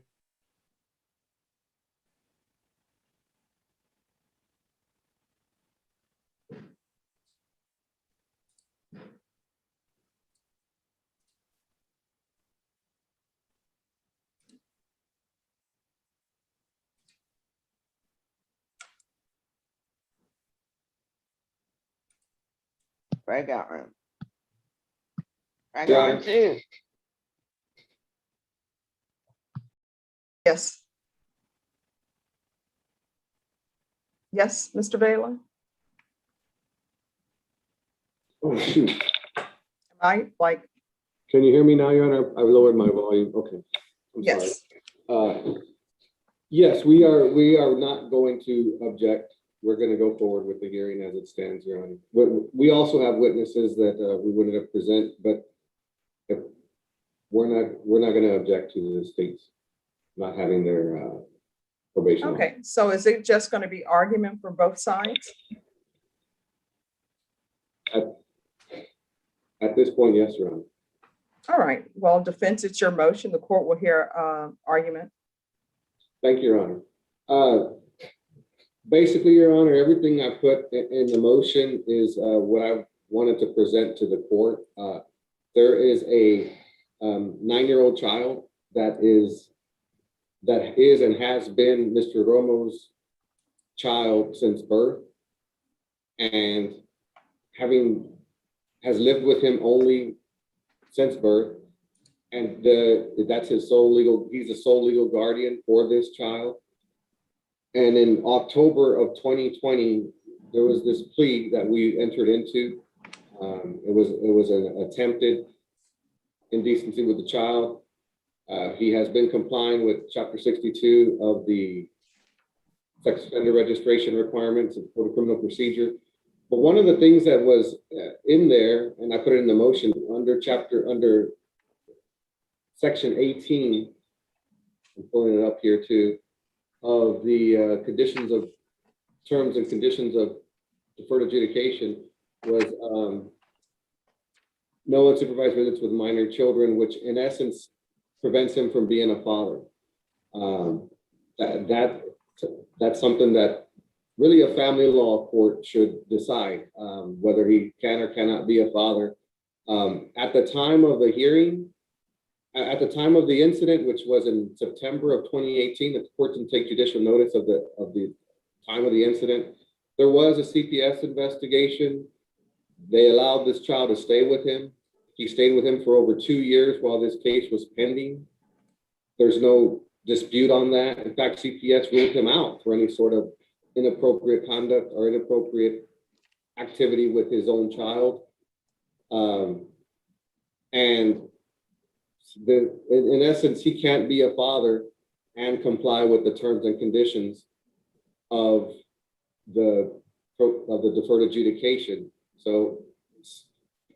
Breakout room. Breakout room 2. Yes. Yes, Mr. Baylor? Oh, shoot. Am I Can you hear me now, Your Honor? I've lowered my volume. Okay. I'm yes. sorry. Yes, we are not going to object. We're going to go forward with the hearing as it stands, Your Honor. We also have witnesses that we wanted to present, but if we're not going to object to the state's not having their probation. Okay, so is it just going to be argument for both sides? At this point, yes, Your Honor. All right, well, defense, it's your motion. The court will hear argument. Thank you, Your Honor. Basically, Your Honor, everything I put in the motion is what I wanted to present to the court. There is a 9-year-old child that is and has been Mr. Romo's child since birth, and has lived with him only since birth, and that's his he's the sole legal guardian for this child. And in October of 2020, there was this plea that we entered into. It was an attempted indecency with the child. He has been complying with Chapter 62 of the sex offender registration requirements of Code of Criminal Procedure. But one of the things that was in there, and I put it in the motion under Section 18, I'm pulling it up here too, of the conditions of terms and conditions of deferred adjudication was no unsupervised visits with minor children, which in essence prevents him from being a father. That's something that really a family law court should decide whether he can or cannot be a father. At the time of the hearing, at the time of the incident, which was in September of 2018, the court didn't take judicial notice of the time of the incident. There was a CPS investigation. They allowed this child to stay with him. He stayed with him for over 2 years while this case was pending. There's no dispute on that. In fact, CPS ruled him out for any sort of inappropriate conduct or inappropriate activity with his own child. And in essence, he can't be a father and comply with the terms and conditions of the deferred adjudication. So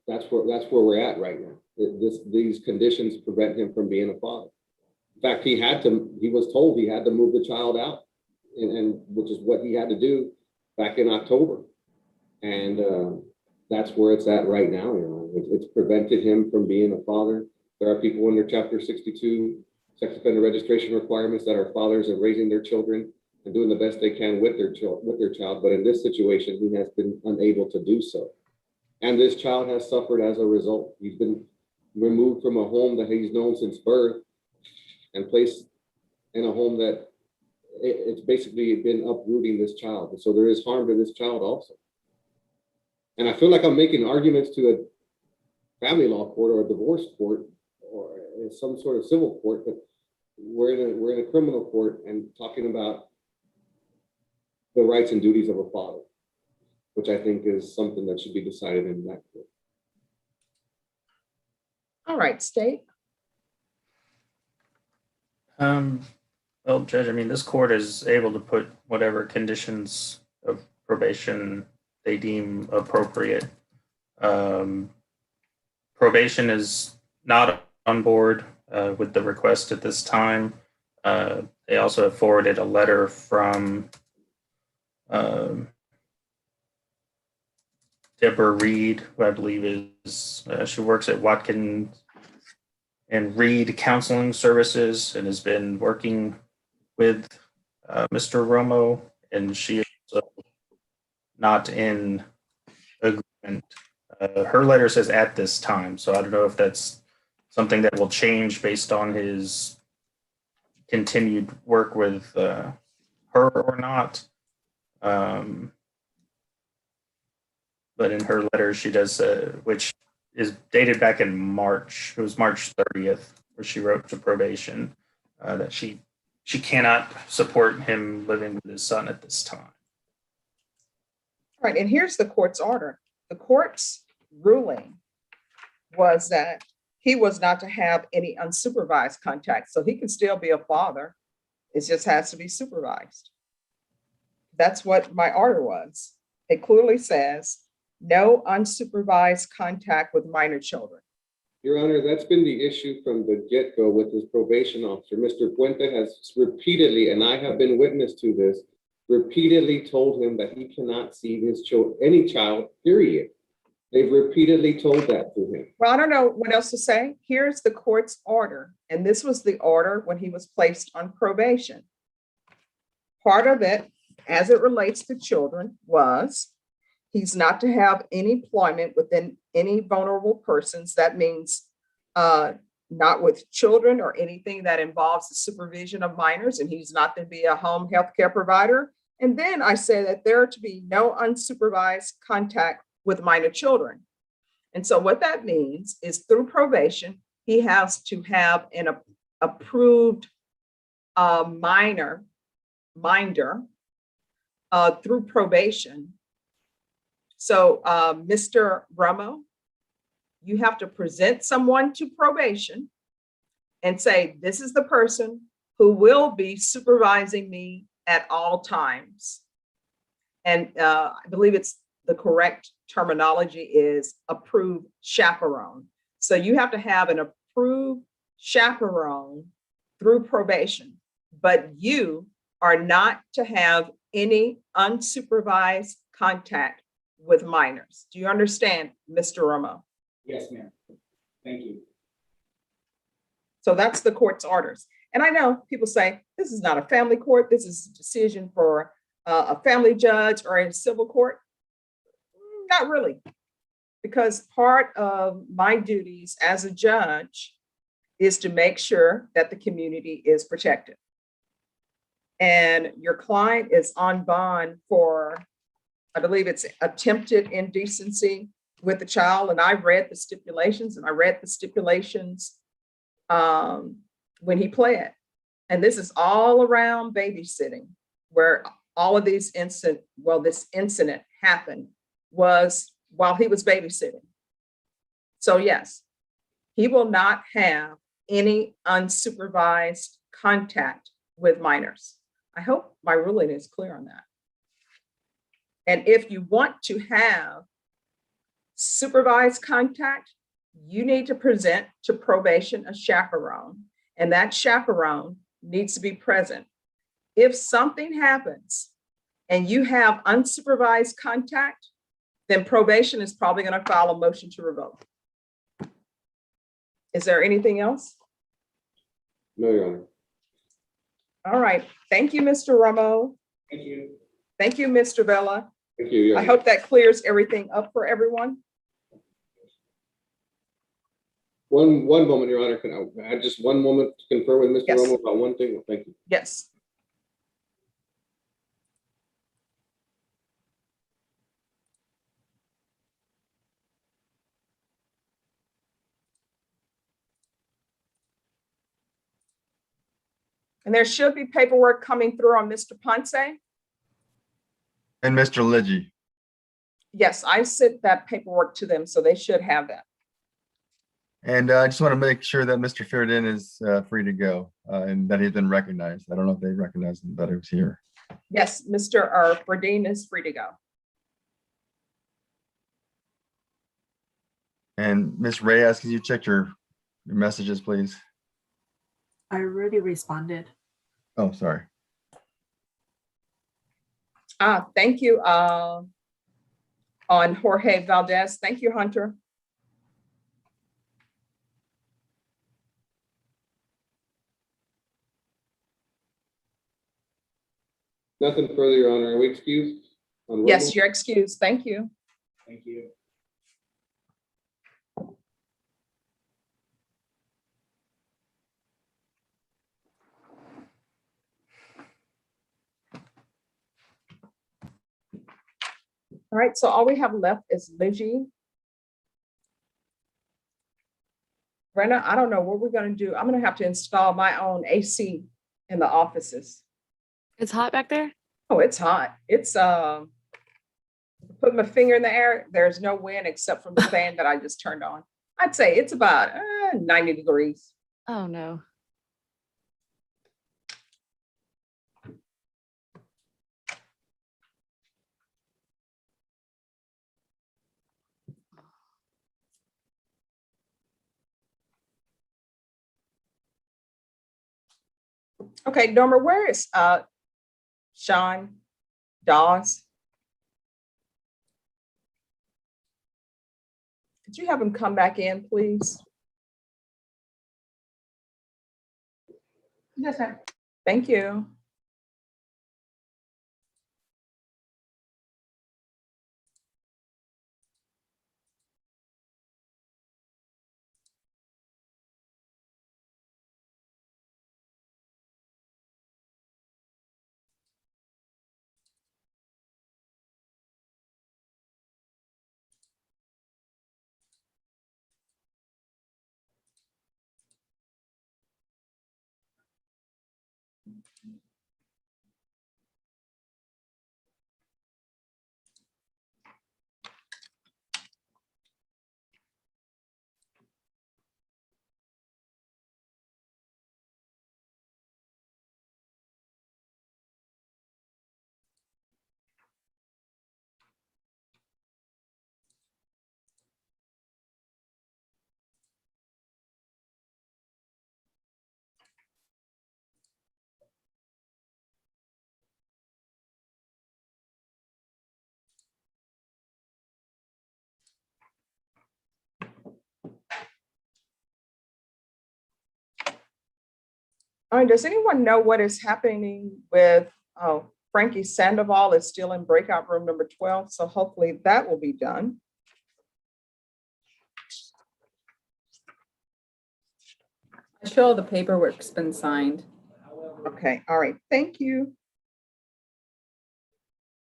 that's where we're at right now. These conditions prevent him from being a father. In fact, he was told he had to move the child out, and which is what he had to do back in October. And that's where it's at right now, Your Honor. It's prevented him from being a father. There are people under Chapter 62 sex offender registration requirements that are fathers and raising their children and doing the best they can with their child. But in this situation, he has been unable to do so. And this child has suffered as a result. He's been removed from a home that he's known since birth and placed in a home that it's basically been uprooting this child. And so there is harm to this child also. And I feel like I'm making arguments to a family law court or a divorce court or some sort of civil court, but we're in a criminal court and talking about the rights and duties of a father, which I think is something that should be decided in that court. All right, State. Well, Judge, I mean, this court is able to put whatever conditions of probation they deem appropriate. Probation is not on board with the request at this time. They also have forwarded a letter from Deborah Reed, who I believe is, she works at Watkins and Reed Counseling Services and has been working with Mr. Romo, and she is not in agreement. Her letter says at this time, so I don't know if that's something that will change based on his continued work with her or not. But in her letter, she does, which is dated back in March. It was March 30th, where she wrote to probation that she cannot support him living with his son at this time. All right, and here's the court's order. The court's ruling was that he was not to have any unsupervised contact, so he can still be a father. It just has to be supervised. That's what my order was. It clearly says no unsupervised contact with minor children. Your Honor, that's been the issue from the get-go with this probation officer. Mr. Puente has repeatedly, and I have been witness to this, repeatedly told him that he cannot see his child, any child, period. They've repeatedly told that to him. Well, I don't know what else to say. Here's the court's order, and this was the order when he was placed on probation. Part of it, as it relates to children, was he's not to have any employment within any vulnerable persons. That means not with children or anything that involves the supervision of minors, and he's not to be a home health care provider. And then I say that there are to be no unsupervised contact with minor children. And so what that means is through probation, he has to have an approved minder through probation. So Mr. Romo, you have to present someone to probation and say, this is the person who will be supervising me at all times. And I believe it's the correct terminology is approved chaperone. So you have to have an approved chaperone through probation, but you are not to have any unsupervised contact with minors. Do you understand, Mr. Romo? Yes, ma'am. Thank you. So that's the court's orders. And I know people say, this is not a family court. This is a decision for a family judge or a civil court. Not really, because part of my duties as a judge is to make sure that the community is protected. And your client is on bond for, I believe it's attempted indecency with the child. And I read the stipulations when he pled. And this is all around babysitting, where all of these this incident happened was while he was babysitting. So yes, he will not have any unsupervised contact with minors. I hope my ruling is clear on that. And if you want to have supervised contact, you need to present to probation a chaperone, and that chaperone needs to be present. If something happens and you have unsupervised contact, then probation is probably going to file a motion to revoke. Is there anything else? No, Your Honor. All right. Thank you, Mr. Romo. Thank you. Thank you, Mr. Vella. Thank you. Your I Honor. hope that clears everything up for everyone. One moment, Your Honor. Can I have just one moment to confer with Mr. Yes. Romo about one thing? Thank you. Yes. And there should be paperwork coming through on Mr. Ponce. And Mr. Lidgy. Yes, I sent that paperwork to them, so they should have that. And I just want to make sure that Mr. Fearden is free to go and that he's been recognized. I don't know if they recognized him, that he was here. Yes, Mr. Burdine is free to go. And Ms. Reyes, can you check your messages, please? I already responded. Oh, sorry. Thank you on Jorge Valdez. Thank you, Hunter. Nothing further, Your Honor. Are we excused? On Yes, Romo? you're excused. Thank you. Thank you. All right, so all we have left is Lidgy. Brenna, I don't know what we're gonna do. I'm gonna have to install my own AC in the offices. It's hot back there? Oh, it's hot. It's put my finger in the air. There's no wind except from the fan that I just turned on. I'd say it's about 90 degrees. Oh, no. Okay, Norma, where is Sean Dawes? Could you have him come back in, please? Yes, sir. Thank you. All right, does anyone know what is happening with, Frankie Sandoval is still in breakout room number 12, so hopefully that will be done. I show all the paperwork's been signed. Okay, all right, thank you.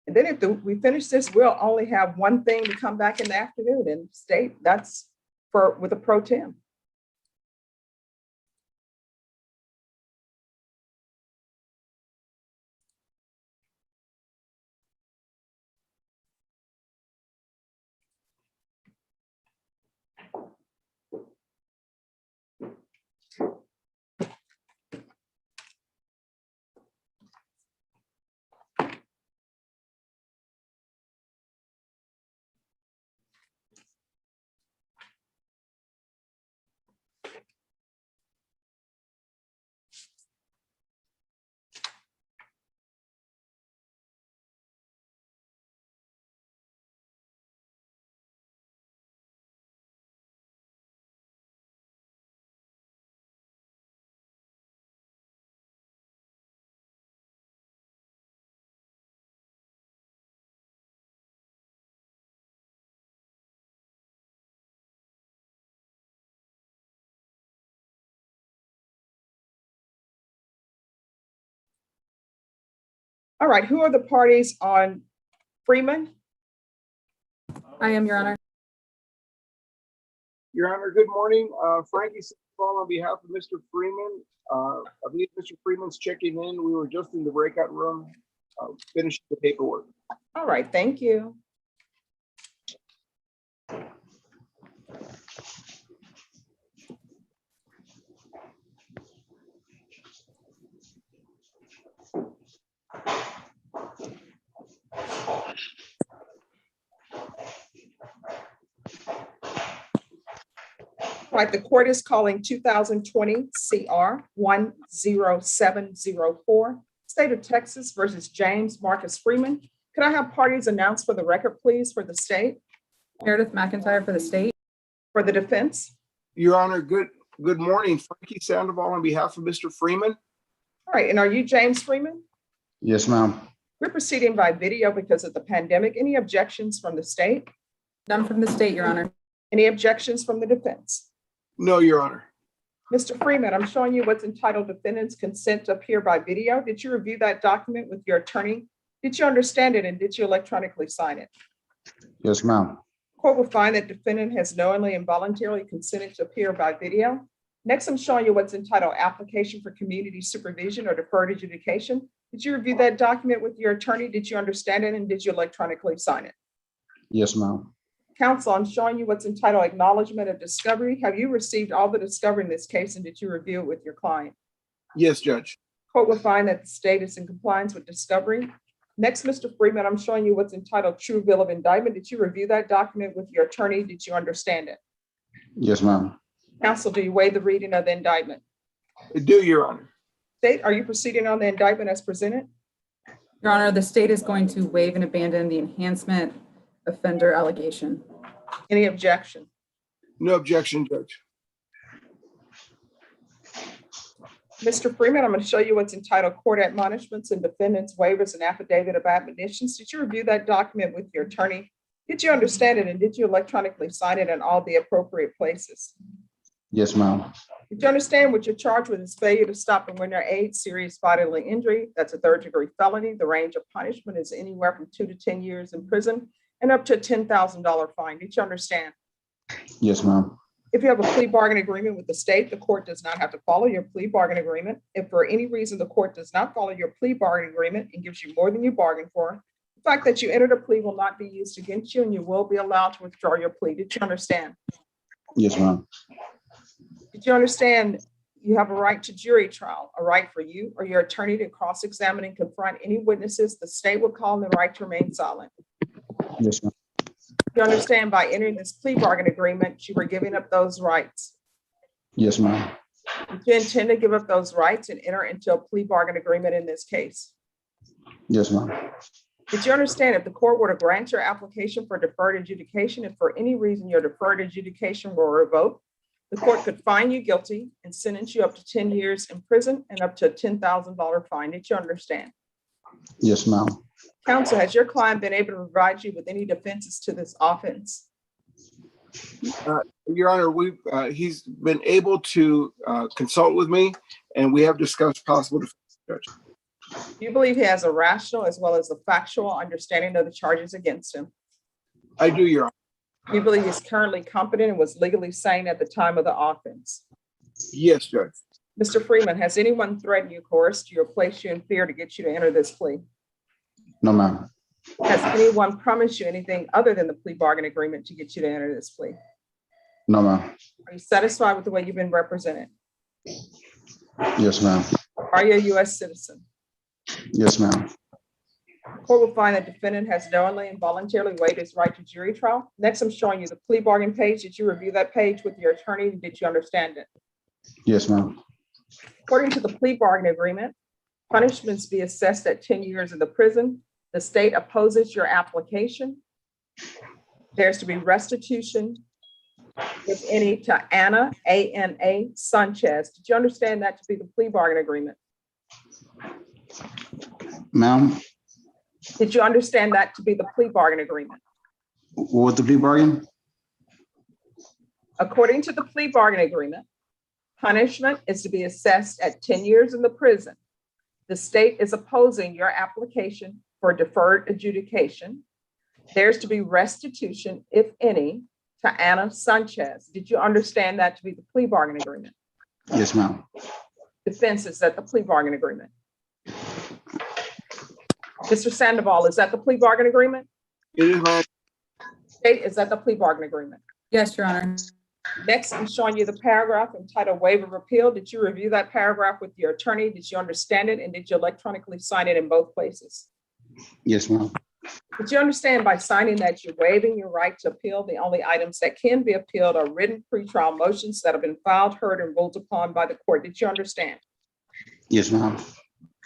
And then if we finish this, we'll only have one thing to come back in the afternoon and state that's with a pro tem. All right, who are the parties on Freeman? I am, Your Honor. Your Honor, good morning. Frankie Sandoval on behalf of Mr. Freeman. I believe Mr. Freeman's checking in. We were just in the breakout room, finishing the paperwork. All right, thank you. All right, the court is calling 2020 CR 10704, State of Texas versus James Marcus Freeman. Could I have parties announced for the record, please, for the state? Meredith McIntyre for the state. For the defense? Your Honor, good morning. Frankie Sandoval on behalf of Mr. Freeman. All right, and are you James Freeman? Yes, ma'am. We're proceeding by video because of the pandemic. Any objections from the state? None from the state, Your Honor. Any objections from the defense? No, Your Honor. Mr. Freeman, I'm showing you what's entitled defendant's consent to appear by video. Did you review that document with your attorney? Did you understand it and did you electronically sign it? Yes, ma'am. Court will find that defendant has knowingly and voluntarily consented to appear by video. Next, I'm showing you what's entitled application for community supervision or deferred adjudication. Did you review that document with your attorney? Did you understand it and did you electronically sign it? Yes, ma'am. Counsel, I'm showing you what's entitled acknowledgement of discovery. Have you received all the discovery in this case and did you review it with your client? Yes, Judge. Court will find that the state is in compliance with discovery. Next, Mr. Freeman, I'm showing you what's entitled true bill of indictment. Did you review that document with your attorney? Did you understand it? Yes, ma'am. Counsel, do you waive the reading of the indictment? I do, Your Honor. State, are you proceeding on the indictment as presented? Your Honor, the state is going to waive and abandon the enhancement offender allegation. Any objection? No objection, Judge. Mr. Freeman, I'm going to show you what's entitled court admonishments and defendants waivers and affidavit of admonitions. Did you review that document with your attorney? Did you understand it and did you electronically sign it in all the appropriate places? Yes, ma'am. Did you understand what you're charged with is failure to stop and render aid, serious bodily injury? That's a third-degree felony. The range of punishment is anywhere from 2 to 10 years in prison and up to a $10,000 fine. Did you understand? Yes, ma'am. If you have a plea bargain agreement with the state, the court does not have to follow your plea bargain agreement. If for any reason the court does not follow your plea bargain agreement and gives you more than you bargained for, the fact that you entered a plea will not be used against you and you will be allowed to withdraw your plea. Did you understand? Yes, ma'am. Did you understand you have a right to jury trial, a right for you or your attorney to cross-examine and confront any witnesses the state will call and the right to remain silent? Yes, ma'am. You understand by entering this plea bargain agreement, you were giving up those rights. Yes, ma'am. Did you intend to give up those rights and enter into a plea bargain agreement in this case? Yes, ma'am. Did you understand if the court were to grant your application for deferred adjudication, if for any reason your deferred adjudication were revoked, the court could find you guilty and sentence you up to 10 years in prison and up to a $10,000 fine? Did you understand? Yes, ma'am. Counsel, has your client been able to provide you with any defenses to this offense? Your Honor, he's been able to consult with me and we have discussed possible defense, Judge. Do you believe he has a rational as well as a factual understanding of the charges against him? I do, Your Honor. Do you believe he's currently competent and was legally sane at the time of the offense? Yes, Judge. Mr. Freeman, has anyone threatened you, coerced you, or placed you in fear to get you to enter this plea? No, ma'am. Has anyone promised you anything other than the plea bargain agreement to get you to enter this plea? No, ma'am. Are you satisfied with the way you've been represented? Yes, ma'am. Are you a U.S. citizen? Yes, ma'am. The court will find that defendant has knowingly and voluntarily waived his right to jury trial. Next, I'm showing you the plea bargain page. Did you review that page with your attorney? And did you understand it? Yes, ma'am. According to the plea bargain agreement, punishments be assessed at 10 years in the prison. The state opposes your application. There's to be restitution, if any, to Ana, A-N-A, Sanchez. Did you understand that to be the plea bargain agreement? Ma'am, Did you understand that to be the plea bargain agreement? what the plea bargain? According to the plea bargain agreement, punishment is to be assessed at 10 years in the prison. The state is opposing your application for deferred adjudication. There's to be restitution, if any, to Anna Sanchez. Did you understand that to be the plea bargain agreement? Yes, ma'am. Defense, is that the plea bargain agreement? Mr. Sandoval, is that the plea bargain agreement? It is my, State, is that the plea bargain agreement? Yes, Your Honor. Next, I'm showing you the paragraph entitled waiver of appeal. Did you review that paragraph with your attorney? Did you understand it? And did you electronically sign it in both places? Yes, ma'am. Did you understand by signing that you're waiving your right to appeal? The only items that can be appealed are written pretrial motions that have been filed, heard, and ruled upon by the court. Did you understand? Yes, ma'am.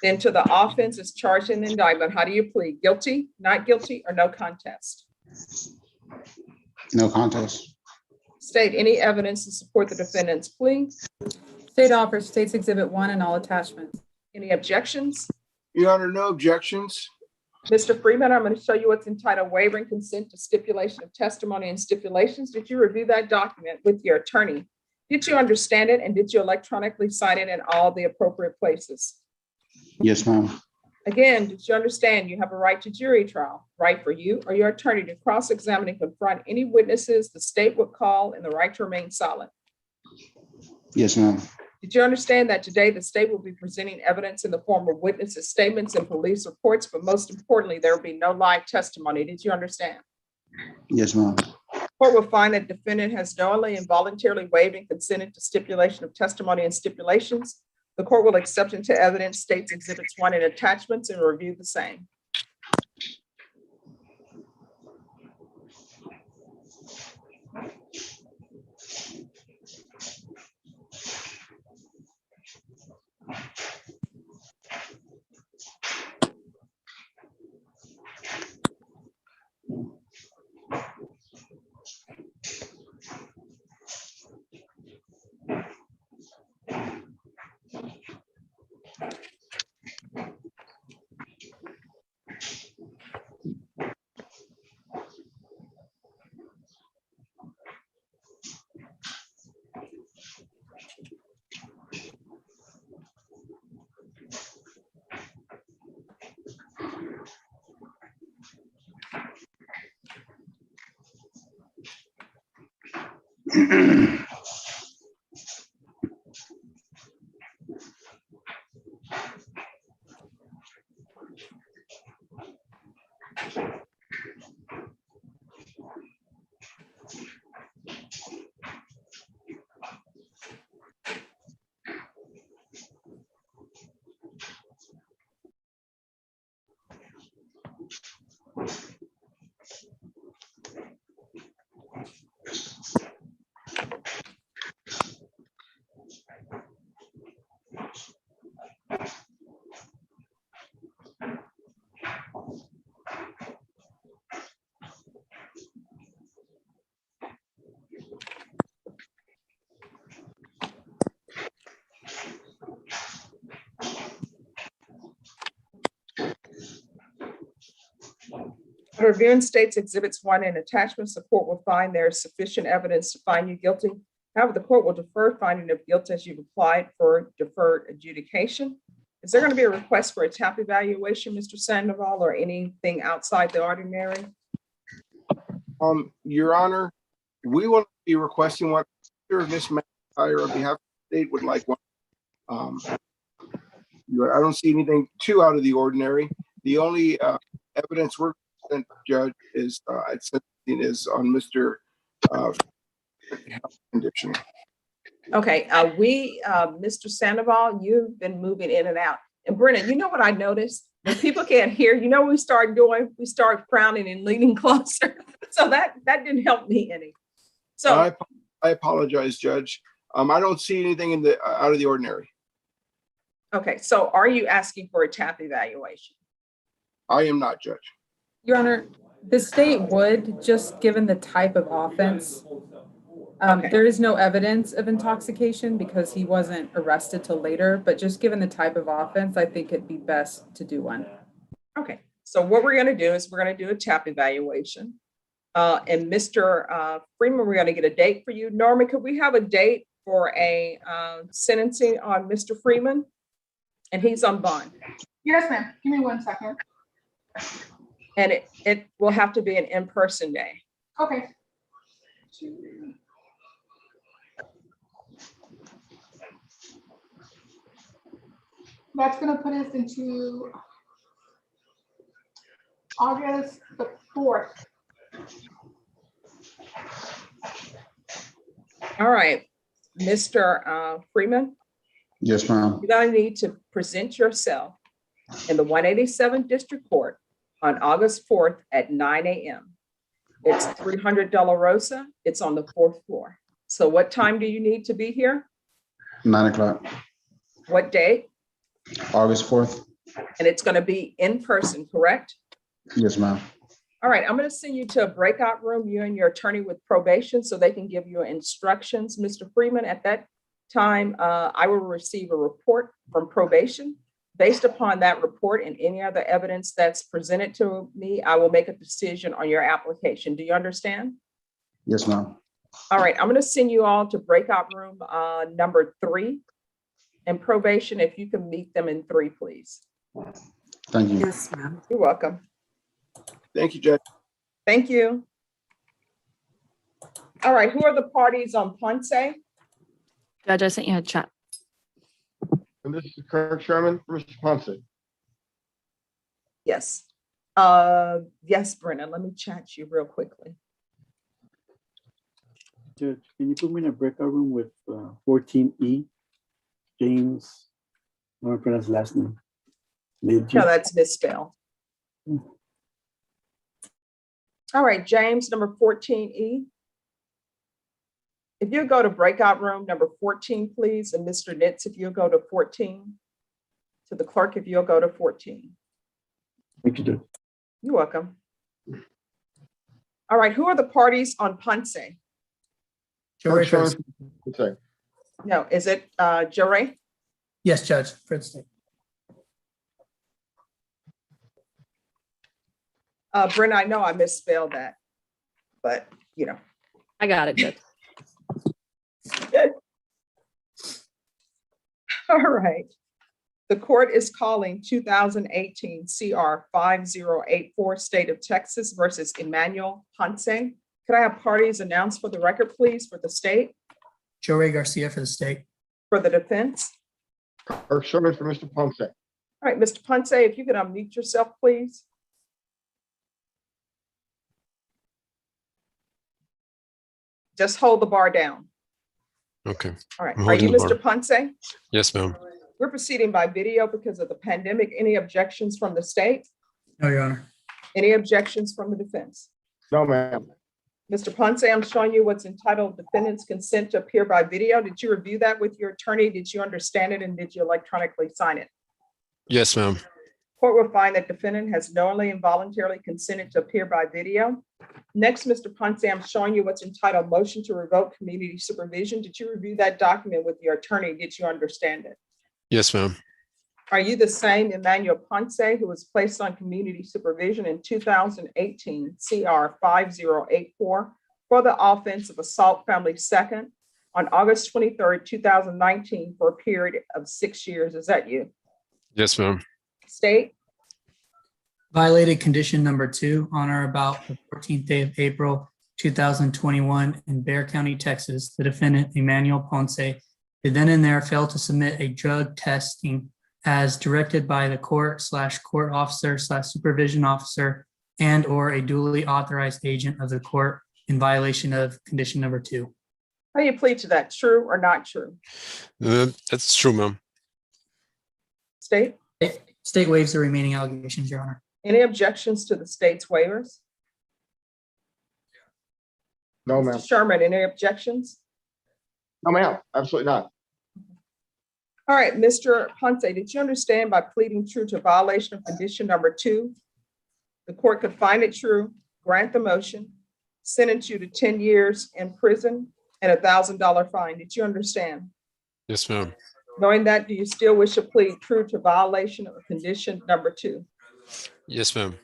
Then to the offense is charged in the indictment. How do you plead? Guilty, not guilty, or no contest? No contest. State, any evidence to support the defendant's plea? State offers State's Exhibit 1 and all attachments. Any objections? Your Honor, no objections. Mr. Freeman, I'm going to show you what's entitled waiver and consent to stipulation of testimony and stipulations. Did you review that document with your attorney? Did you understand it, and did you electronically sign it in all the appropriate places? Yes, ma'am. Again, did you understand you have a right to jury trial, right for you or your attorney to cross-examine and confront any witnesses the state would call, and the right to remain silent? Yes, ma'am. Did you understand that today the state will be presenting evidence in the form of witnesses' statements and police reports, but most importantly, there will be no live testimony? Did you understand? Yes, ma'am. Court will find that defendant has knowingly and voluntarily waived and consented to stipulation of testimony and stipulations. The court will accept into evidence State's Exhibits 1 and attachments and review the same. Reviewing State's Exhibits 1 and attachments, the court will find there is sufficient evidence to find you guilty. However, the court will defer finding of guilt as you've applied for deferred adjudication. Is there going to be a request for a TAP evaluation, Mr. Sandoval, or anything outside the ordinary? Your Honor, we will be requesting one. Ms. McIntyre, on behalf of the state, would like one. I don't see anything too out of the ordinary. The only evidence we're present, Judge, is on Mr. Health condition. Okay, Mr. Sandoval, you've been moving in and out. And Brennan, you know what I noticed? When people can't hear, you know what we start doing? We start frowning and leaning closer. So that didn't help me any. So I apologize, Judge. I don't see anything in the out of the ordinary. Okay, so are you asking for a TAP evaluation? I am not, Judge. Your Honor, the state would, just given the type of offense. There is no evidence of intoxication because he wasn't arrested till later, but just given the type of offense, I think it'd be best to do one. Okay, so what we're going to do is we're going to do a TAP evaluation. And Mr. Freeman, we're going to get a date for you. Norman, could we have a date for a sentencing on Mr. Freeman? And he's on bond. Yes, ma'am. Give me 1 second. And it will have to be an in-person day. Okay. That's gonna put us into August the 4th. All right, Mr. Freeman, Yes, ma'am. you're gonna need to present yourself in the 187th District Court on August 4th at 9 a.m. It's 300 De La Rosa. It's on the 4th floor. So what time do you need to be here? 9 o'clock, What date? August 4th. And it's gonna be in person, correct? Yes, ma'am. All right, I'm going to send you to a breakout room, you and your attorney with probation, so they can give you instructions. Mr. Freeman, at that time, I will receive a report from probation. Based upon that report and any other evidence that's presented to me, I will make a decision on your application. Do you understand? Yes, ma'am. All right, I'm going to send you all to breakout room number 3 and probation, if you can meet them in 3, please. Thank you. Yes, ma'am. You're welcome. Thank you, Judge. Thank you. All right, who are the parties on Ponce? Judge, I sent you a chat. And this is Kirk Sherman, Mr. Ponce. Yes. Yes, Brennan, let me chat you real quickly. Judge, can you put me in a breakout room with 14E? James, I don't pronounce his last name. No, that's misspelled. All right, James, number 14E. If you go to breakout room number 14, please, and Mr. Nitz, if you'll go to 14. To the clerk, if you'll go to 14. Thank you, Judge. You're welcome. All right, who are the parties on Ponce? Kirk Sherman. Okay. No, is it Joray? Yes, Judge, Prince State. Brenna, I know I misspelled that, but you know. I got it, Judge. All right. The court is calling 2018 CR 5084 State of Texas versus Emmanuel Ponce. Could I have parties announced for the record, please, for the state? Joey Garcia for the state. For the defense? Kirk Sherman for Mr. Ponce. All right, Mr. Ponce, if you could unmute yourself, please. Just hold the bar down. Okay. All right. I'm Are you holding the Mr. bar. Ponce? Yes, ma'am. We're proceeding by video because of the pandemic. Any objections from the state? No, Your Honor. Any objections from the defense? No, ma'am. Mr. Ponce, I'm showing you what's entitled defendant's consent to appear by video. Did you review that with your attorney? Did you understand it and did you electronically sign it? Yes, ma'am. Court will find that defendant has knowingly and voluntarily consented to appear by video. Next, Mr. Ponce, I'm showing you what's entitled motion to revoke community supervision. Did you review that document with your attorney? Did you understand it? Yes, ma'am. Are you the same Emmanuel Ponce who was placed on community supervision in 2018 CR 5084 for the offense of assault family second on August 23rd, 2019 for a period of 6 years? Is that you? Yes, ma'am. State? Violated condition number 2 on or about the 14th day of April, 2021 in Bexar County, Texas. The defendant, Emmanuel Ponce, did then and there fail to submit a drug testing as directed by the court/court officer/supervision officer and or a duly authorized agent of the court in violation of condition number 2. How do you plead to that? True or not true? That's true, ma'am. State? State waives the remaining allegations, Your Honor. Any objections to the state's waivers? No, ma'am. Mr. Sherman, any objections? No, ma'am. Absolutely not. All right, Mr. Ponce, did you understand by pleading true to violation of condition number 2, the court could find it true, grant the motion, sentence you to 10 years in prison and $1,000 fine? Did you understand? Yes, ma'am. Knowing that, do you still wish to plead true to violation of condition number 2? Yes, ma'am.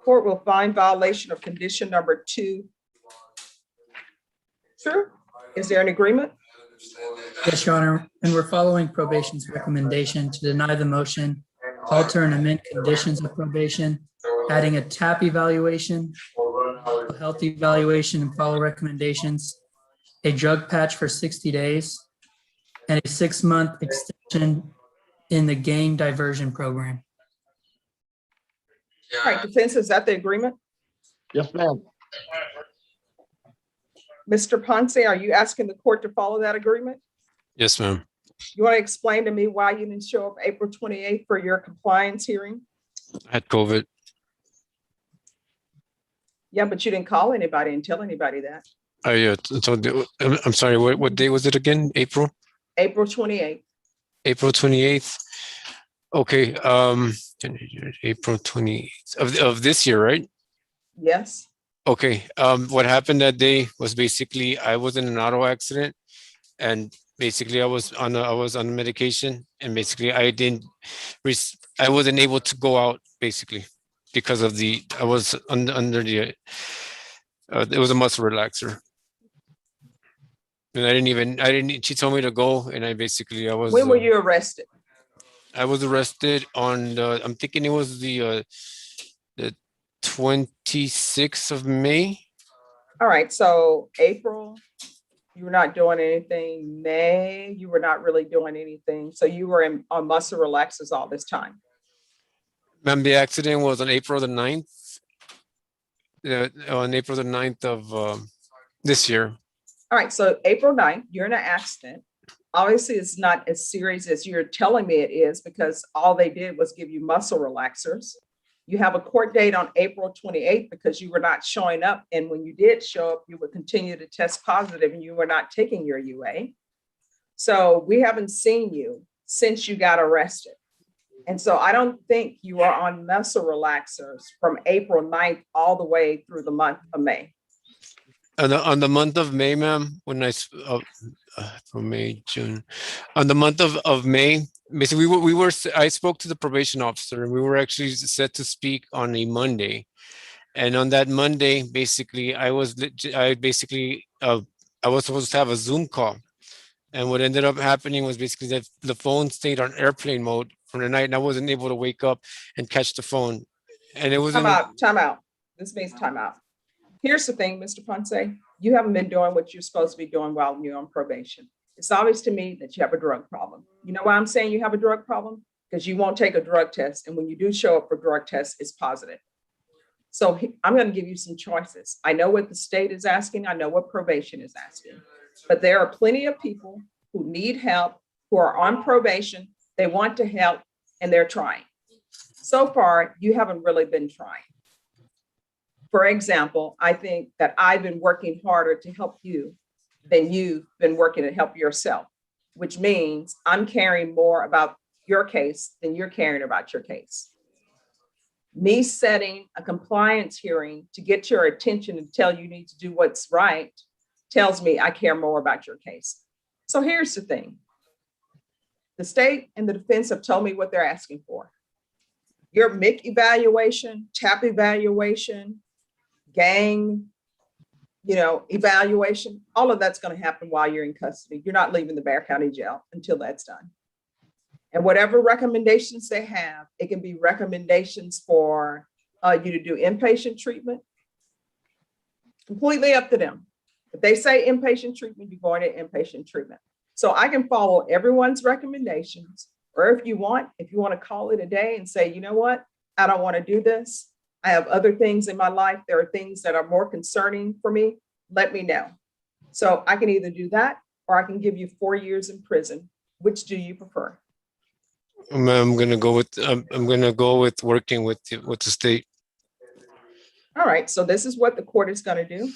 Court will find violation of condition number 2 true. Is there an agreement? Yes, Your Honor, and we're following probation's recommendation to deny the motion, alter and amend conditions of probation, adding a TAP evaluation, a health evaluation and follow recommendations, a drug patch for 60 days, and a 6-month extension in the gang diversion program. All right, defense, is that the agreement? Yes, ma'am. Mr. Ponce, are you asking the court to follow that agreement? Yes, ma'am. You want to explain to me why you didn't show up April 28th for your compliance hearing? I had COVID. Yeah, but you didn't call anybody and tell anybody that. I'm sorry, what day was it again? April? April 28th. April 28th. Okay, April 28th of this year, right? Yes. Okay, what happened that day was basically I was in an auto accident, and basically I was on medication, and basically I wasn't able to go out basically because of I was under the it was a muscle relaxer. And she told me to go, and I was. When were you arrested? I was arrested on I'm thinking it was the 26th of May. All right, so April, you were not doing anything. May, you were not really doing anything. So you were on muscle relaxers all this time. Ma'am, the accident was on April the 9th. On April the 9th of this year. All right, so April 9th, you're in an accident. Obviously, it's not as serious as you're telling me it is because all they did was give you muscle relaxers. You have a court date on April 28th because you were not showing up. And when you did show up, you would continue to test positive and you were not taking your UA. So we haven't seen you since you got arrested. And so I don't think you are on muscle relaxers from April 9th all the way through the month of May. On the month of May, ma'am, when from May, June, on the month of May, basically I spoke to the probation officer, and we were actually set to speak on a Monday. And on that Monday, basically, I was supposed to have a Zoom call. And what ended up happening was basically that the phone stayed on airplane mode for the night, and I wasn't able to wake up and catch the phone. And it was Time out. This means time out. Here's the thing, Mr. Ponce, you haven't been doing what you're supposed to be doing while you're on probation. It's obvious to me that you have a drug problem. You know why I'm saying you have a drug problem? Because you won't take a drug test. And when you do show up for drug tests, it's positive. So I'm going to give you some choices. I know what the state is asking. I know what probation is asking. But there are plenty of people who need help, who are on probation. They want to help, and they're trying. So far, you haven't really been trying. For example, I think that I've been working harder to help you than you've been working to help yourself, which means I'm caring more about your case than you're caring about your case. Me setting a compliance hearing to get your attention and tell you need to do what's right tells me I care more about your case. So here's the thing. The state and the defense have told me what they're asking for. Your MIC evaluation, TAP evaluation, gang, evaluation, all of that's going to happen while you're in custody. You're not leaving the Bexar County Jail until that's done. And whatever recommendations they have, it can be recommendations for you to do inpatient treatment. Completely up to them. If they say inpatient treatment, you're going to inpatient treatment. So I can follow everyone's recommendations, or if you want to call it a day and say, you know what, I don't want to do this. I have other things in my life. There are things that are more concerning for me. Let me know. So I can either do that, or I can give you 4 years in prison. Which do you prefer? I'm gonna go with working with the state. All right, so this is what the court is going to do.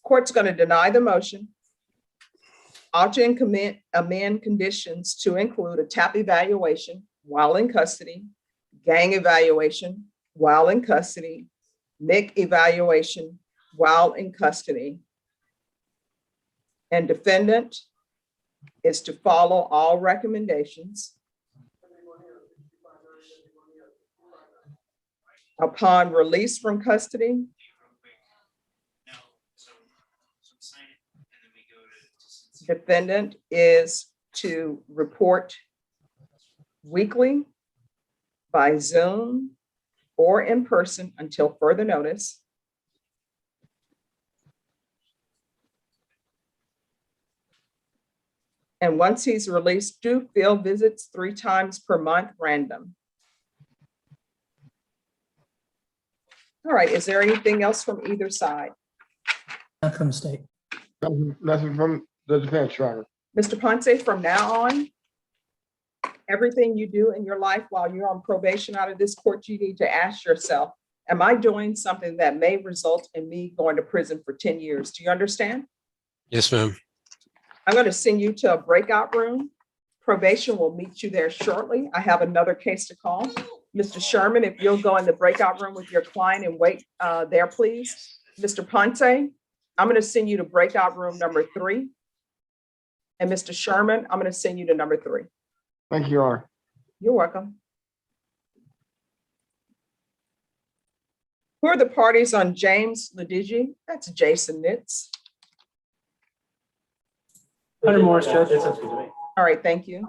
Court's going to deny the motion, alter and amend conditions to include a TAP evaluation while in custody, gang evaluation while in custody, MIC evaluation while in custody, and defendant is to follow all recommendations. Upon release from custody, defendant is to report weekly by Zoom or in person until further notice. And once he's released, do field visits 3 times per month, random. All right, is there anything else from either side? Not from state. Nothing from the defense, Your Honor. Mr. Ponce, from now on, everything you do in your life while you're on probation out of this court, you need to ask yourself, am I doing something that may result in me going to prison for 10 years? Do you understand? Yes, ma'am. I'm going to send you to a breakout room. Probation will meet you there shortly. I have another case to call. Mr. Sherman, if you'll go in the breakout room with your client and wait there, please. Mr. Ponce, I'm going to send you to breakout room number 3. And Mr. Sherman, I'm going to send you to number 3. Thank you, Your Honor. You're welcome. Who are the parties on James Ledigi? That's Jason Nitz. Hunter Morris, Judge. All right, thank you.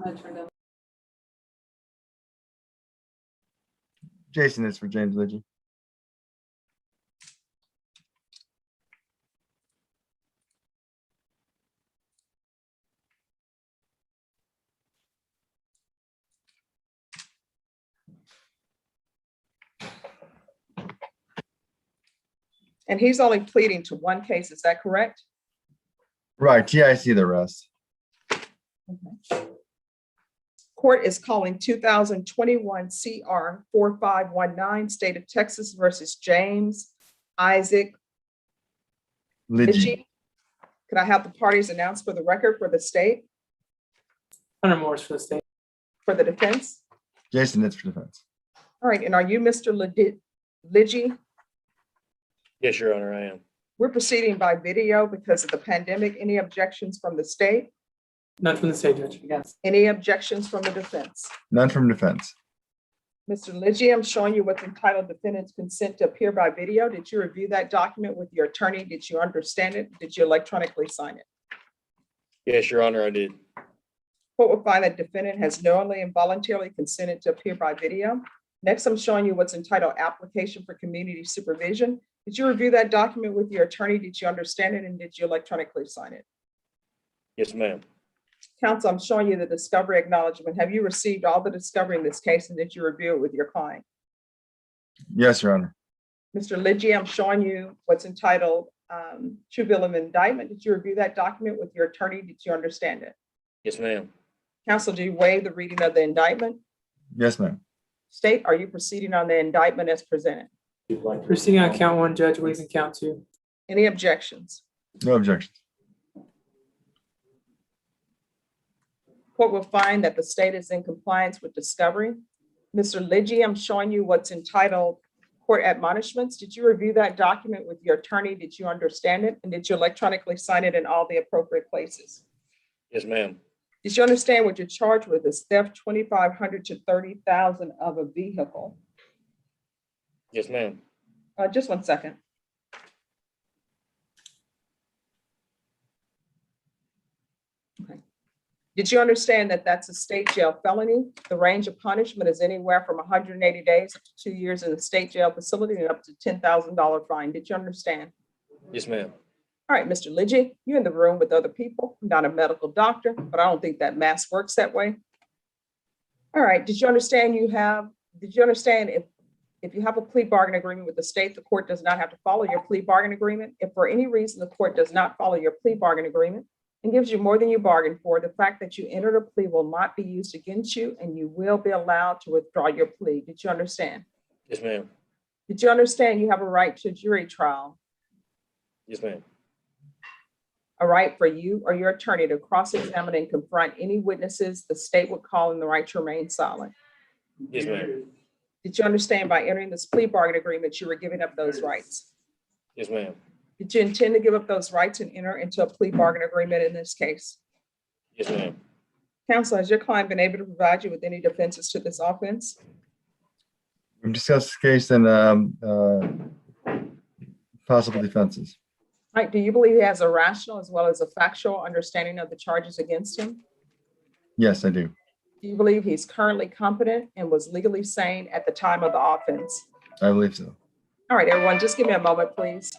Jason is for James Lidgy. And he's only pleading to 1 case, is that correct? Right, yeah, I see the rest. Okay. Court is calling 2021 CR 4519, State of Texas versus James Isaac Lidgy. Could I have the parties announced for the record for the state, Hunter Morris for the state. for the defense? Jason is for defense. All right, and are you Mr. Lidgy? Yes, Your Honor, I am. We're proceeding by video because of the pandemic. Any objections from the state? None from the state, Judge. Yes. Any objections from the defense? None from defense. Mr. Lidgy, I'm showing you what's entitled defendant's consent to appear by video. Did you review that document with your attorney? Did you understand it? Did you electronically sign it? Yes, Your Honor, I did. Court will find that defendant has knowingly and voluntarily consented to appear by video. Next, I'm showing you what's entitled application for community supervision. Did you review that document with your attorney? Did you understand it? And did you electronically sign it? Yes, ma'am. Counsel, I'm showing you the discovery acknowledgement. Have you received all the discovery in this case and did you review it with your client? Yes, Your Honor. Mr. Lidgy, I'm showing you what's entitled true bill of indictment. Did you review that document with your attorney? Did you understand it? Yes, ma'am. Counsel, do you waive the reading of the indictment? Yes, ma'am. State, are you proceeding on the indictment as presented? Proceeding on count 1, Judge, waiving count 2. Any objections? No objections. Court will find that the state is in compliance with discovery. Mr. Lidgy, I'm showing you what's entitled court admonishments. Did you review that document with your attorney? Did you understand it? And did you electronically sign it in all the appropriate places? Yes, ma'am. Did you understand what you're charged with is theft 2,500 to 30,000 of a vehicle? Yes, ma'am. Just 1 second. Okay. Did you understand that that's a state jail felony? The range of punishment is anywhere from 180 days to 2 years in the state jail facility and up to $10,000 fine. Did you understand? Yes, ma'am. All right, Mr. Lidgy, you're in the room with other people. I'm not a medical doctor, but I don't think that math works that way. All right, did you understand if you have a plea bargain agreement with the state, the court does not have to follow your plea bargain agreement. If for any reason the court does not follow your plea bargain agreement and gives you more than you bargained for, the fact that you entered a plea will not be used against you and you will be allowed to withdraw your plea. Did you understand? Yes, ma'am. Did you understand you have a right to a jury trial? Yes, ma'am. A right for you or your attorney to cross-examine and confront any witnesses the state would call in the right to remain silent. Yes, ma'am. Did you understand by entering this plea bargain agreement, you were giving up those rights? Yes, ma'am. Did you intend to give up those rights and enter into a plea bargain agreement in this case? Yes, ma'am. Counsel, has your client been able to provide you with any defenses to this offense? We've discussed the case and possible defenses. Right, do you believe he has a rational as well as a factual understanding of the charges against him? Yes, I do. Do you believe he's currently competent and was legally sane at the time of the offense? I believe so. All right, everyone, just give me a moment, please.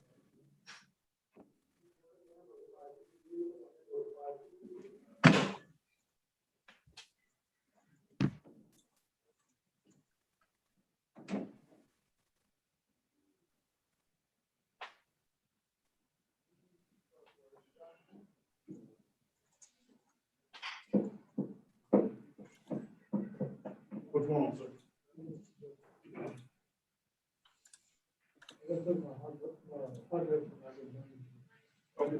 What's going on, sir? Okay.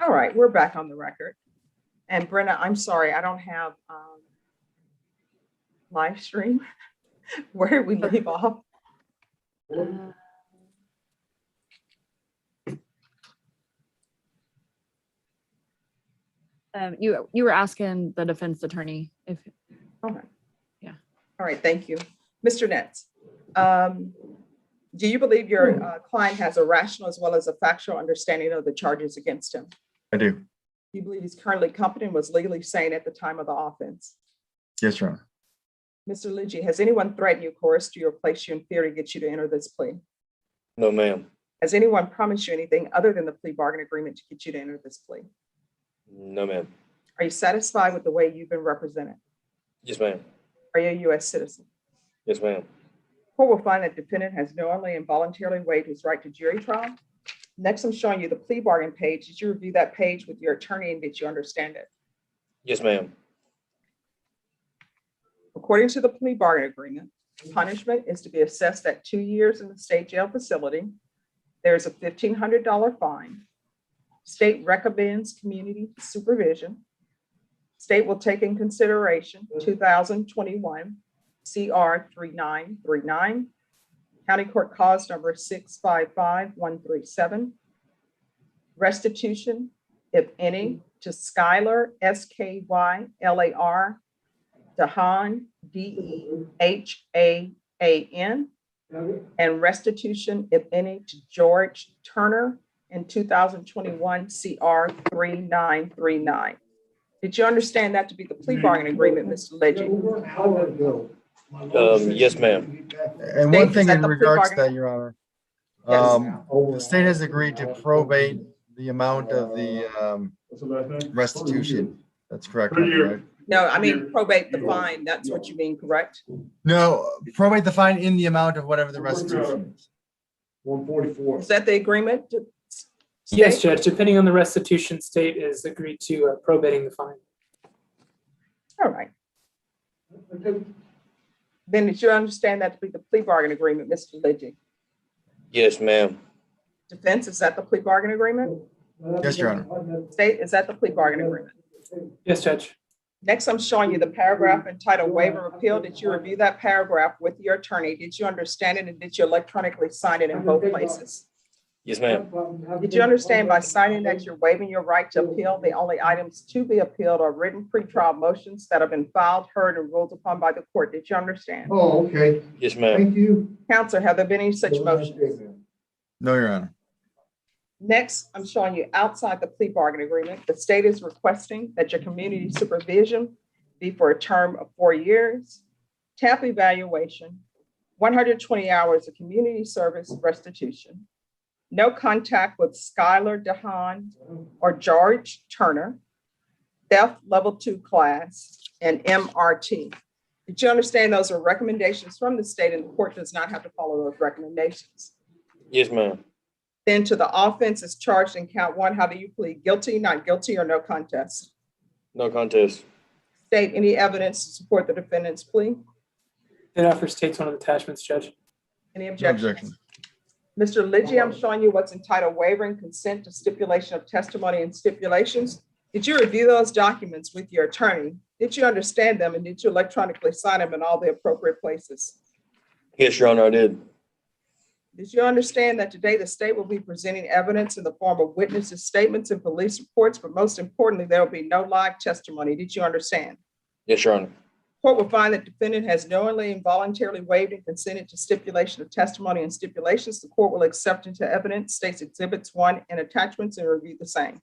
All right, we're back on the record. And Brenna, I'm sorry, I don't have live stream. Where did we leave off? You were asking the defense attorney if. Okay. Yeah. All right, thank you. Mr. Netz, do you believe your client has a rational as well as a factual understanding of the charges against him? I do. Do you believe he's currently competent, was legally sane at the time of the offense? Yes, Your Honor. Mr. Lidgy, has anyone threatened you, coerced you, or placed you in fear to get you to enter this plea? No, ma'am. Has anyone promised you anything other than the plea bargain agreement to get you to enter this plea? No, ma'am. Are you satisfied with the way you've been represented? Yes, ma'am. Are you a U.S. citizen? Yes, ma'am. Court will find that defendant has knowingly and voluntarily waived his right to jury trial. Next, I'm showing you the plea bargain page. Did you review that page with your attorney and did you understand it? Yes, ma'am. According to the plea bargain agreement, punishment is to be assessed at 2 years in the state jail facility. There's a $1,500 fine. State recommends community supervision. State will take in consideration 2021 CR 3939, County Court Cause number 655137. Restitution, if any, to Skylar, SKYLAR, Dehan, DEHAAN, and restitution, if any, to George Turner in 2021 CR 3939. Did you understand that to be the plea bargain agreement, Mr. Legend? Yes, ma'am. And State, one is thing that in the plea regards to bargain? that, Your Honor, Yes. the state has agreed to probate the amount of the restitution. That's correct, right? No, I mean probate the fine. That's what you mean, correct? No, probate the fine in the amount of whatever the restitution is. 144. Is that the agreement? Yes, State? Judge, depending on the restitution, state is agreed to probating the fine. All right. Then did you understand that to be the plea bargain agreement, Mr. Lidgy? Yes, ma'am. Defense, is that the plea bargain agreement? Yes, Your Honor. State, is that the plea bargain agreement? Yes, Judge. Next, I'm showing you the paragraph entitled waiver of appeal. Did you review that paragraph with your attorney? Did you understand it and did you electronically sign it in both places? Yes, ma'am. Did you understand by signing that you're waiving your right to appeal? The only items to be appealed are written pretrial motions that have been filed, heard, and ruled upon by the court. Did you understand? Oh, okay. Yes, ma'am. Thank you. Counselor, have there been any such motions? No, Your Honor. Next, I'm showing you outside the plea bargain agreement, the state is requesting that your community supervision be for a term of 4 years, TAP evaluation, 120 hours of community service restitution, no contact with Skylar Dehan or George Turner, theft level 2 class, and MRT. Did you understand those are recommendations from the state and the court does not have to follow those recommendations? Yes, ma'am. Then to the offense is charged in count 1. How do you plead? Guilty, not guilty, or no contest? No contest. State any evidence to support the defendant's plea? It offers states one of the attachments, Judge. Any No objection? objection. Mr. Lidgy, I'm showing you what's entitled waiver and consent to stipulation of testimony and stipulations. Did you review those documents with your attorney? Did you understand them and did you electronically sign them in all the appropriate places? Yes, Your Honor, I did. Did you understand that today the state will be presenting evidence in the form of witnesses' statements and police reports, but most importantly, there will be no live testimony? Did you understand? Yes, Your Honor. Court will find that defendant has knowingly and voluntarily waived and consented to stipulation of testimony and stipulations. The court will accept into evidence states exhibits 1 and attachments and review the same.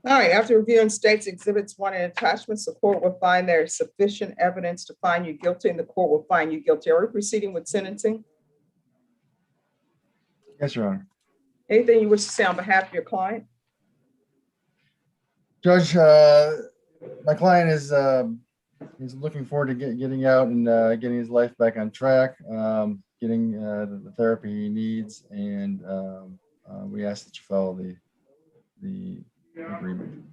All right, after reviewing states exhibits 1 and attachments, the court will find there is sufficient evidence to find you guilty and the court will find you guilty. Are we proceeding with sentencing? Yes, Your Honor. Anything you wish to say on behalf of your client? Judge, my client is he's looking forward to getting out and getting his life back on track, getting the therapy he needs, and we ask that you follow the agreement.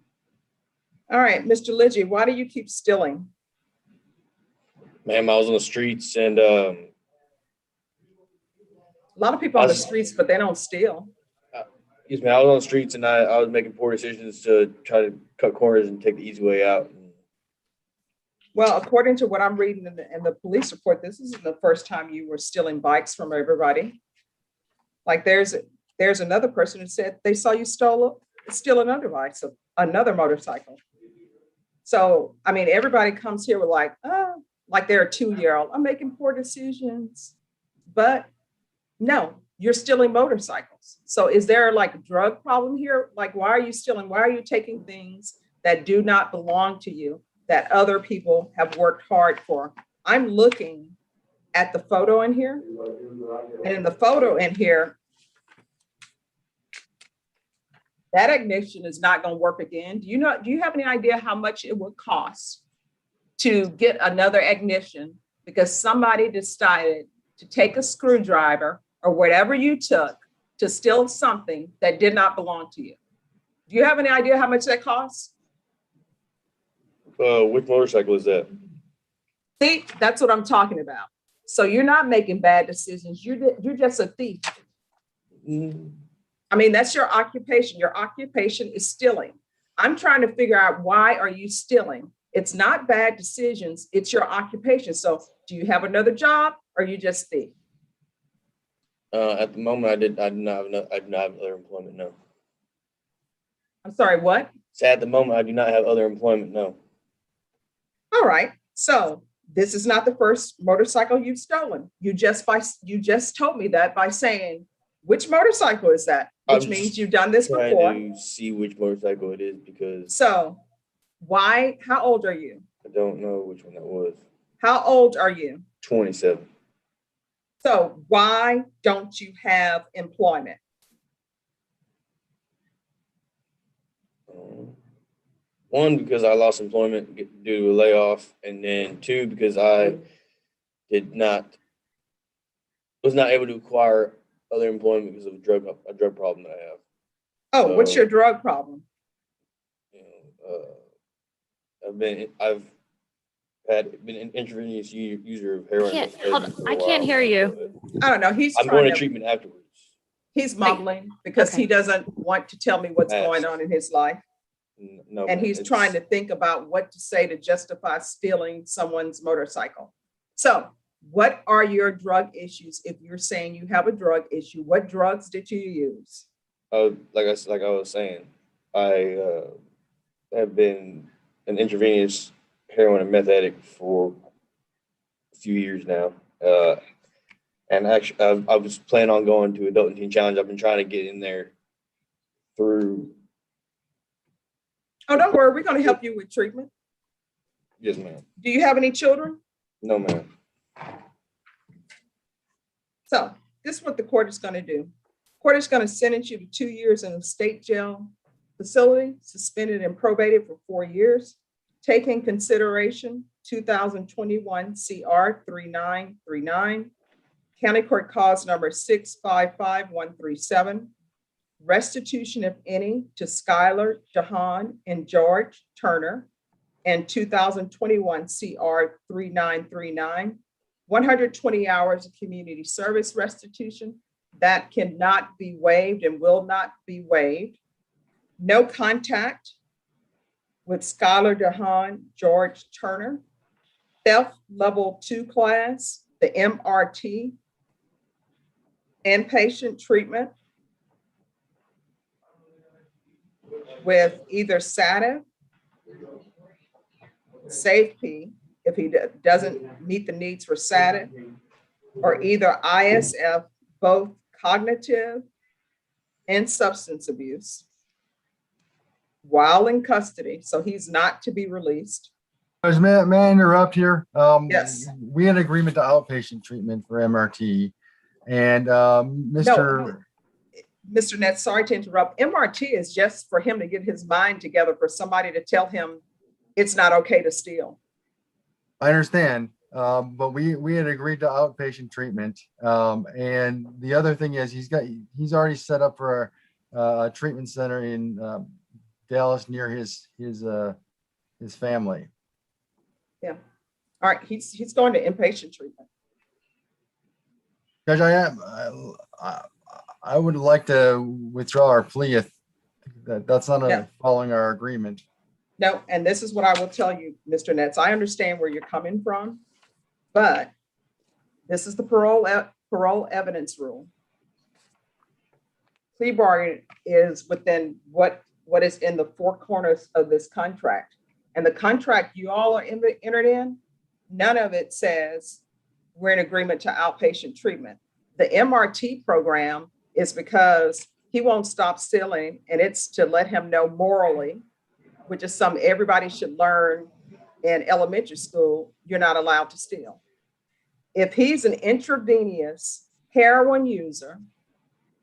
All right, Mr. Lidgy, why do you keep stealing? Ma'am, I was on the streets and A lot of people on the streets, but they don't steal. yes, ma'am, I was on the streets and I was making poor decisions to try to cut corners and take the easy way out. Well, according to what I'm reading in the police report, this isn't the first time you were stealing bikes from everybody. Like there's another person who said they saw you steal another bike, so another motorcycle. So, I mean, everybody comes here with like they're a 2-year-old. I'm making poor decisions, but no, you're stealing motorcycles. So is there like a drug problem here? Like, why are you stealing? Why are you taking things that do not belong to you that other people have worked hard for? I'm looking at the photo in here, and in the photo in here, that ignition is not going to work again. Do you have any idea how much it would cost to get another ignition because somebody decided to take a screwdriver or whatever you took to steal something that did not belong to you? Do you have any idea how much that costs? Which motorcycle is that? See, that's what I'm talking about. So you're not making bad decisions. You're just a thief. I mean, that's your occupation. Your occupation is stealing. I'm trying to figure out, why are you stealing? It's not bad decisions. It's your occupation. So do you have another job or you just thief? At the moment, I do not have other employment, no. I'm sorry, what? So at the moment, I do not have other employment, no. All right. So this is not the first motorcycle you've stolen. You just told me that by saying, which motorcycle is that? Which means you've done this before. Trying to see which motorcycle it is because So why, how old are you? I don't know which one that was. How old are you? 27. So why don't you have employment? One, because I lost employment due to a layoff, and then 2, because I was not able to acquire other employment because of a drug problem that I have. Oh, so, what's your drug problem? I've been an intravenous user of heroin. I can't hear you. I don't know. I'm going to treatment afterwards. He's mumbling because he doesn't want to tell me what's going on in his life. No. And ma'am. he's It's- trying to think about what to say to justify stealing someone's motorcycle. So what are your drug issues? If you're saying you have a drug issue, what drugs did you use? like I was saying, I have been an intravenous heroin and meth addict for a few years now. And actually, I was planning on going to Adult and Teen Challenge. I've been trying to get in there through. Oh, don't worry, we're going to help you with treatment. Yes, ma'am. Do you have any children? No, ma'am. So this is what the court is going to do. Court is going to sentence you to 2 years in a state jail facility, suspended and probated for 4 years. Take in consideration 2021 CR 3939, County Court Cause number 655137, restitution, if any, to Skylar, Jahan, and George Turner, and 2021 CR 3939, 120 hours of community service restitution. That cannot be waived and will not be waived. No contact with Skylar, Jahan, George Turner. Theft level 2 class, the MRT. Inpatient treatment with either SATA, SafeP, if he doesn't meet the needs for SATA, or either ISF, both cognitive and substance abuse, while in custody, so he's not to be released. Judge, may I interrupt here? Yes. We had agreement to outpatient treatment for MRT, and Mr. No, Mr. Nett, sorry to interrupt. MRT is just for him to get his mind together, for somebody to tell him it's not okay to steal. I understand, but we had agreed to outpatient treatment. And the other thing is he's already set up for a treatment center in Dallas near his family. Yeah. All right. He's going to inpatient treatment. Judge, I would like to withdraw our plea if that's not Yeah. following our agreement. No, and this is what I will tell you, Mr. Nets. I understand where you're coming from, but this is the parole evidence rule. Plea bargain is within what is in the four corners of this contract. And the contract you all are entered in, none of it says we're in agreement to outpatient treatment. The MRT program is because he won't stop stealing, and it's to let him know morally, which is something everybody should learn in elementary school, you're not allowed to steal. If he's an intravenous heroin user,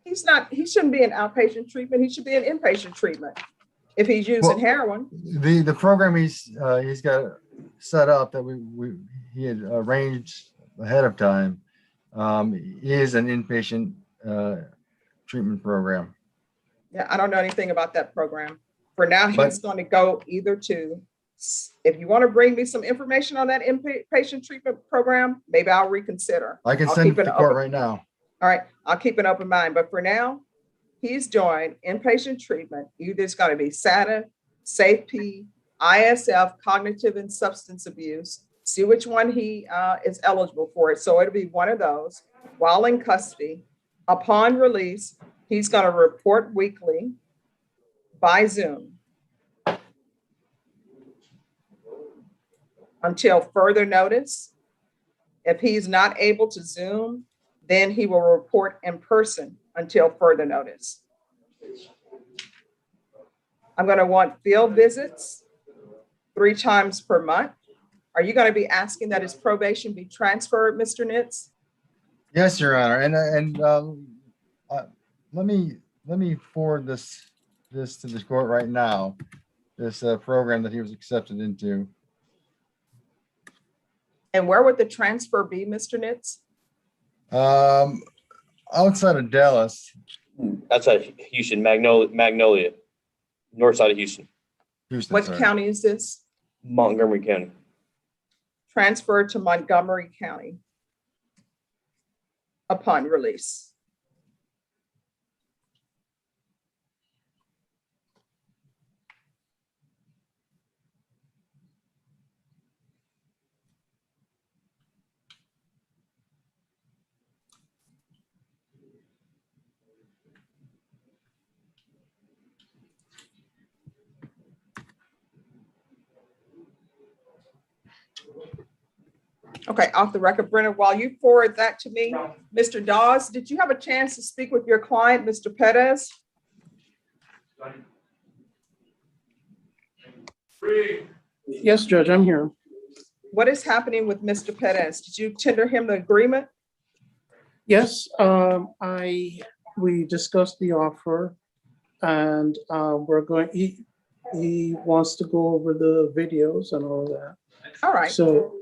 he shouldn't be in outpatient treatment, he should be in inpatient treatment. If he's using heroin. The program he's got set up that he had arranged ahead of time is an inpatient treatment program. Yeah, I don't know anything about that program. For now, he's going to go either to, if you want to bring me some information on that inpatient treatment program, maybe I'll reconsider. I can send it to court right now. All right, I'll keep an open mind. But for now, he's doing inpatient treatment. Either it's going to be SATA, SafeP, ISF, cognitive and substance abuse. See which one he is eligible for it. So it'll be one of those while in custody. Upon release, he's going to report weekly by Zoom until further notice. If he's not able to Zoom, then he will report in person until further notice. I'm going to want field visits 3 times per month. Are you going to be asking that his probation be transferred, Mr. Nitz? Yes, Your Honor. And let me forward this to the court right now. This program that he was accepted into. And where would the transfer be, Mr. Nitz? Outside of Dallas. Outside of Houston, Magnolia, north side of Houston. What county is this? Montgomery County. Transferred to Montgomery County upon release. Okay, off the record, Brenna, while you forward that to me, Mr. Dawes, did you have a chance to speak with your client, Mr. Perez? Yes, Judge, I'm here. What is happening with Mr. Perez? Did you tender him the agreement? Yes, we discussed the offer and he wants to go over the videos and all that. All right. So,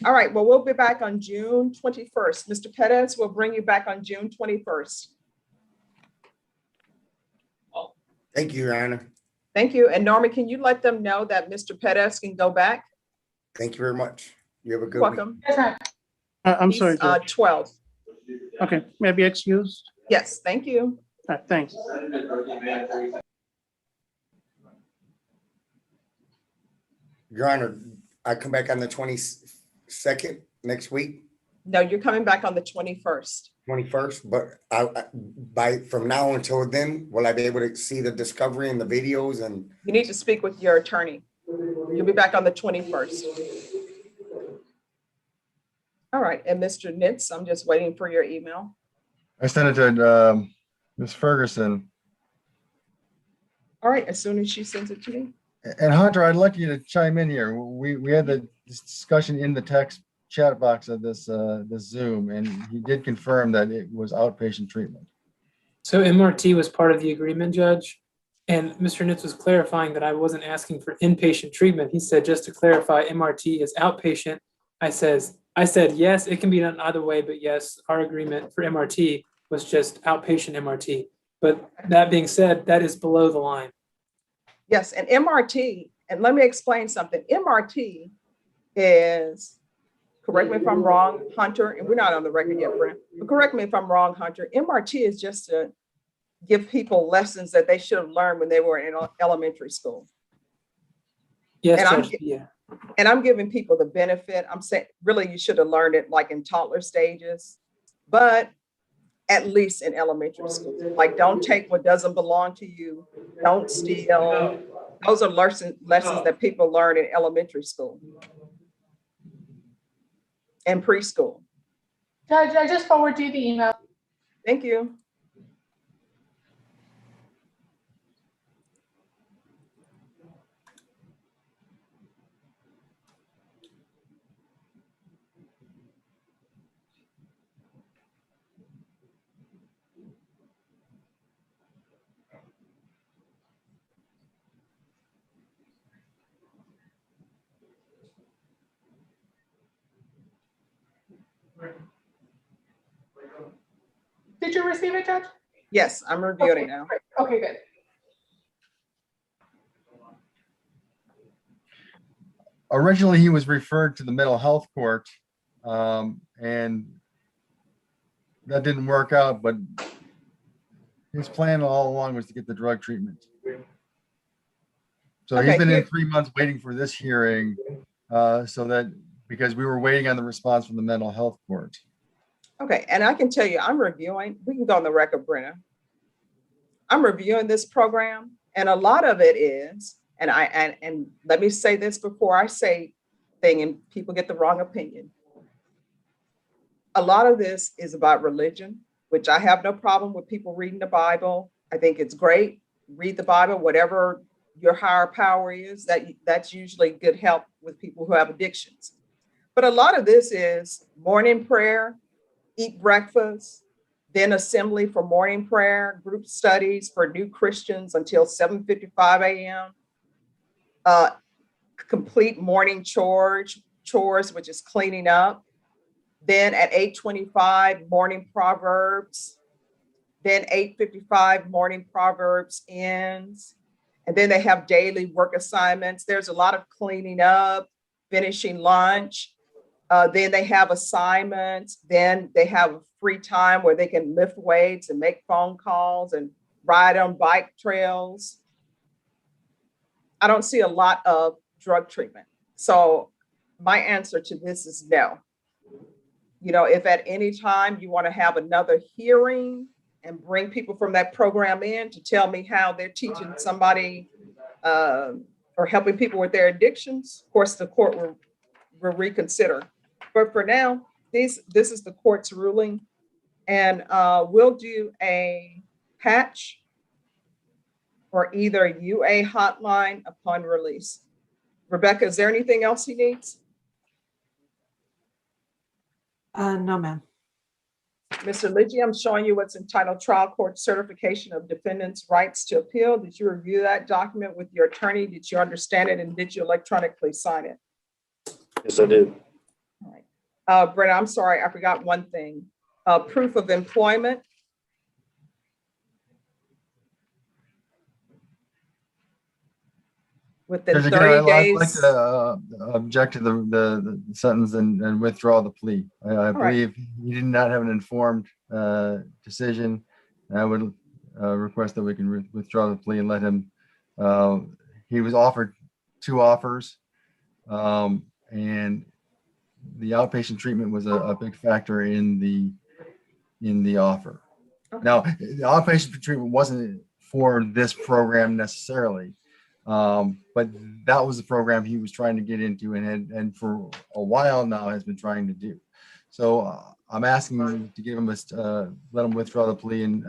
All right, well, we'll be back on June 21st. Mr. Perez, we'll bring you back on June 21st. Thank you, Your Honor. Thank you. And Norma, can you let them know that Mr. Perez can go back? Thank you very much. You have a good You're week. welcome. I'm He's, sorry, Judge. 12. Okay, may I be excused? Yes, thank you. Thanks. Your Honor, I come back on the 22nd next week, No, you're coming back on the 21st. 21st, but from now until then, will I be able to see the discovery and the videos and? You need to speak with your attorney. You'll be back on the 21st. All right, and Mr. Nitz, I'm just waiting for your email. I sent it to Ms. Ferguson. All right, as soon as she sends it to me. And Hunter, I'd like you to chime in here. We had this discussion in the text chat box of this Zoom, and he did confirm that it was outpatient treatment. So MRT was part of the agreement, Judge. And Mr. Nitz was clarifying that I wasn't asking for inpatient treatment. He said, just to clarify, MRT is outpatient. I said, yes, it can be done either way, but yes, our agreement for MRT was just outpatient MRT. But that being said, that is below the line. Yes, and MRT, and let me explain something. MRT is, correct me if I'm wrong, Hunter, and we're not on the record yet, Brent, but correct me if I'm wrong, Hunter. MRT is just to give people lessons that they should have learned when they were in elementary school. Yes, And Judge, yeah. And I'm giving people the benefit. I'm saying, really, you should have learned it like in toddler stages, but at least in elementary school. Like, don't take what doesn't belong to you. Don't steal. Those are lessons that people learn in elementary school and preschool. Judge, I just forwarded you the email. Thank you. Did you receive it, Judge? Yes, I'm reviewing it now. Okay, good. Originally, he was referred to the mental health court, and that didn't work out, but his plan all along was to get the drug treatment. So he's been in 3 months waiting for this hearing, because we were waiting on the response from the mental health court. Okay, and I can tell you, I'm reviewing, we can go on the record, Brenna. I'm reviewing this program, and a lot of it is, and let me say this before I say thing and people get the wrong opinion. A lot of this is about religion, which I have no problem with people reading the Bible. I think it's great. Read the Bible, whatever your higher power is, that's usually good help with people who have addictions. But a lot of this is morning prayer, eat breakfast, then assembly for morning prayer, group studies for new Christians until 7:55 a.m. Complete morning chores, which is cleaning up. Then at 8:25, morning Proverbs. Then 8:55, morning Proverbs ends. And then they have daily work assignments. There's a lot of cleaning up, finishing lunch. Then they have assignments. Then they have free time where they can lift weights and make phone calls and ride on bike trails. I don't see a lot of drug treatment. So my answer to this is no. You know, if at any time you want to have another hearing and bring people from that program in to tell me how they're teaching somebody or helping people with their addictions, of course, the court will reconsider. But for now, this is the court's ruling. And we'll do a patch or either UA hotline upon release. Rebecca, is there anything else he needs? No, ma'am. Mr. Lidgy, I'm showing you what's entitled Trial Court Certification of Defendant's Rights to Appeal. Did you review that document with your attorney? Did you understand it? And did you electronically sign it? Yes, I did. All right. Brenda, I'm sorry, I forgot one thing. Proof of employment. Within Judge, again, 30 I'd like days. to object to the sentence and withdraw the plea. I right. believe he did not have an informed decision. And I would request that we can withdraw the plea and let him, he was offered 2 offers. And the outpatient treatment was a big factor in the offer. Okay. Now, the outpatient treatment wasn't for this program necessarily. But that was the program he was trying to get into and for a while now has been trying to do. So I'm asking you to give him let him withdraw the plea and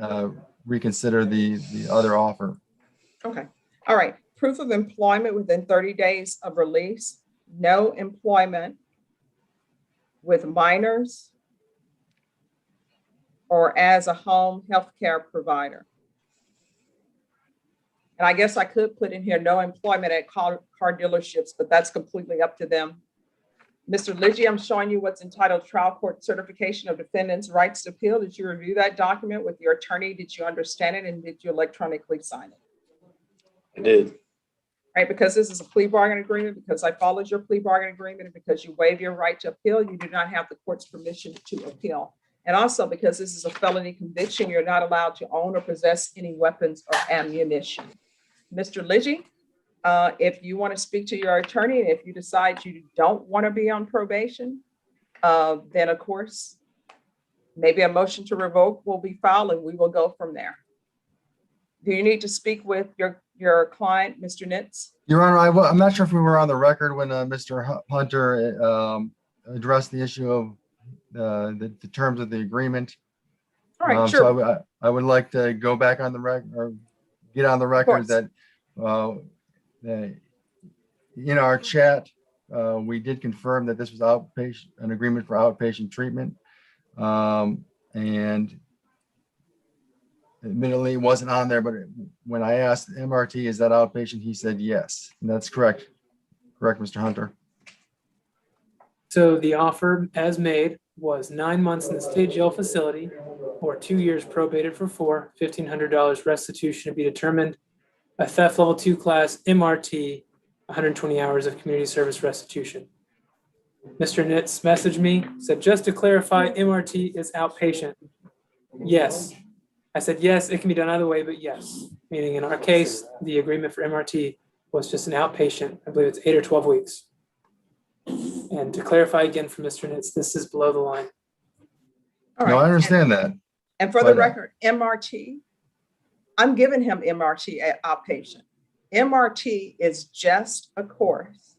reconsider the other offer. Okay. All right. Proof of employment within 30 days of release. No employment with minors or as a home healthcare provider. And I guess I could put in here no employment at car dealerships, but that's completely up to them. Mr. Lidgy, I'm showing you what's entitled Trial Court Certification of Defendant's Rights to Appeal. Did you review that document with your attorney? Did you understand it? And did you electronically sign it? I did. Right, because this is a plea bargain agreement, because I followed your plea bargain agreement, and because you waive your right to appeal, you do not have the court's permission to appeal. And also because this is a felony conviction, you're not allowed to own or possess any weapons or ammunition. Mr. Lidgy, if you want to speak to your attorney, and if you decide you don't want to be on probation, then of course, maybe a motion to revoke will be filed and we will go from there. Do you need to speak with your client, Mr. Nitz? Your Honor, I'm not sure if we were on the record when Mr. Hunter addressed the issue of the terms of the agreement. All right, sure. So I would like to go back on the record or get on the record that in our chat, we did confirm that this was an agreement for outpatient treatment. And admittedly, it wasn't on there, but when I asked MRT, is that outpatient? He said yes. And that's correct. Correct, Mr. Hunter. So the offer as made was 9 months in the state jail facility or 2 years probated for 4, $1,500 restitution to be determined, a theft level 2 class MRT, 120 hours of community service restitution. Mr. Nitz messaged me, said, just to clarify, MRT is outpatient. Yes. I said, yes, it can be done either way, but yes. Meaning in our case, the agreement for MRT was just an outpatient. I believe it's 8 or 12 weeks. And to clarify again for Mr. Nitz, this is below the line. All No, right. I understand that. And for the record, MRT, I'm giving him MRT outpatient. MRT is just a course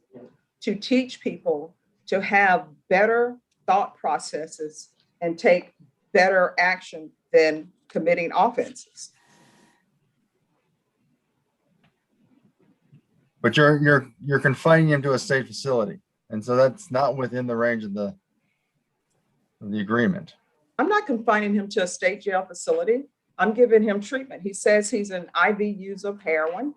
to teach people to have better thought processes and take better action than committing offenses. But you're confining him to a state facility. And so that's not within the range of the agreement. I'm not confining him to a state jail facility. I'm giving him treatment. He says he's an IV user of heroin.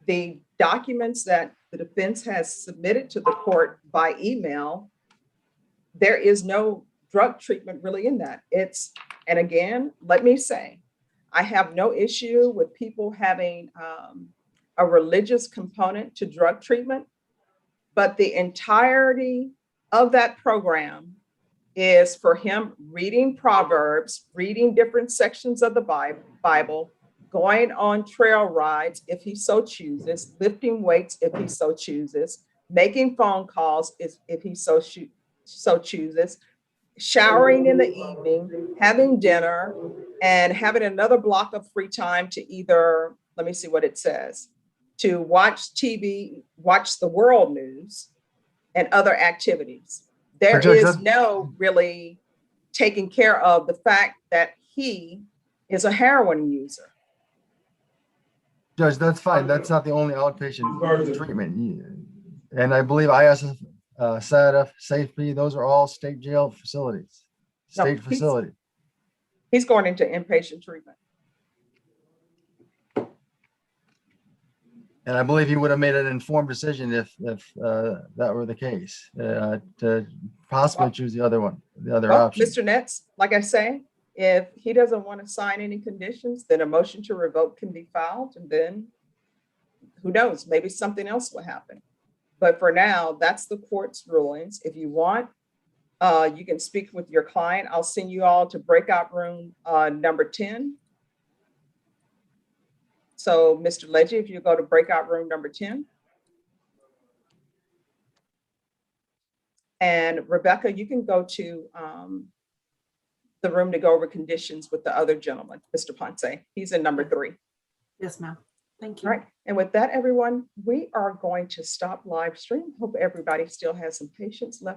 The documents that the defense has submitted to the court by email, there is no drug treatment really in that. And again, let me say, I have no issue with people having a religious component to drug treatment, but the entirety of that program is for him reading Proverbs, reading different sections of the Bible, going on trail rides if he so chooses, lifting weights if he so chooses, making phone calls if he so chooses, showering in the evening, having dinner, and having another block of free time to either, let me see what it says, to watch TV, watch the world news, and other activities. There Judge, is no really taking care of the fact that he is a heroin user. Judge, that's fine. That's not the only outpatient treatment. And I believe ISF, SADF, Safety, those are all state jail facilities, No, state facility. He's going into inpatient treatment. And I believe he would have made an informed decision if that were the case, to possibly choose the other one, the other Well, option. Mr. Netz, like I say, if he doesn't want to sign any conditions, then a motion to revoke can be filed, and then who knows, maybe something else will happen. But for now, that's the court's rulings. If you want, you can speak with your client. I'll send you all to breakout room number 10. So Mr. Legge, if you go to breakout room number 10. And Rebecca, you can go to the room to go over conditions with the other gentleman, Mr. Ponce. He's in number 3. Yes, ma'am. Thank you. All right. And with that, everyone, we are going to stop live stream. Hope everybody still has some patience left